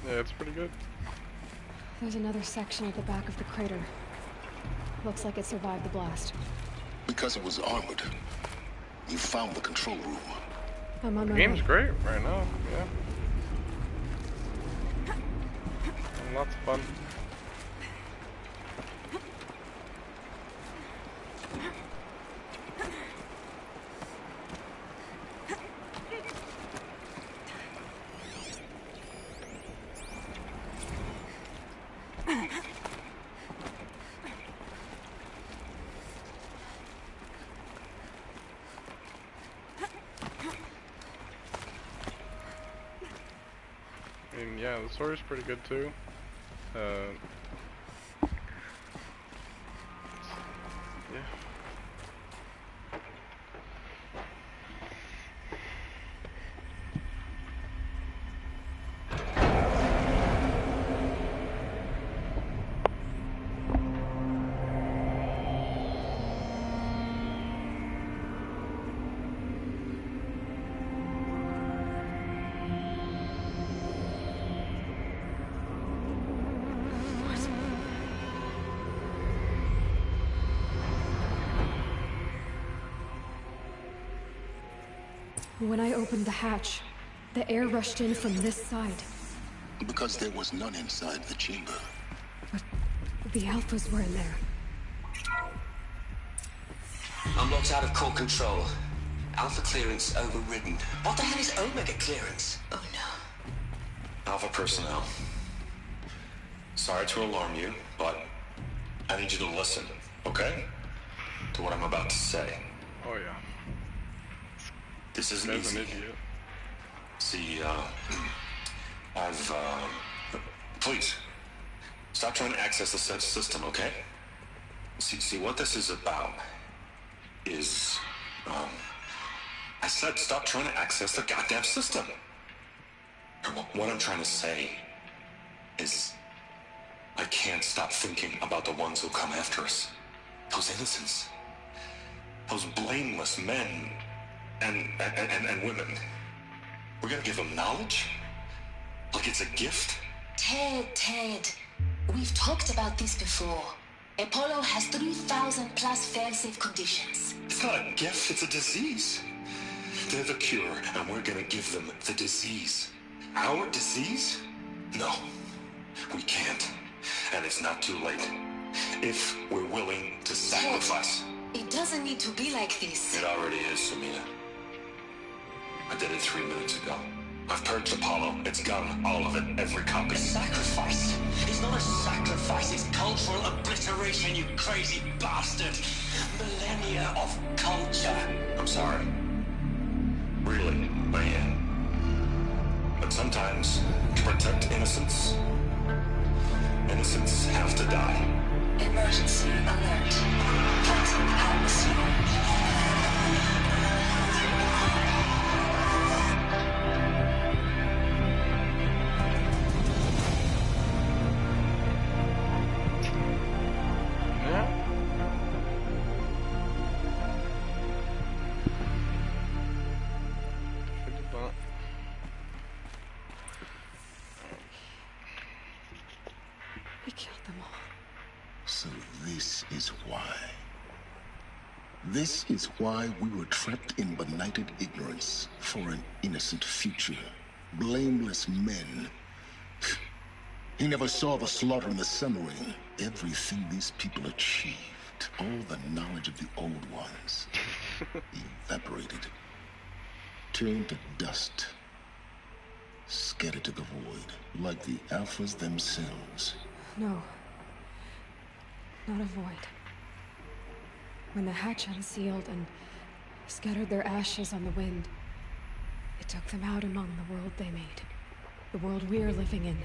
Yeah, it's pretty good. There's another section at the back of the crater. Looks like it survived the blast. Because it was armored. You found the control room. I'm on The my game's way. great right now, yeah. And lots of fun. I mean, yeah, the story's pretty good too. Yeah. When I opened the hatch, The air rushed in from this side. Because there was none inside the chamber. But the Alphas were in there. I'm locked out of core control. Alpha clearance overridden. What the hell is Omega clearance? Oh no. Alpha personnel. Sorry to alarm you, but I need you to listen, okay? To what I'm about to say. Oh yeah. This isn't That's easy. an idiot. See, please, stop trying to access the system, okay? See, what this is about is, I said stop trying to access the goddamn system. What I'm trying to say is, I can't stop thinking about the ones who come after us. Those innocents. Those blameless men and women. We're gonna give them knowledge? Like it's a gift? Ted. We've talked about this before. Apollo has 3,000 plus fail-safe conditions. It's not a gift, it's a disease. They're the cure, and we're gonna give them the disease. Our disease? No, we can't. And it's not too late. If we're willing to sacrifice. It doesn't need to be like this. It already is, Samina. I did it 3 minutes ago. I've purged Apollo. It's gone. All of it. Every copy. A sacrifice? It's not a sacrifice, it's cultural obliteration, you crazy bastard! Millennia of culture! I'm sorry. Really, I am. But sometimes, to protect innocence, innocents have to die. Emergency alert. Toxic atmosphere. He killed them all. So this is why. This is why we were trapped in benighted ignorance for an innocent future. Blameless men. He never saw the slaughter in the Sun Ring. Everything these people achieved, all the knowledge of the old ones, evaporated, turned to dust, scattered to the void, like the Alphas themselves. No. Not a void. When the hatch unsealed and scattered their ashes on the wind, it took them out among the world they made. The world we're living in.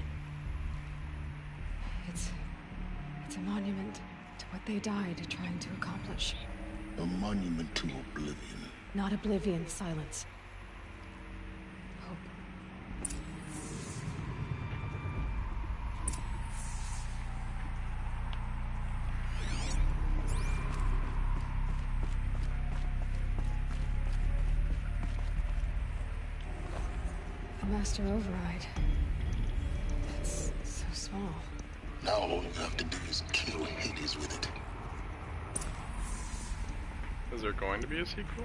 It's a monument to what they died trying to accomplish. A monument to oblivion. Not oblivion, silence. Hope. The Master Override. It's so small. Now all you have to do is kill Hades with it. Is there going to be a sequel?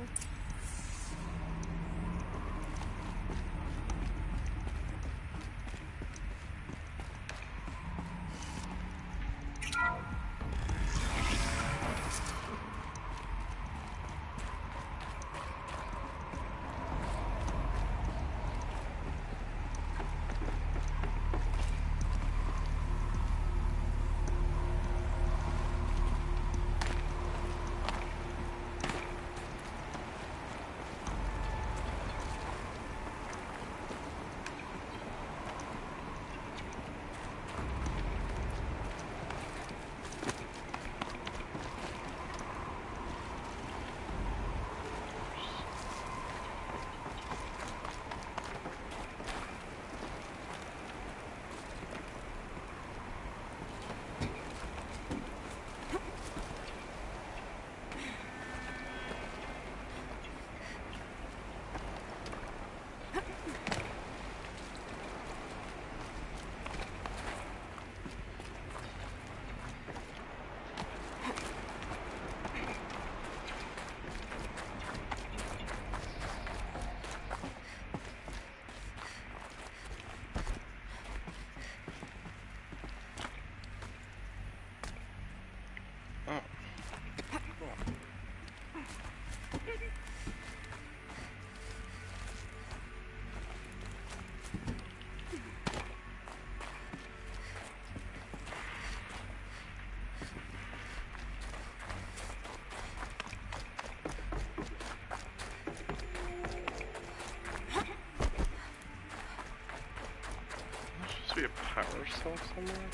be a power cell somewhere?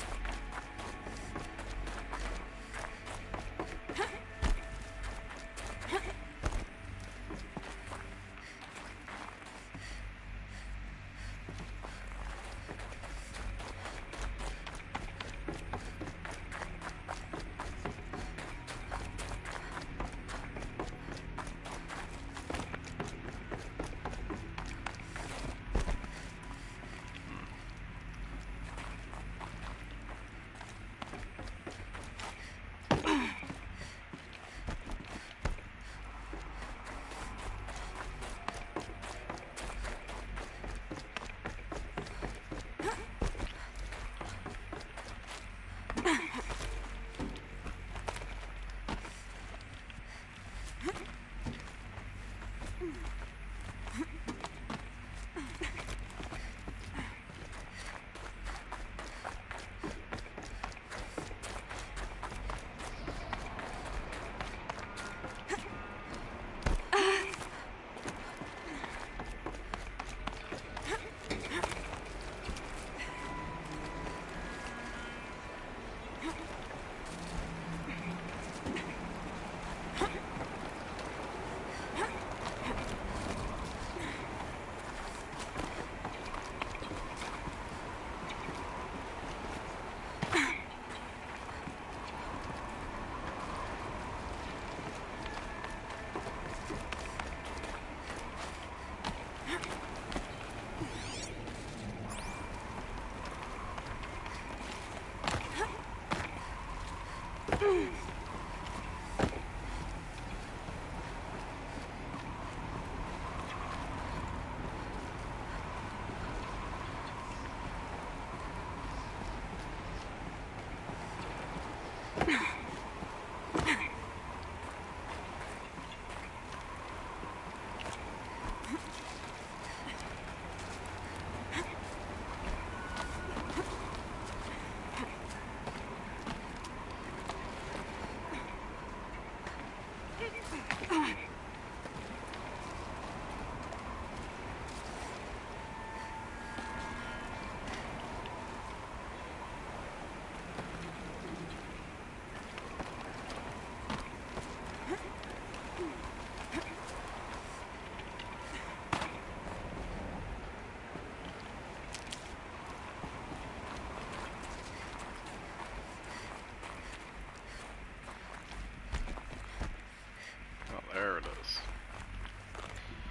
There it is.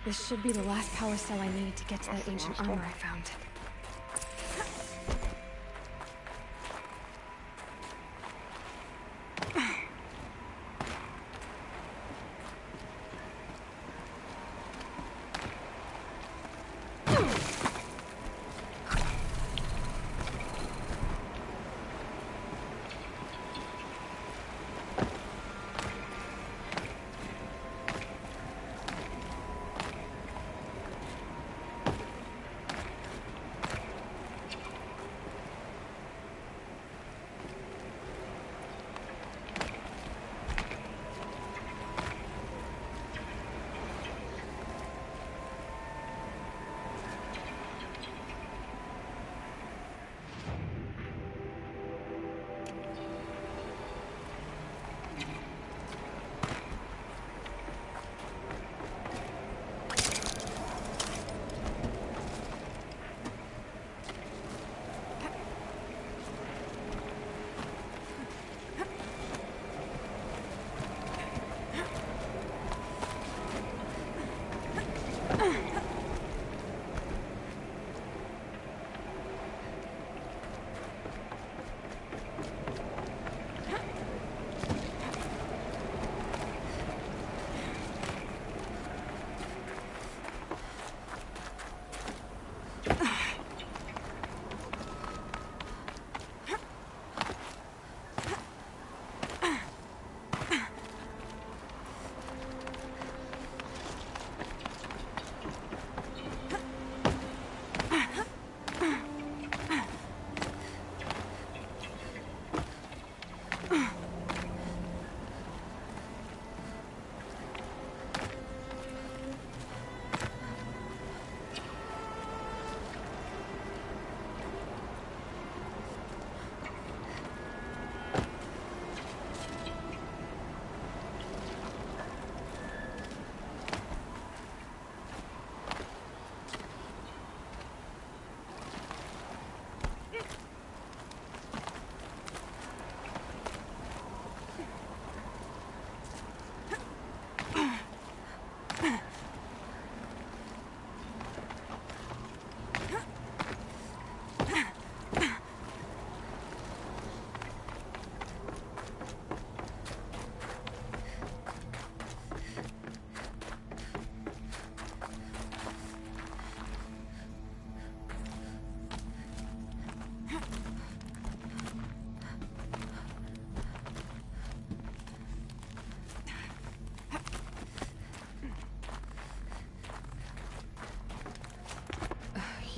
This should be the last power cell I need to get to that ancient armor I found.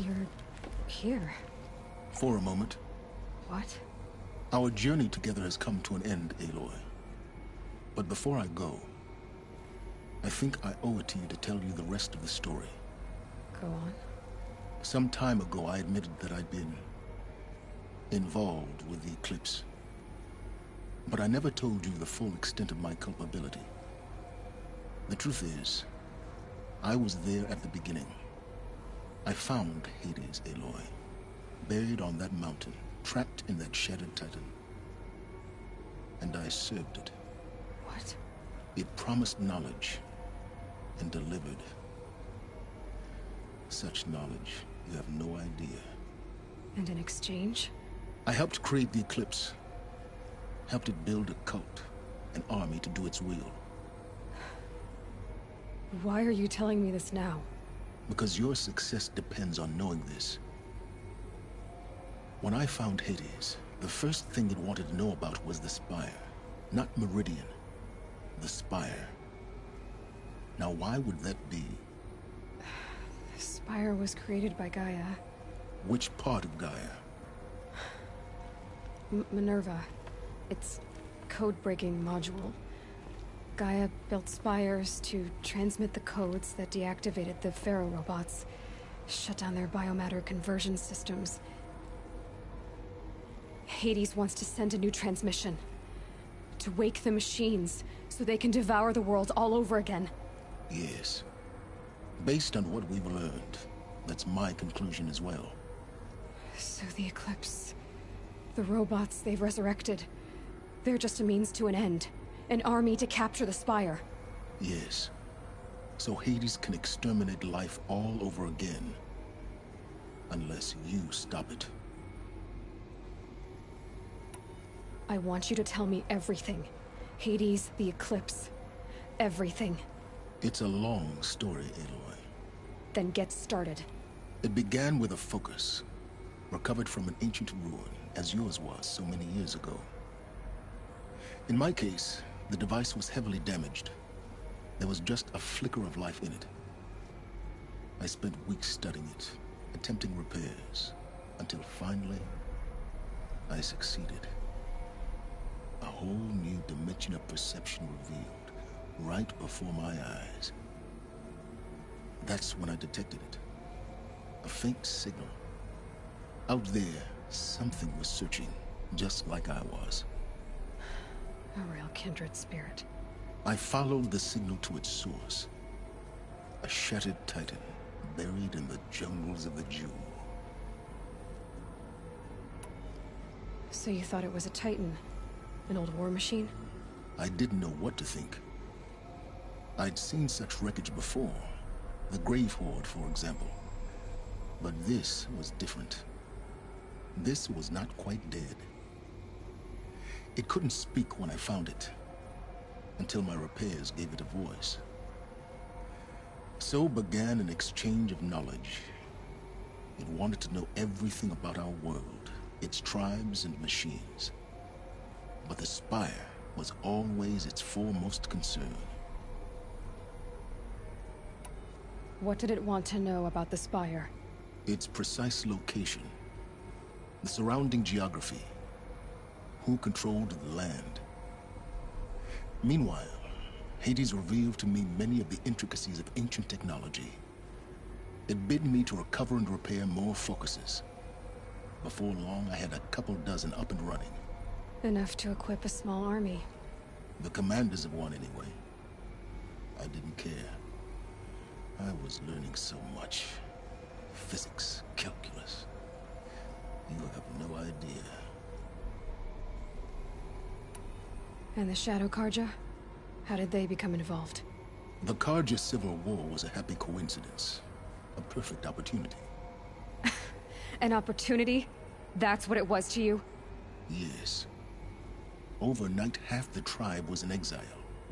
You're here. For a moment. What? Our journey together has come to an end, Aloy. But before I go, I think I owe it to you to tell you the rest of the story. Go on. Some time ago, I admitted that I'd been involved with the Eclipse. But I never told you the full extent of my culpability. The truth is, I was there at the beginning. I found Hades, Aloy, buried on that mountain, trapped in that shattered titan. And I served it. What? It promised knowledge and delivered. Such knowledge, you have no idea. And in exchange? I helped create the Eclipse. Helped it build a cult, an army to do its will. Why are you telling me this now? Because your success depends on knowing this. When I found Hades, the first thing it wanted to know about was the Spire. Not Meridian. The Spire. Now why would that be? The Spire was created by Gaia. Which part of Gaia? Minerva. It's code-breaking module. Gaia built spires to transmit the codes that deactivated the Pharaoh robots, shut down their biomatter conversion systems. Hades wants to send a new transmission. To wake the machines, so they can devour the world all over again. Yes. Based on what we've learned, that's my conclusion as well. So the Eclipse... the robots they've resurrected... they're just a means to an end. An army to capture the Spire. Yes. So Hades can exterminate life all over again. Unless you stop it. I want you to tell me everything. Hades, the Eclipse. Everything. It's a long story, Aloy. Then get started. It began with a focus. Recovered from an ancient ruin, as yours was so many years ago. In my case, the device was heavily damaged. There was just a flicker of life in it. I spent weeks studying it, attempting repairs, until finally, I succeeded. A whole new dimension of perception revealed, right before my eyes. That's when I detected it. A faint signal. Out there, something was searching, just like I was. A real kindred spirit. I followed the signal to its source. A shattered titan, buried in the jungles of the Jewel. So you thought it was a titan? An old war machine? I didn't know what to think. I'd seen such wreckage before. The Grave Horde, for example. But this was different. This was not quite dead. It couldn't speak when I found it, until my repairs gave it a voice. So began an exchange of knowledge. It wanted to know everything about our world, its tribes and machines. But the Spire was always its foremost concern. What did it want to know about the Spire? Its precise location, the surrounding geography, who controlled the land. Meanwhile, Hades revealed to me many of the intricacies of ancient technology. It bid me to recover and repair more focuses. Before long, I had a couple dozen up and running. Enough to equip a small army. The commanders of one, anyway. I didn't care. I was learning so much. Physics, calculus. You have no idea. And the Shadow Carja? How did they become involved? The Carja Civil War was a happy coincidence. A perfect opportunity. An opportunity? That's what it was to you? Yes. Overnight, half the tribe was in exile,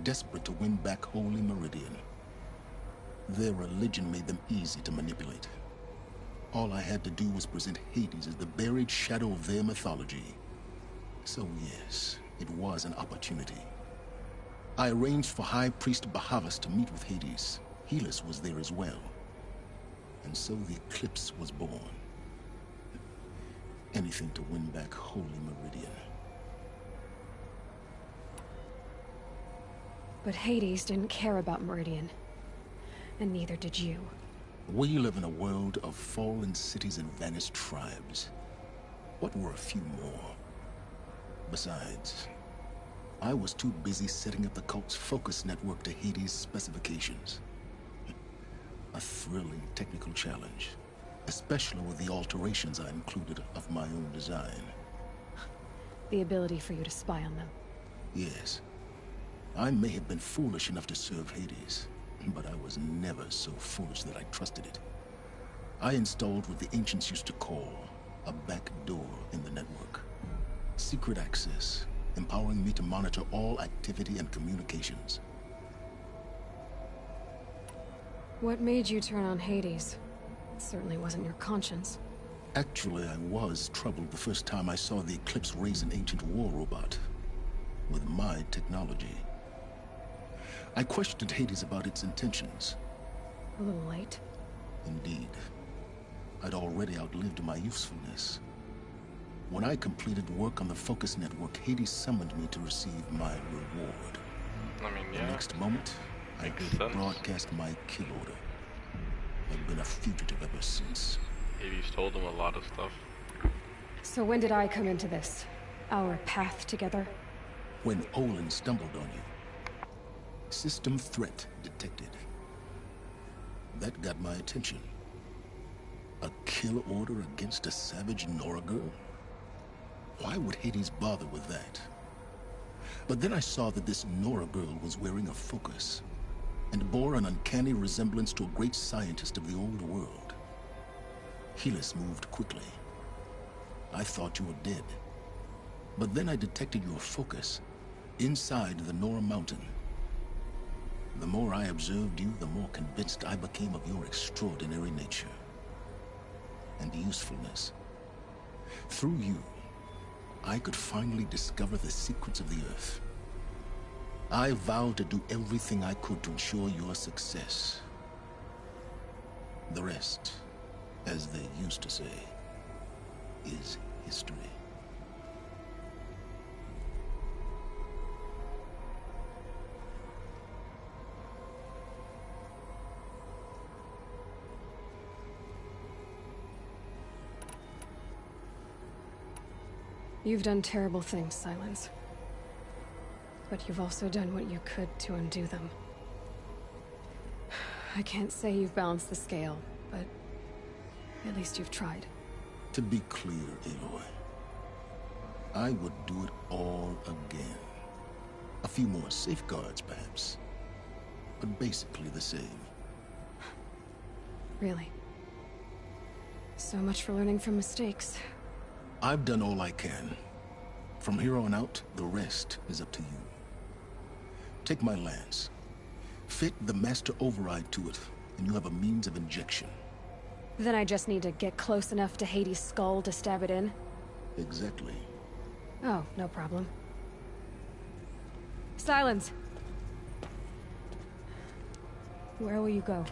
desperate to win back Holy Meridian. Their religion made them easy to manipulate. All I had to do was present Hades as the buried shadow of their mythology. So yes, it was an opportunity. I arranged for High Priest Bahavas to meet with Hades. Helis was there as well. And so the Eclipse was born. Anything to win back Holy Meridian. But Hades didn't care about Meridian. And neither did you. We live in a world of fallen cities and vanished tribes. What were a few more? Besides, I was too busy setting up the cult's focus network to Hades' specifications. A thrilling technical challenge, especially with the alterations I included of my own design. The ability for you to spy on them. Yes. I may have been foolish enough to serve Hades, but I was never so foolish that I trusted it. I installed what the ancients used to call a back door in the network. Secret access, empowering me to monitor all activity and communications. What made you turn on Hades? It certainly wasn't your conscience. Actually, I was troubled the first time I saw the Eclipse raise an ancient war robot with my technology. I questioned Hades about its intentions. A little late. Indeed. I'd already outlived my usefulness. When I completed work on the Focus Network, Hades summoned me to receive my reward. I mean, yeah. The next moment, I heard broadcast my kill order. I've been a fugitive ever since. Hades told him a lot of stuff. So when did I come into this? Our path together? When Olin stumbled on you. System threat detected. That got my attention. A kill order against a savage Nora girl? Why would Hades bother with that? But then I saw that this Nora girl was wearing a focus, and bore an uncanny resemblance to a great scientist of the old world. Helis moved quickly. I thought you were dead. But then I detected your focus inside the Nora mountain. The more I observed you, the more convinced I became of your extraordinary nature and usefulness. Through you, I could finally discover the secrets of the Earth. I vowed to do everything I could to ensure your success. The rest, as they used to say, is history. You've done terrible things, Silence. But you've also done what you could to undo them. I can't say you've balanced the scale, but at least you've tried. To be clear, Aloy, I would do it all again. A few more safeguards, perhaps, but basically the same. Really? So much for learning from mistakes. I've done all I can. From here on out, the rest is up to you. Take my lance. Fit the Master Override to it, and you have a means of injection. Then I just need to get close enough to Hades' skull to stab it in? Exactly. Oh, no problem. Silence! Where will you go?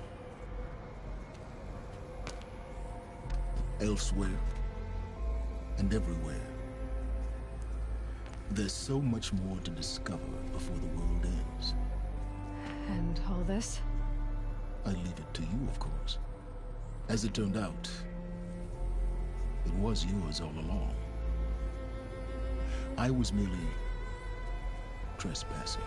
Elsewhere. And everywhere. There's so much more to discover before the world ends. And all this? I leave it to you, of course. As it turned out, it was yours all along. I was merely trespassing.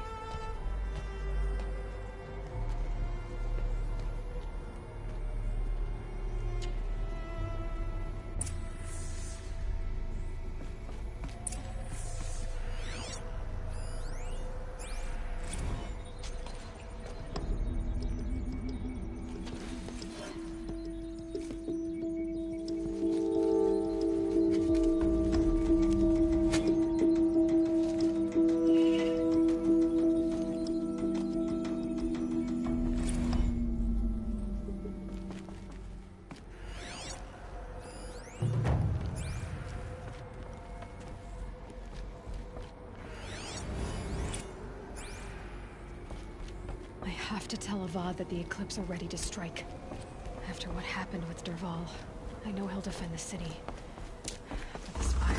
I have to tell Avad that the Eclipse are ready to strike. After what happened with Dervahl, I know he'll defend the city. But the Spire...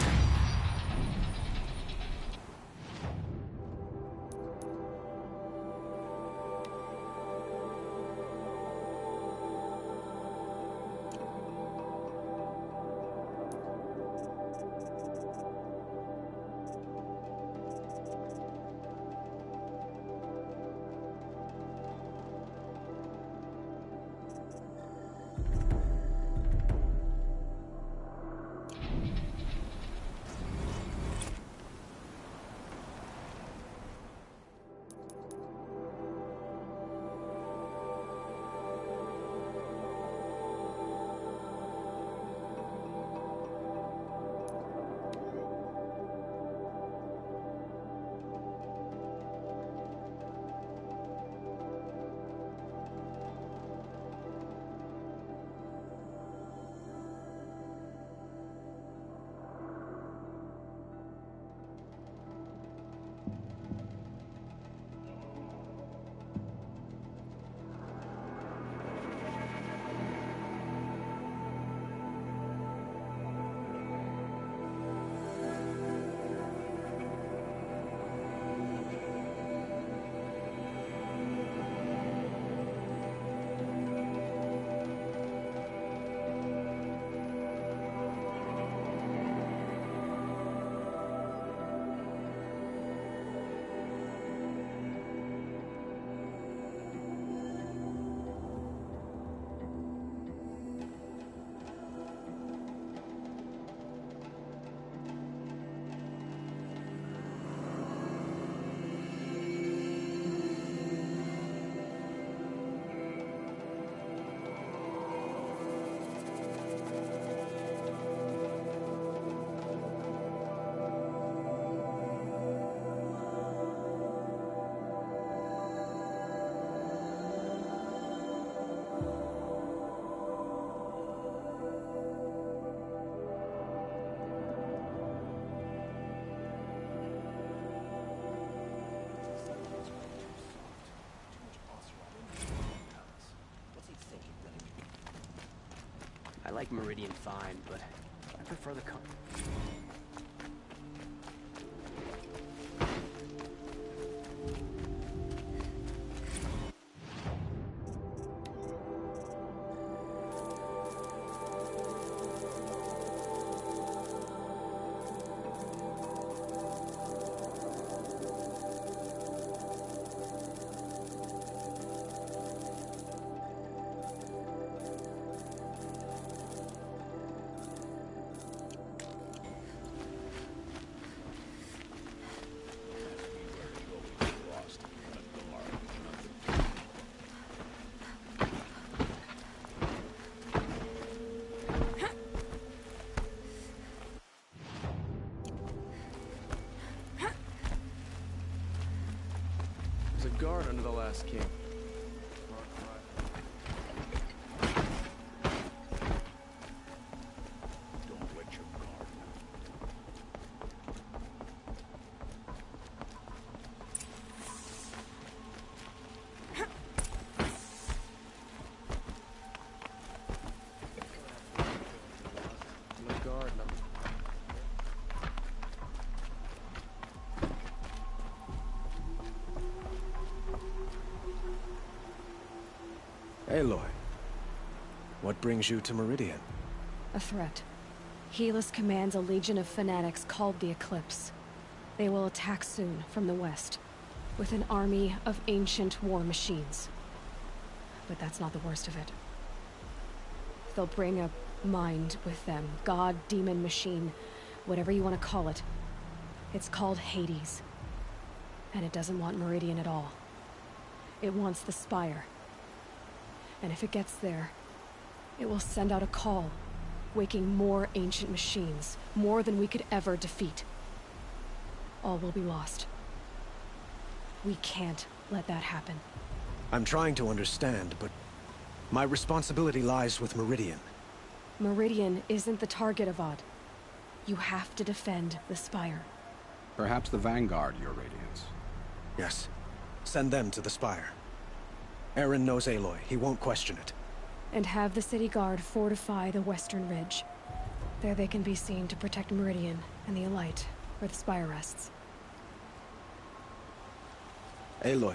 I like Meridian fine, but I prefer the guard under the last king. Don't let your guard The guard number. Aloy, what brings you to Meridian? A threat. Helis commands a legion of fanatics called the Eclipse. They will attack soon from the west, with an army of ancient war machines. But that's not the worst of it. They'll bring a mind with them, god, demon, machine, whatever you want to call it. It's called Hades. And it doesn't want Meridian at all. It wants the Spire. And if it gets there, it will send out a call, waking more ancient machines, more than we could ever defeat. All will be lost. We can't let that happen. I'm trying to understand, but my responsibility lies with Meridian. Meridian isn't the target, Avad. You have to defend the Spire. Perhaps the Vanguard, Your Radiance. Yes. Send them to the Spire. Eren knows Aloy. He won't question it. and have the city guard fortify the western ridge. There they can be seen to protect Meridian and the Elite, where the Spire rests. Aloy,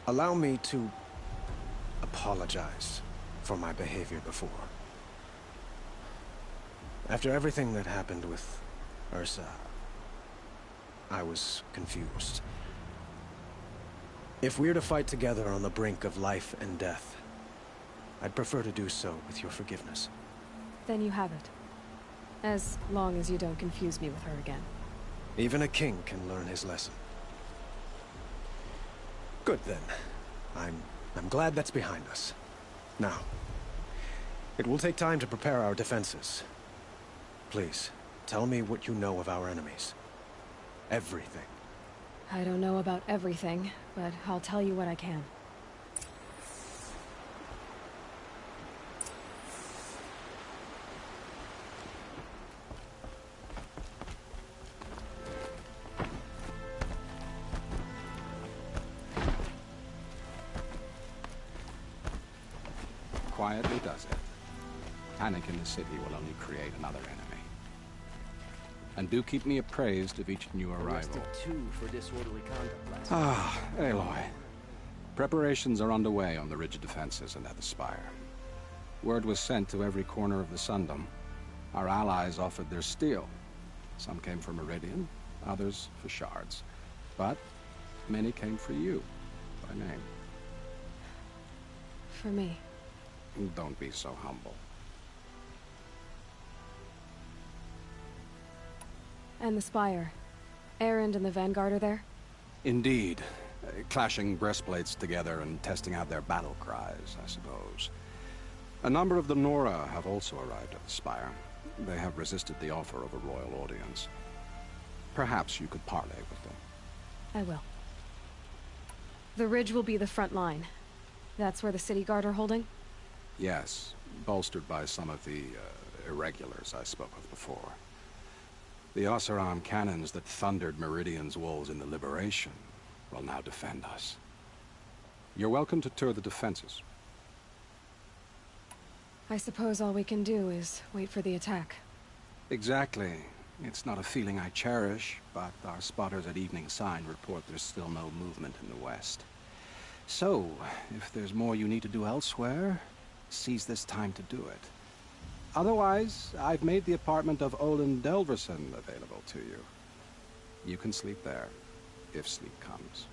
allow me to apologize for my behavior before. After everything that happened with Ursa, I was confused. If we're to fight together on the brink of life and death, I'd prefer to do so with your forgiveness. Then you have it. As long as you don't confuse me with her again. Even a king can learn his lesson. Good then. I'm glad that's behind us. Now, it will take time to prepare our defenses. Please, tell me what you know of our enemies. Everything. I don't know about everything, but I'll tell you what I can. Quietly does it. Panic in the city will only create another enemy. And do keep me appraised of each new arrival. Arrested 2 for disorderly conduct last week. Ah, Aloy. Preparations are underway on the ridge defenses and at the Spire. Word was sent to every corner of the Sundom. Our allies offered their steel. Some came for Meridian, others for shards. But many came for you, by name. For me. Don't be so humble. And the Spire. Erend and the Vanguard are there? Indeed. Clashing breastplates together and testing out their battle cries, I suppose. A number of the Nora have also arrived at the Spire. They have resisted the offer of a royal audience. Perhaps you could parley with them. I will. The ridge will be the front line. That's where the city guard are holding? Yes, bolstered by some of the irregulars I spoke of before. The Oseram cannons that thundered Meridian's walls in the Liberation will now defend us. You're welcome to tour the defenses. I suppose all we can do is wait for the attack. Exactly. It's not a feeling I cherish, but our spotters at Evening Sign report there's still no movement in the west. So, if there's more you need to do elsewhere, seize this time to do it. Otherwise, I've made the apartment of Olin Delverson available to you. You can sleep there, if sleep comes.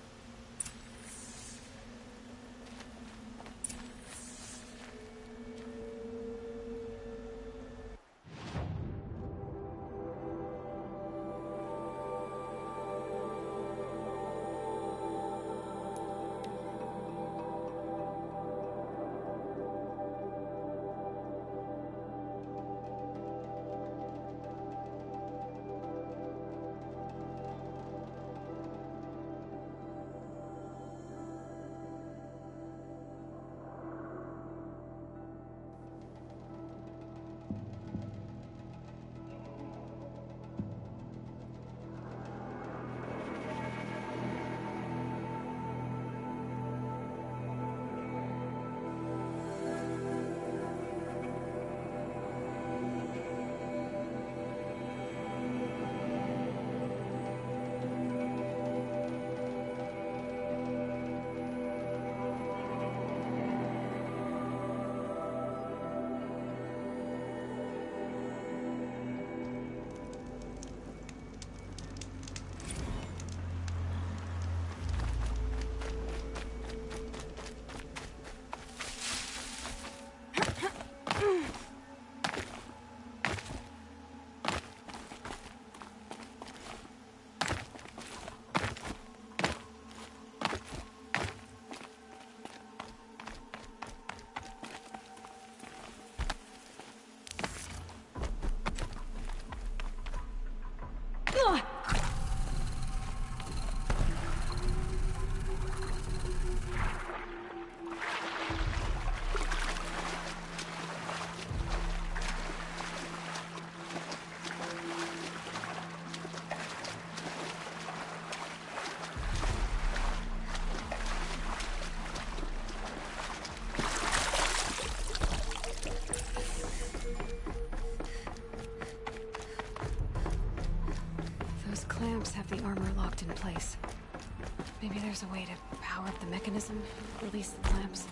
there's a way to power up the mechanism, release the clamps.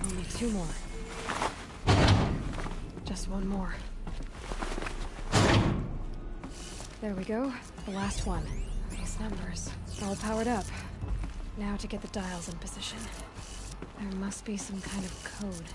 Only 2 more. Just 1 more. There we go. The last one. These numbers. All powered up. Now to get the dials in position. There must be some kind of code.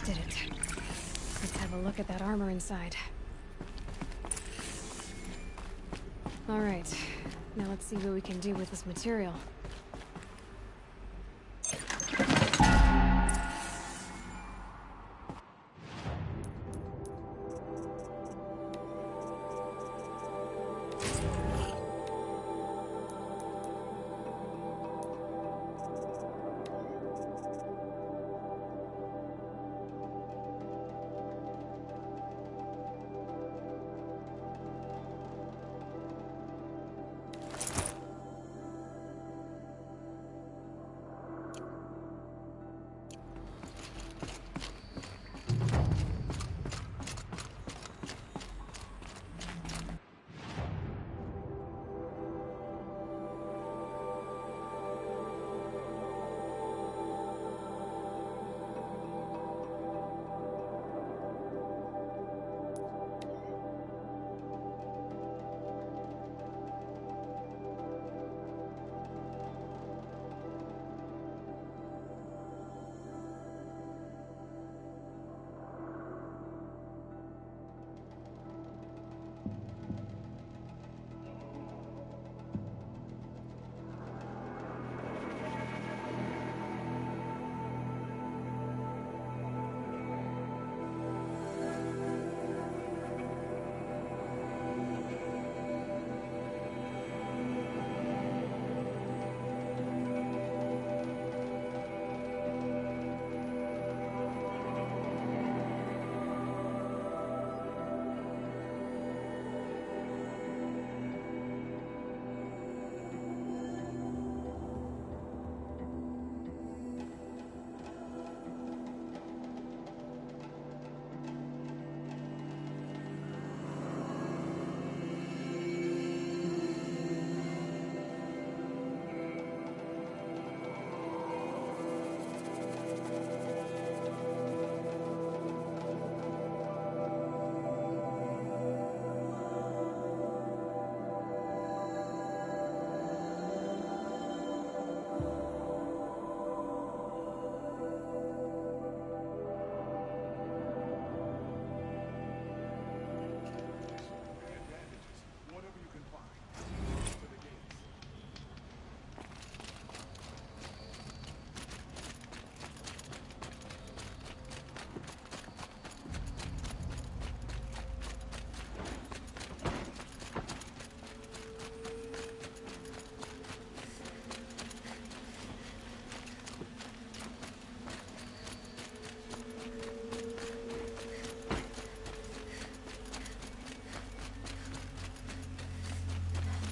Did it. Let's have a look at that armor inside. Alright, now let's see what we can do with this material.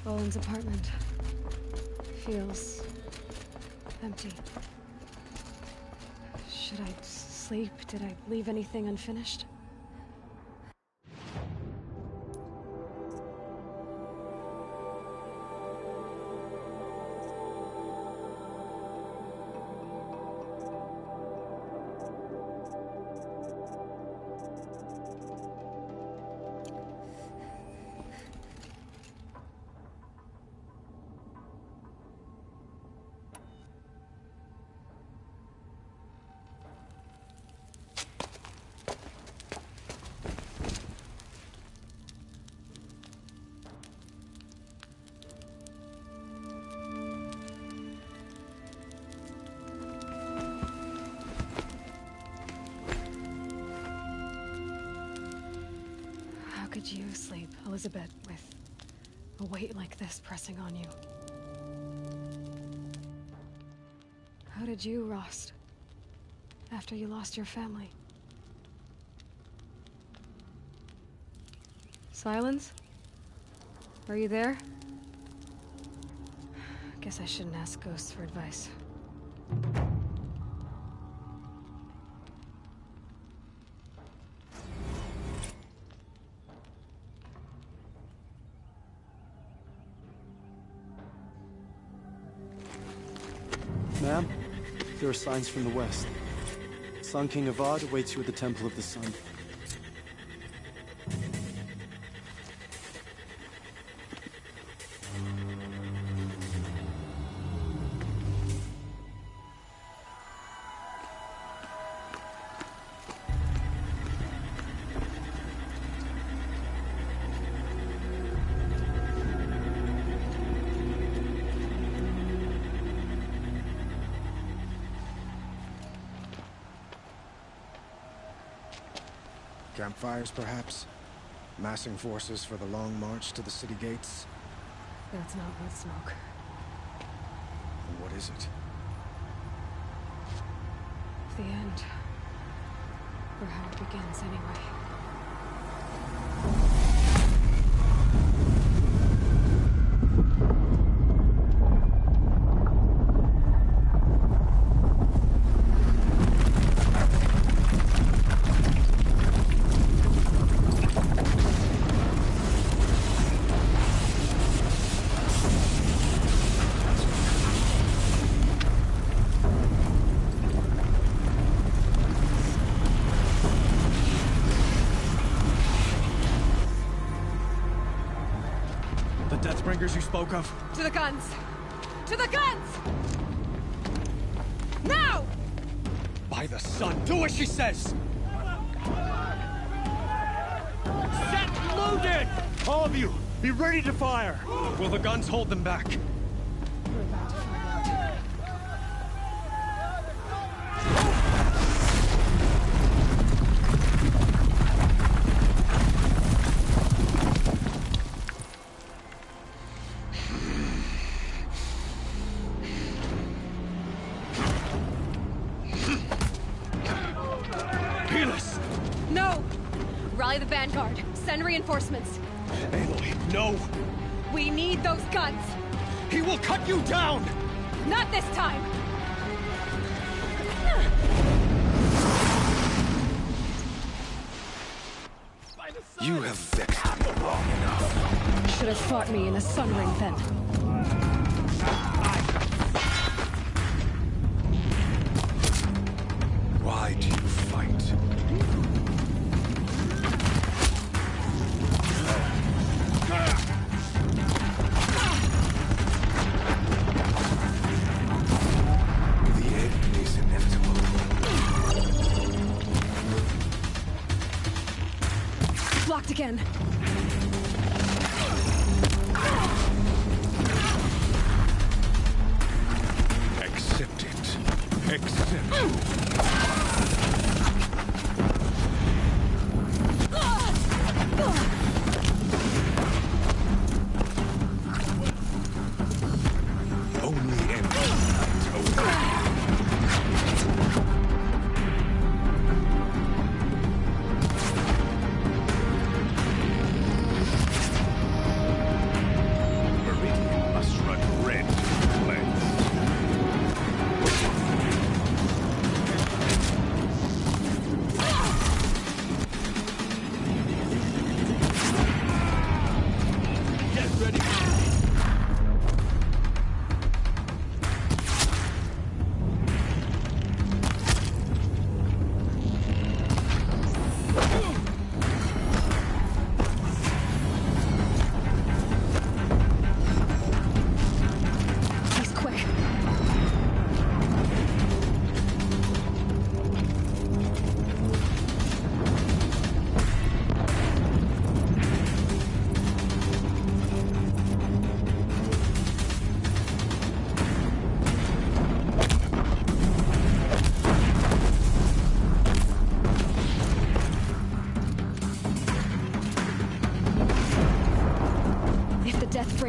Owen's apartment feels empty. Should I sleep? Did I leave anything unfinished? How could you sleep, Elizabeth, with a weight like this pressing on you? How did you, Rost, after you lost your family? Silence? Are you there? Guess I shouldn't ask ghosts for advice. Ma'am, there are signs from the west. Sun King Avad awaits you at the Temple of the Sun. Campfires, perhaps? Massing forces for the long march to the city gates? That's not wood smoke. And what is it? The end. Or how it begins, anyway. Deathbringers you spoke of? To the guns! To the guns! Now! By the sun, do as she says! Set loaded! All of you, be ready to fire! Will the guns hold them back? We're about to find out. No! Rally the vanguard. Send reinforcements. Aloy, no! We need those guns! He will cut you down! Not this time! You have vexed me long enough. Should have fought me in a sun ring then. Why do you fight? The end is inevitable. Blocked again. Accept it. Accept it.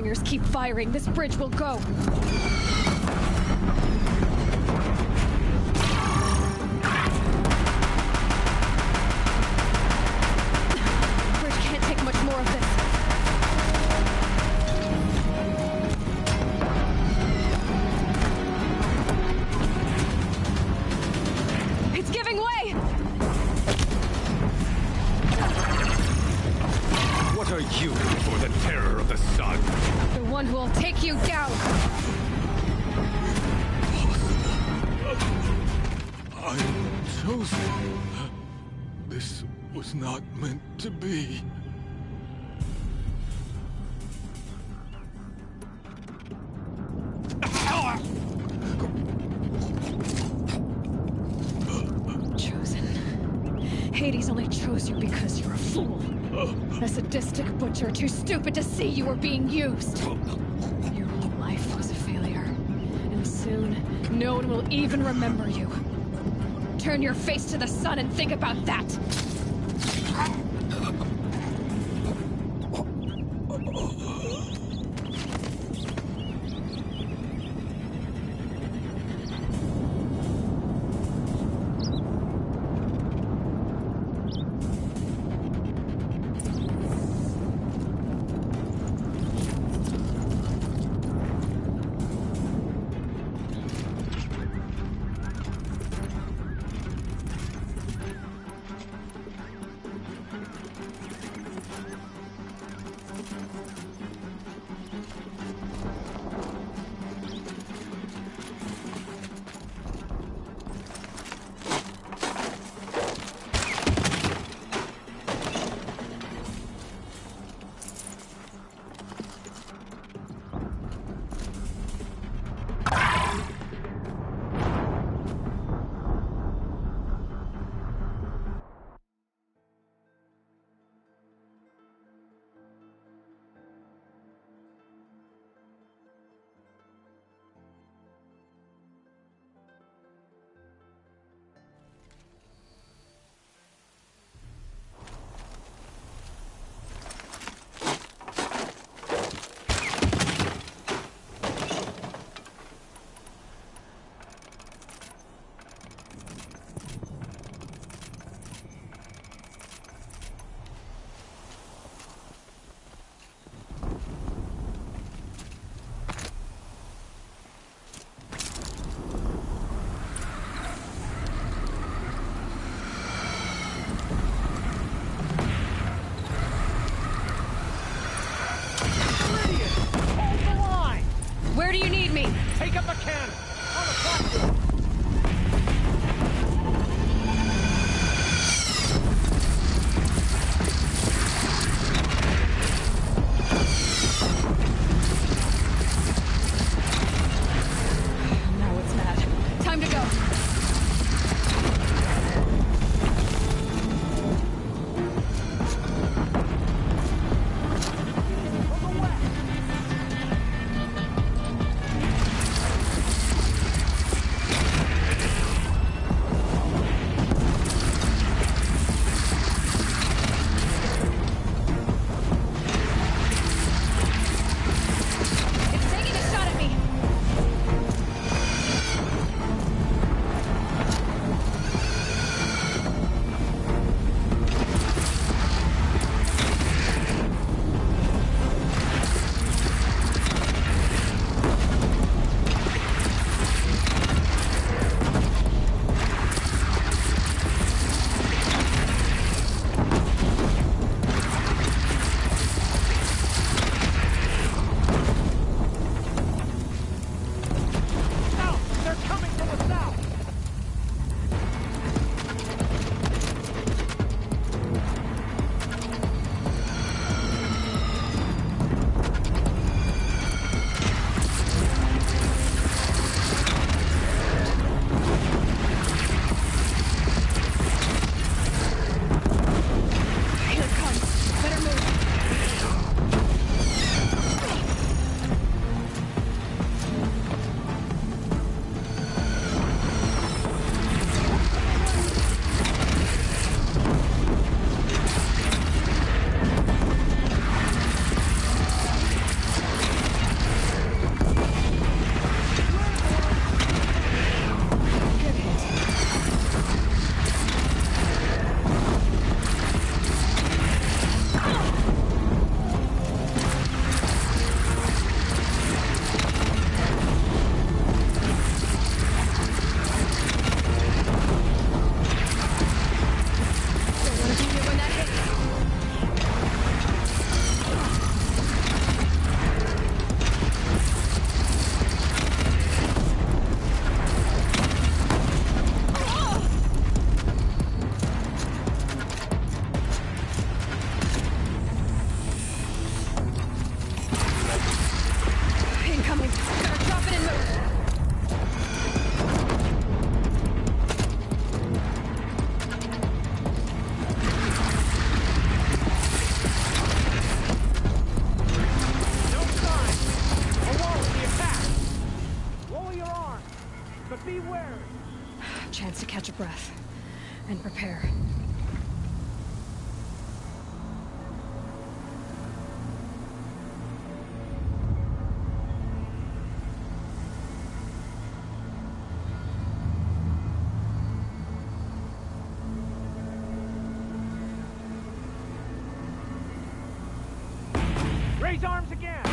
Deathbringers keep firing, this bridge will go. Bridge can't take much more of this. It's giving way! What are you for the terror of the sun? The one who will take you down! I'm chosen. This was not meant to be. Chosen. Hades only chose you because you're a fool. A sadistic butcher too stupid to see you were being used. Your whole life was a failure. And soon, no one will even remember you. Turn your face to the sun and think about that! Raise arms again!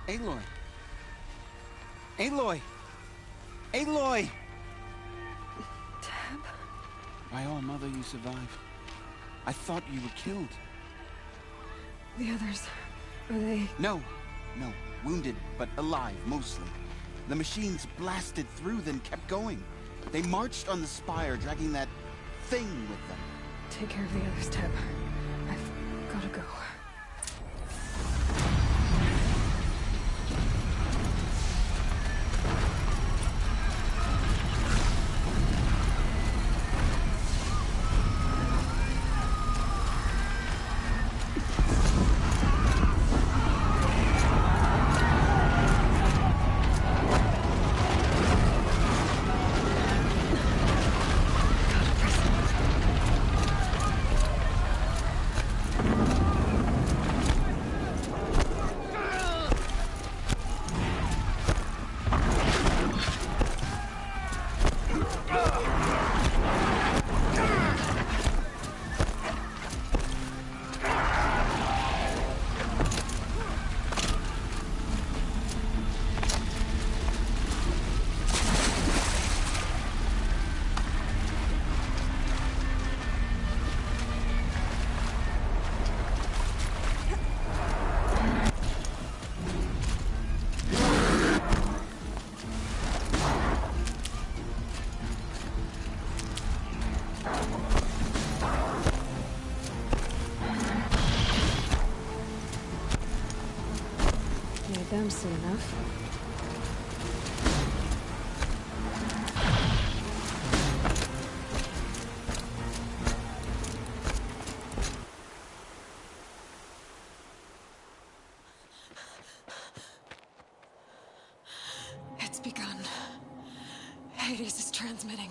Aloy! Aloy! Aloy! Deb? My own mother, you survived. I thought you were killed. The others, are they... No. Wounded, but alive, mostly. The machines blasted through, then kept going. They marched on the spire, dragging that thing with them. Take care of the others, Teb. I've gotta go. Them soon enough. It's begun. Hades is transmitting.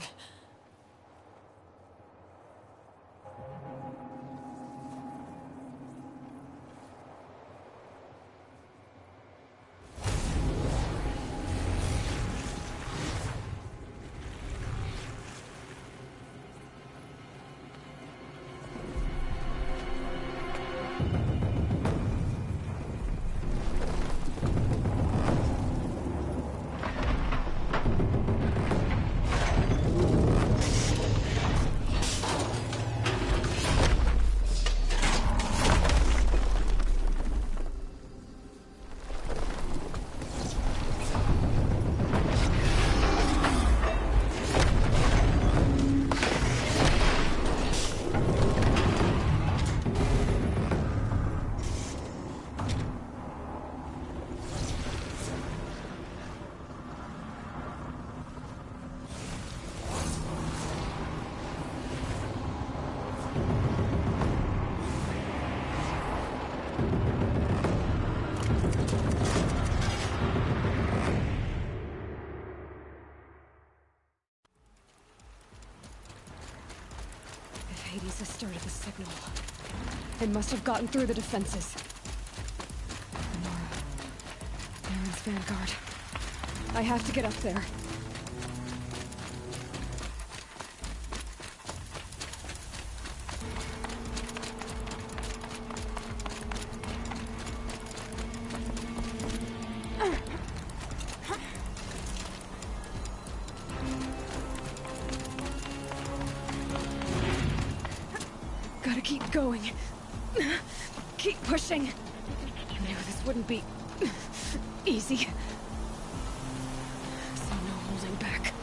Hades has started the signal. It must have gotten through the defenses. Nora. Aaron's vanguard. I have to get up there. Gotta keep going. Keep pushing. I knew this wouldn't be easy. So no holding back.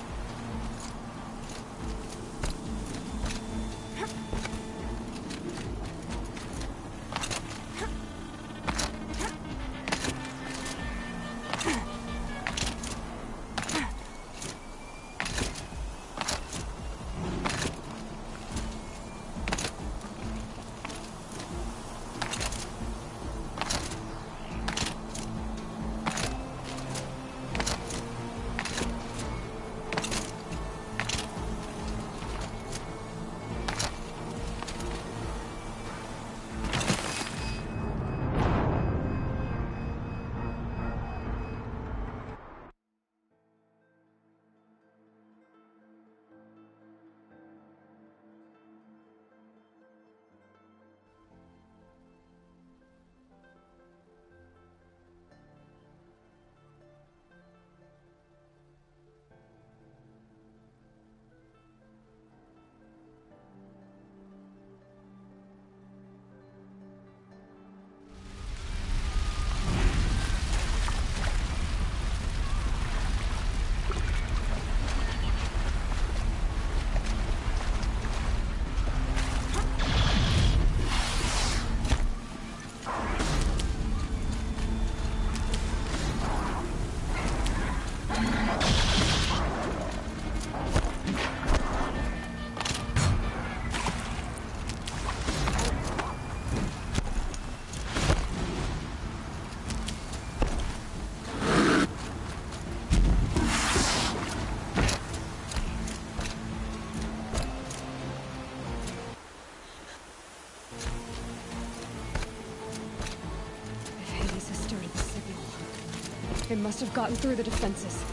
must have gotten through the defenses.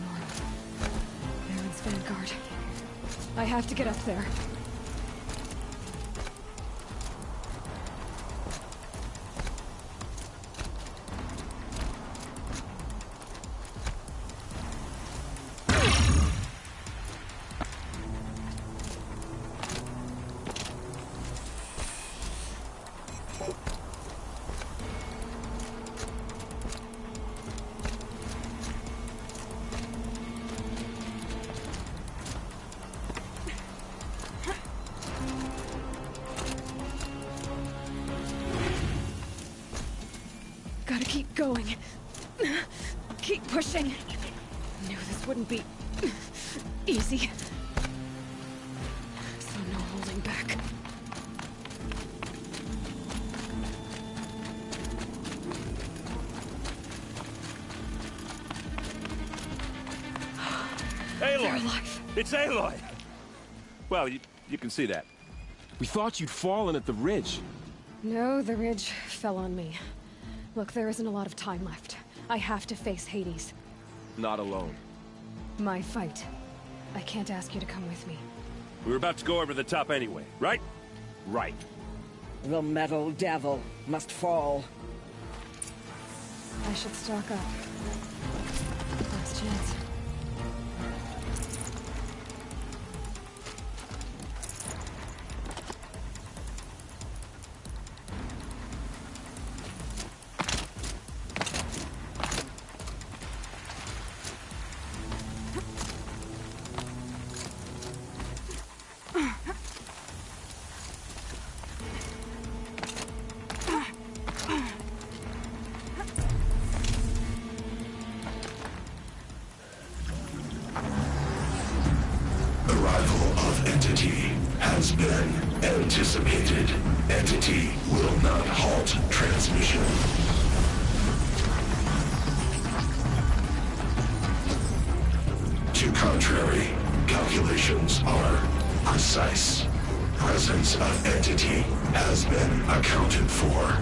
Nora. Baron's vanguard. I have to get up there. Gotta keep going. Keep pushing. Knew this wouldn't be easy. So no holding back. Aloy! They're alive. It's Aloy! Well, you can see that. We thought you'd fallen at the ridge. No, the ridge fell on me. Look, there isn't a lot of time left. I have to face Hades. Not alone. My fight. I can't ask you to come with me. We were about to go over the top anyway, right? Right. The metal devil must fall. I should stock up. Last chance. Entity has been anticipated. Entity will not halt transmission. To contrary, calculations are precise. Presence of entity has been accounted for.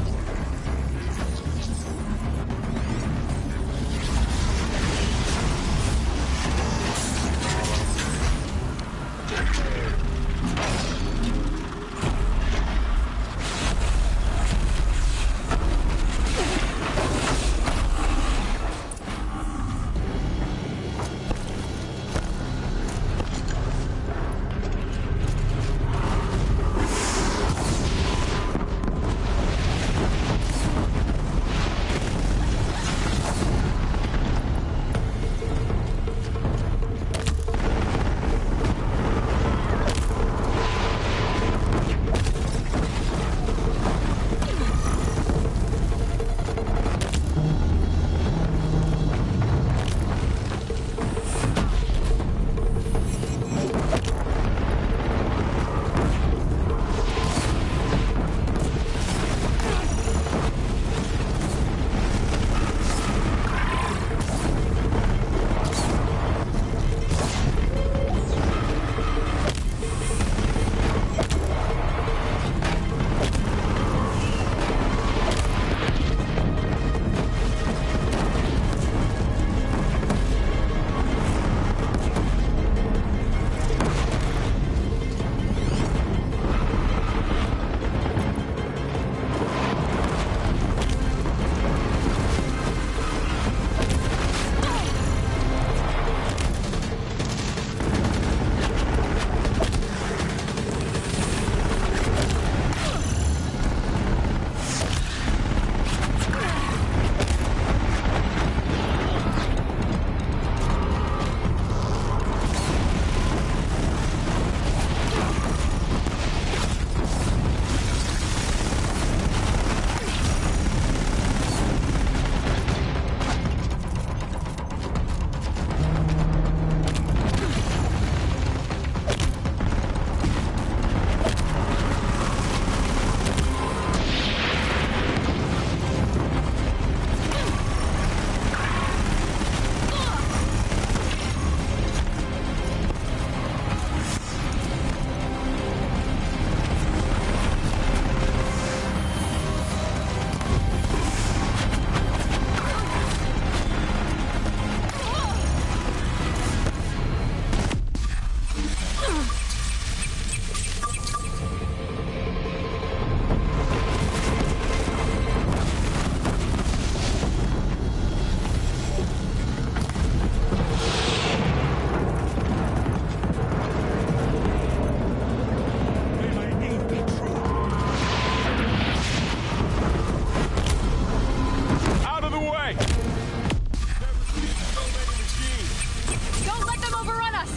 Don't let them overrun us!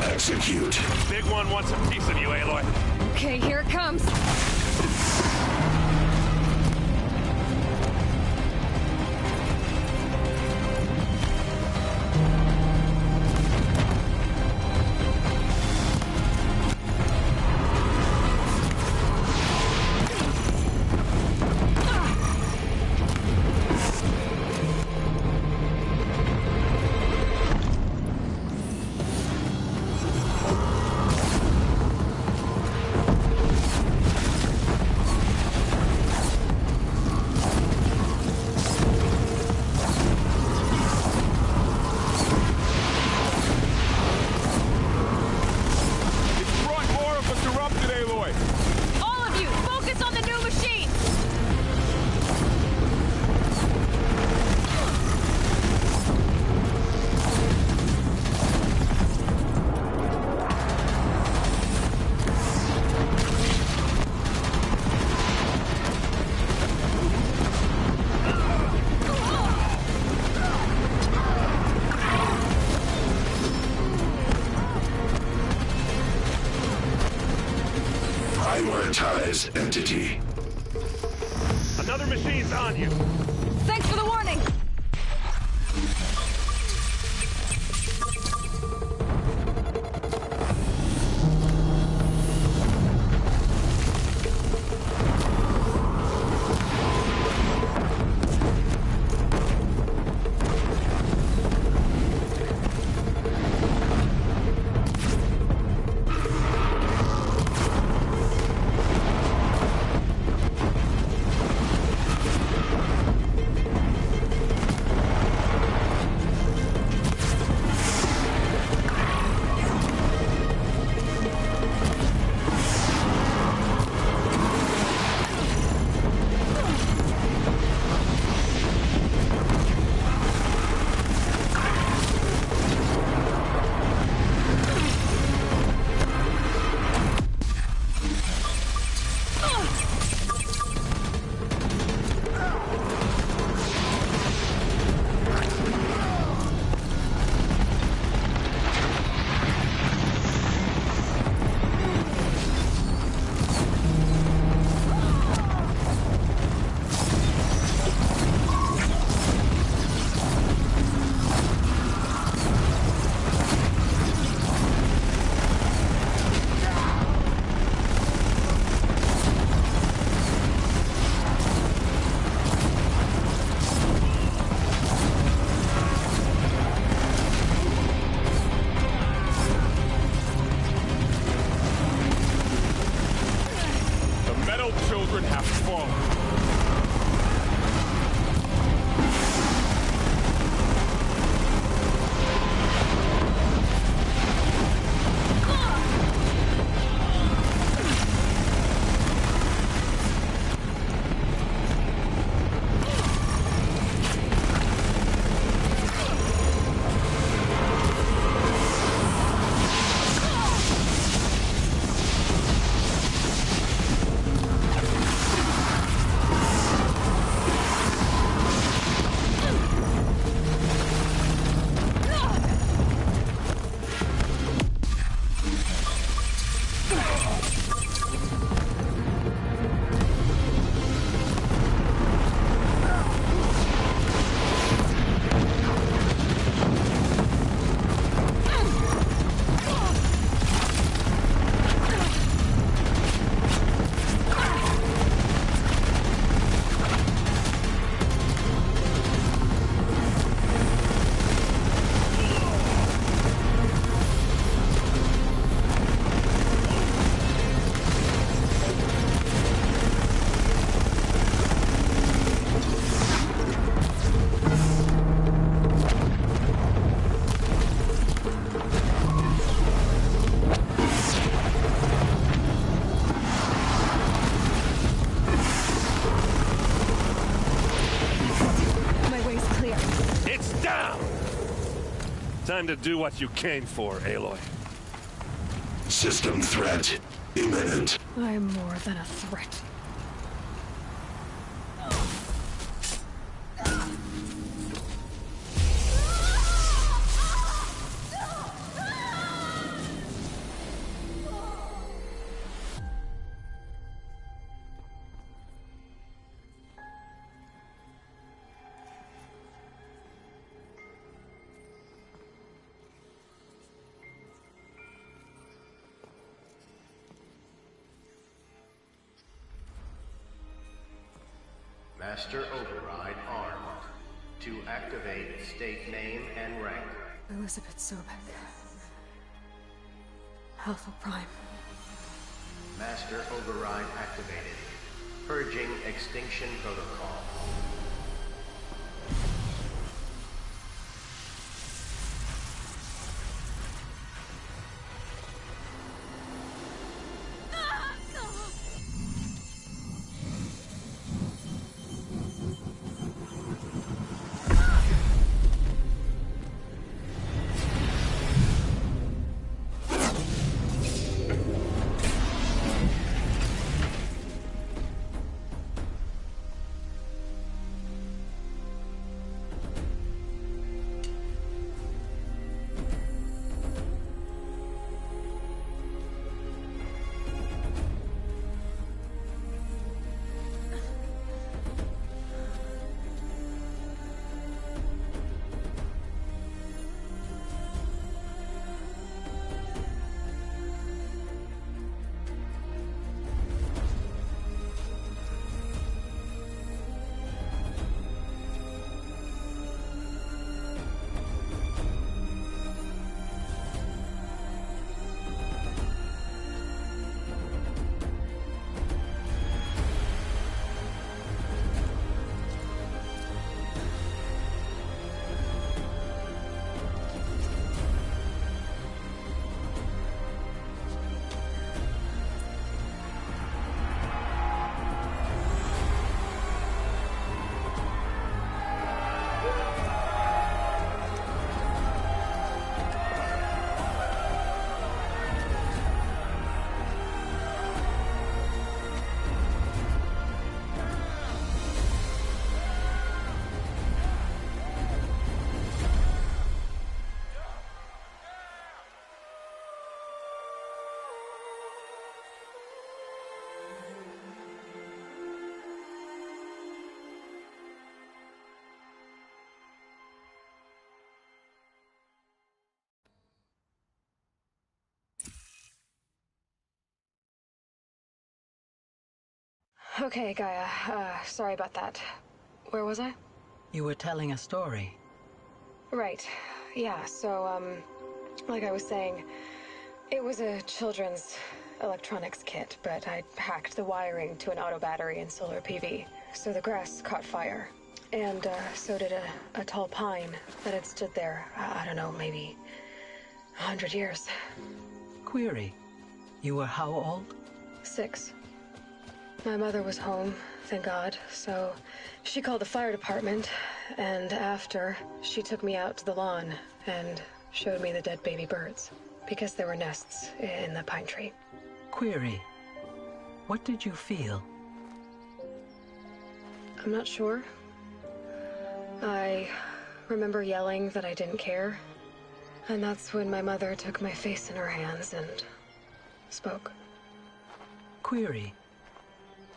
Execute. Big one wants a piece of you, Aloy. Okay, here it comes. Prioritize entity. Another machine's on you. Thanks for the warning. children have fallen. Time to do what you came for, Aloy. System threat imminent. I'm more than a threat. Master Override armed. To activate, state name and rank. Elizabeth Sobek. Alpha Prime. Master Override activated. Purging Extinction Protocol. Okay, Gaia. Sorry about that. Where was I? You were telling a story. Right. Yeah, so, like I was saying, it was a children's electronics kit, but I'd hacked the wiring to an auto battery and solar PV. So the grass caught fire. And so did a tall pine that had stood there, I don't know, maybe 100 years. Query, you were how old? 6. My mother was home, thank God, so she called the fire department, and after, she took me out to the lawn and showed me the dead baby birds, because there were nests in the pine tree. Query, what did you feel? I'm not sure. I remember yelling that I didn't care, and that's when my mother took my face in her hands and spoke. Query,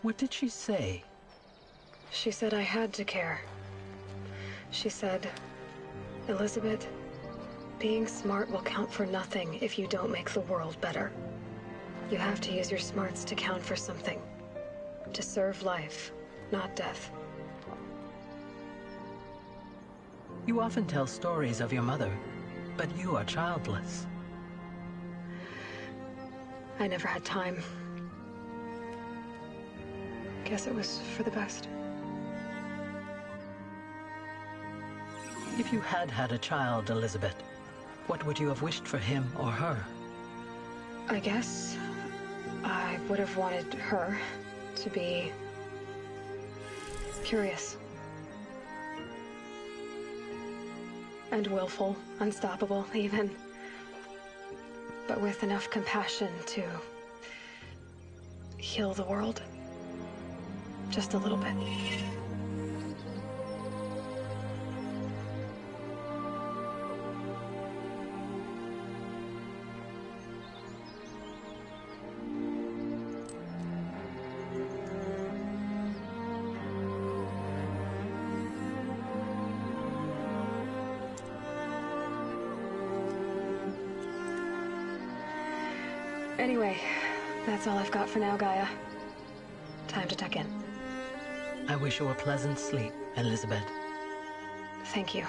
what did she say? She said I had to care. She said, Elizabeth, being smart will count for nothing if you don't make the world better. You have to use your smarts to count for something. To serve life, not death. You often tell stories of your mother, but you are childless. I never had time. Guess it was for the best. If you had had a child, Elizabeth, what would you have wished for him or her? I guess I would have wanted her to be curious. And willful, unstoppable, even. But with enough compassion to heal the world. Just a little bit. Anyway, that's all I've got for now, Gaia. Time to tuck in. I wish you a pleasant sleep, Elizabeth. Thank you.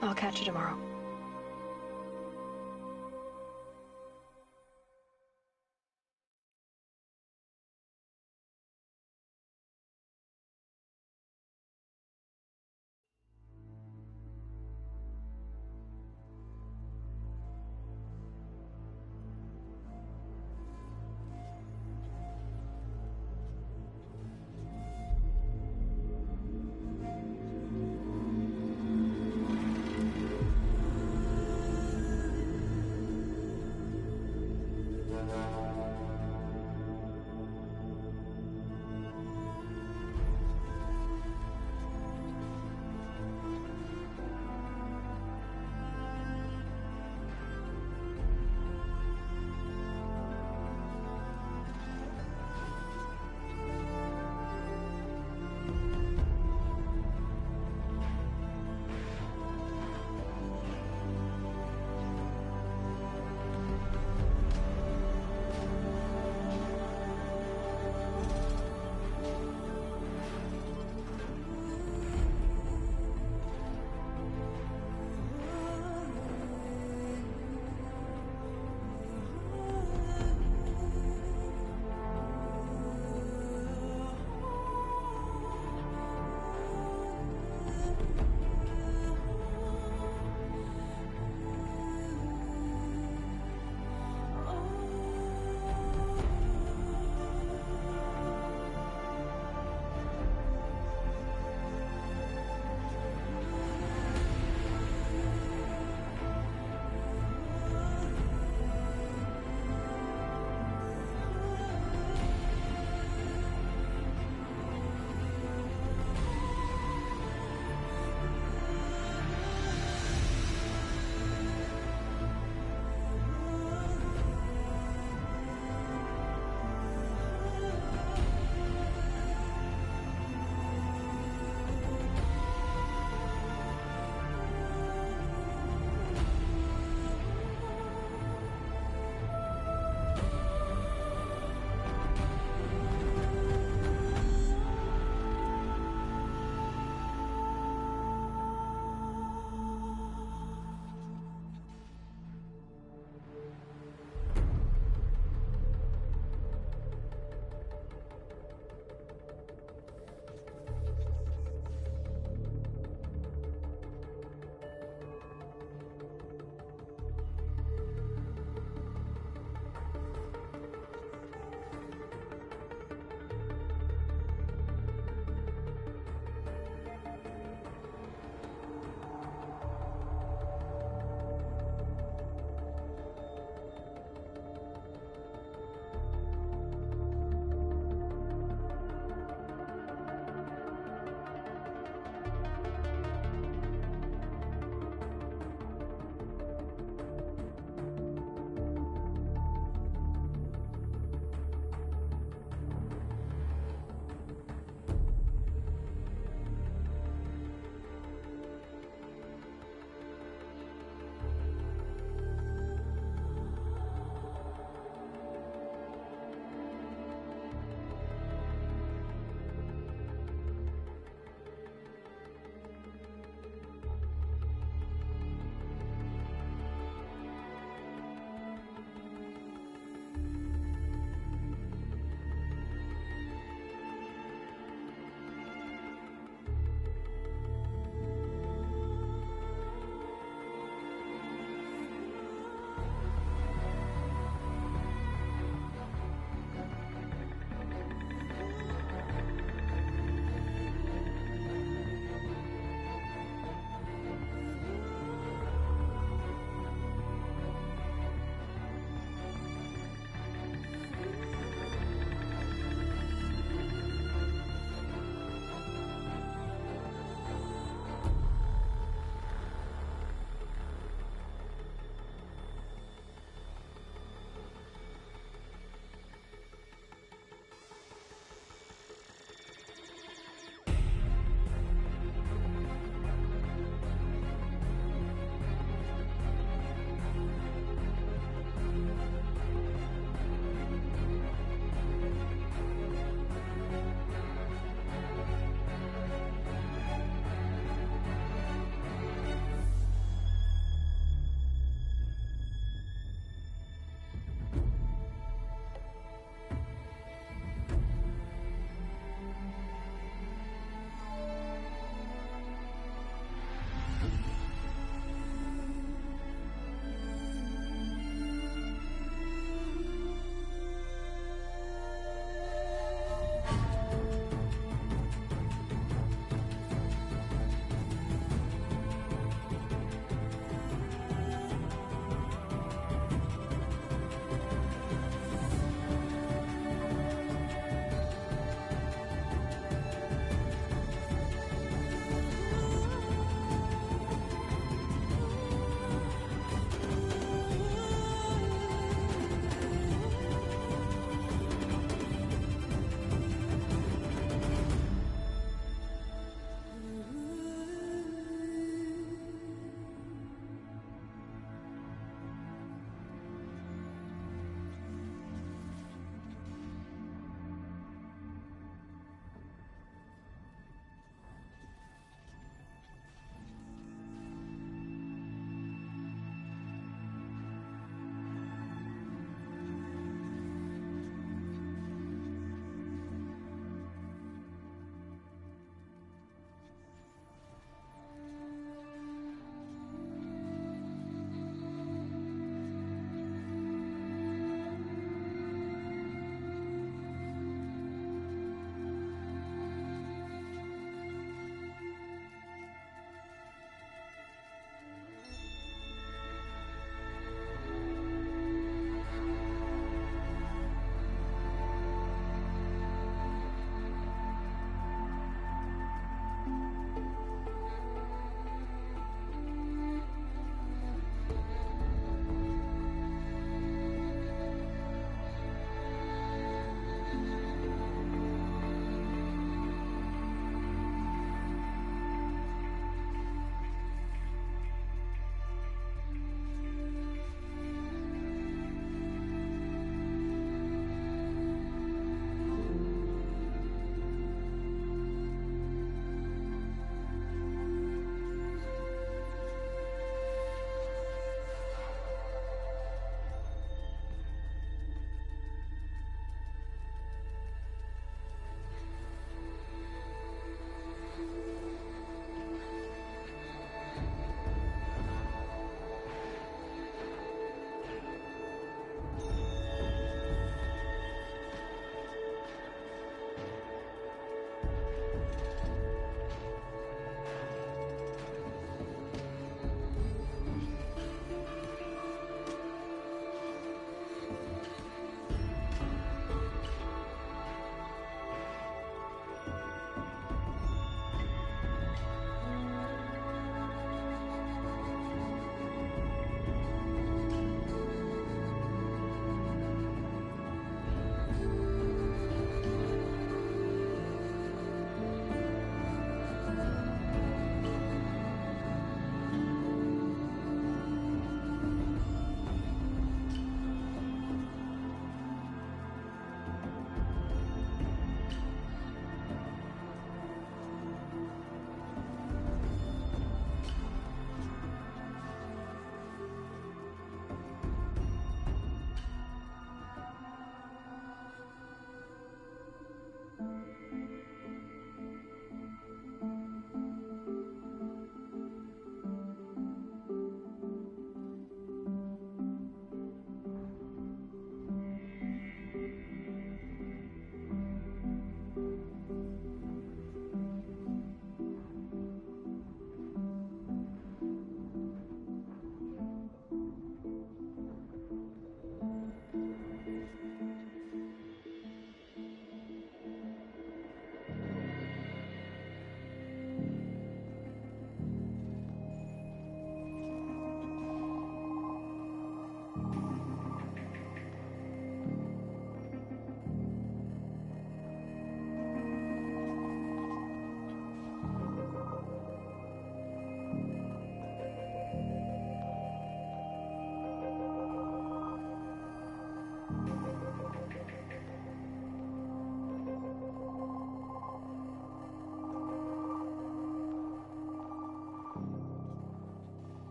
I'll catch you tomorrow.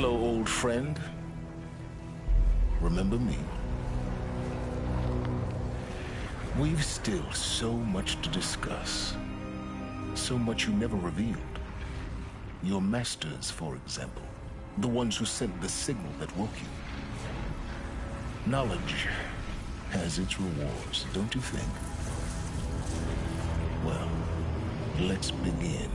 Hello, old friend. Remember me? We've still so much to discuss. So much you never revealed. Your masters, for example. The ones who sent the signal that woke you. Knowledge has its rewards, don't you think? Well, let's begin.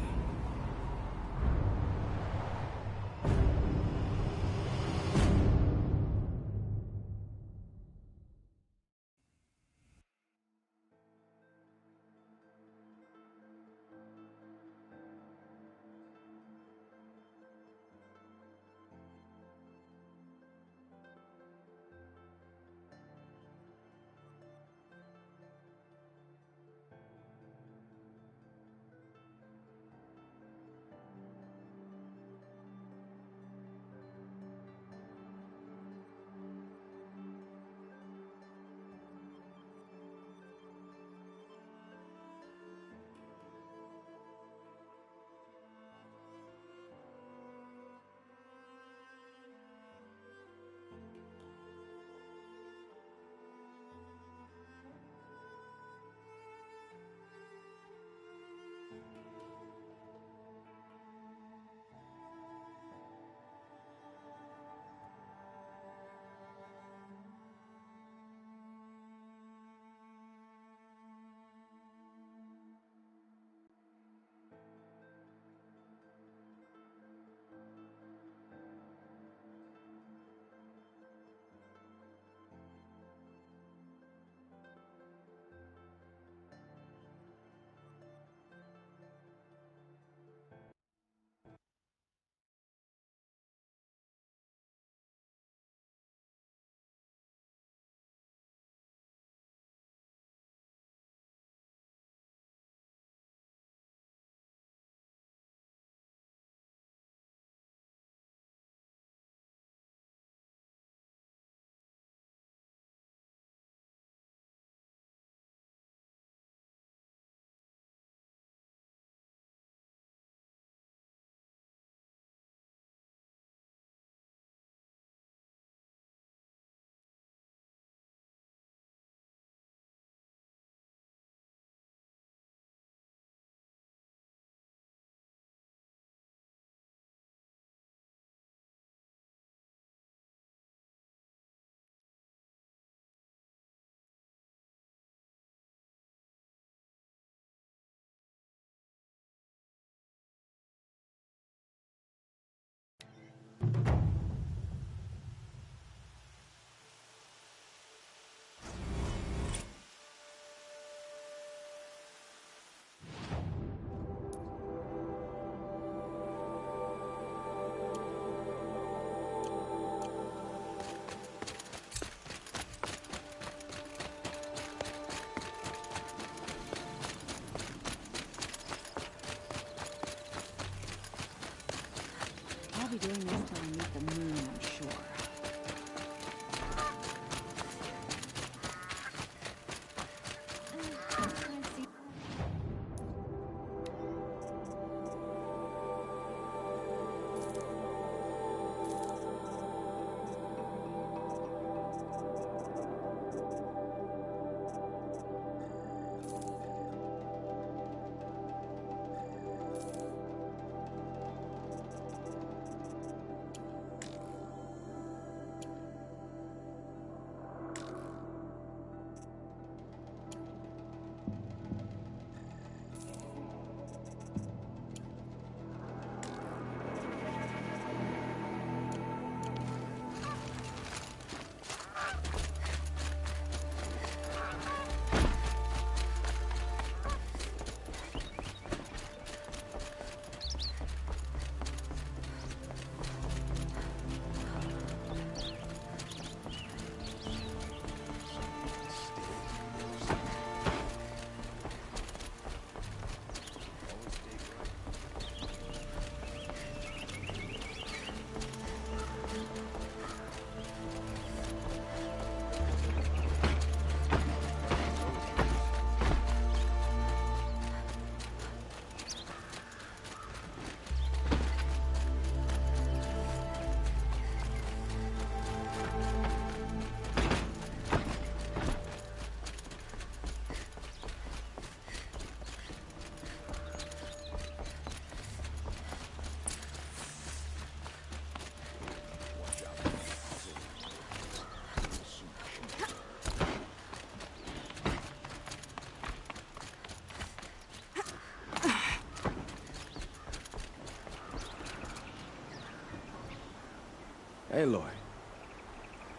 Aloy,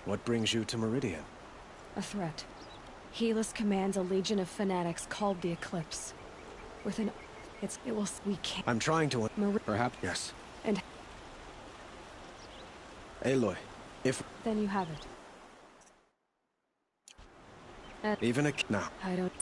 what brings you to Meridian? A threat. Helis commands a legion of fanatics called the Eclipse. We can't. I'm trying to... Perhaps... Yes. And... Aloy, if... Then you have it. Even a... Now. I don't...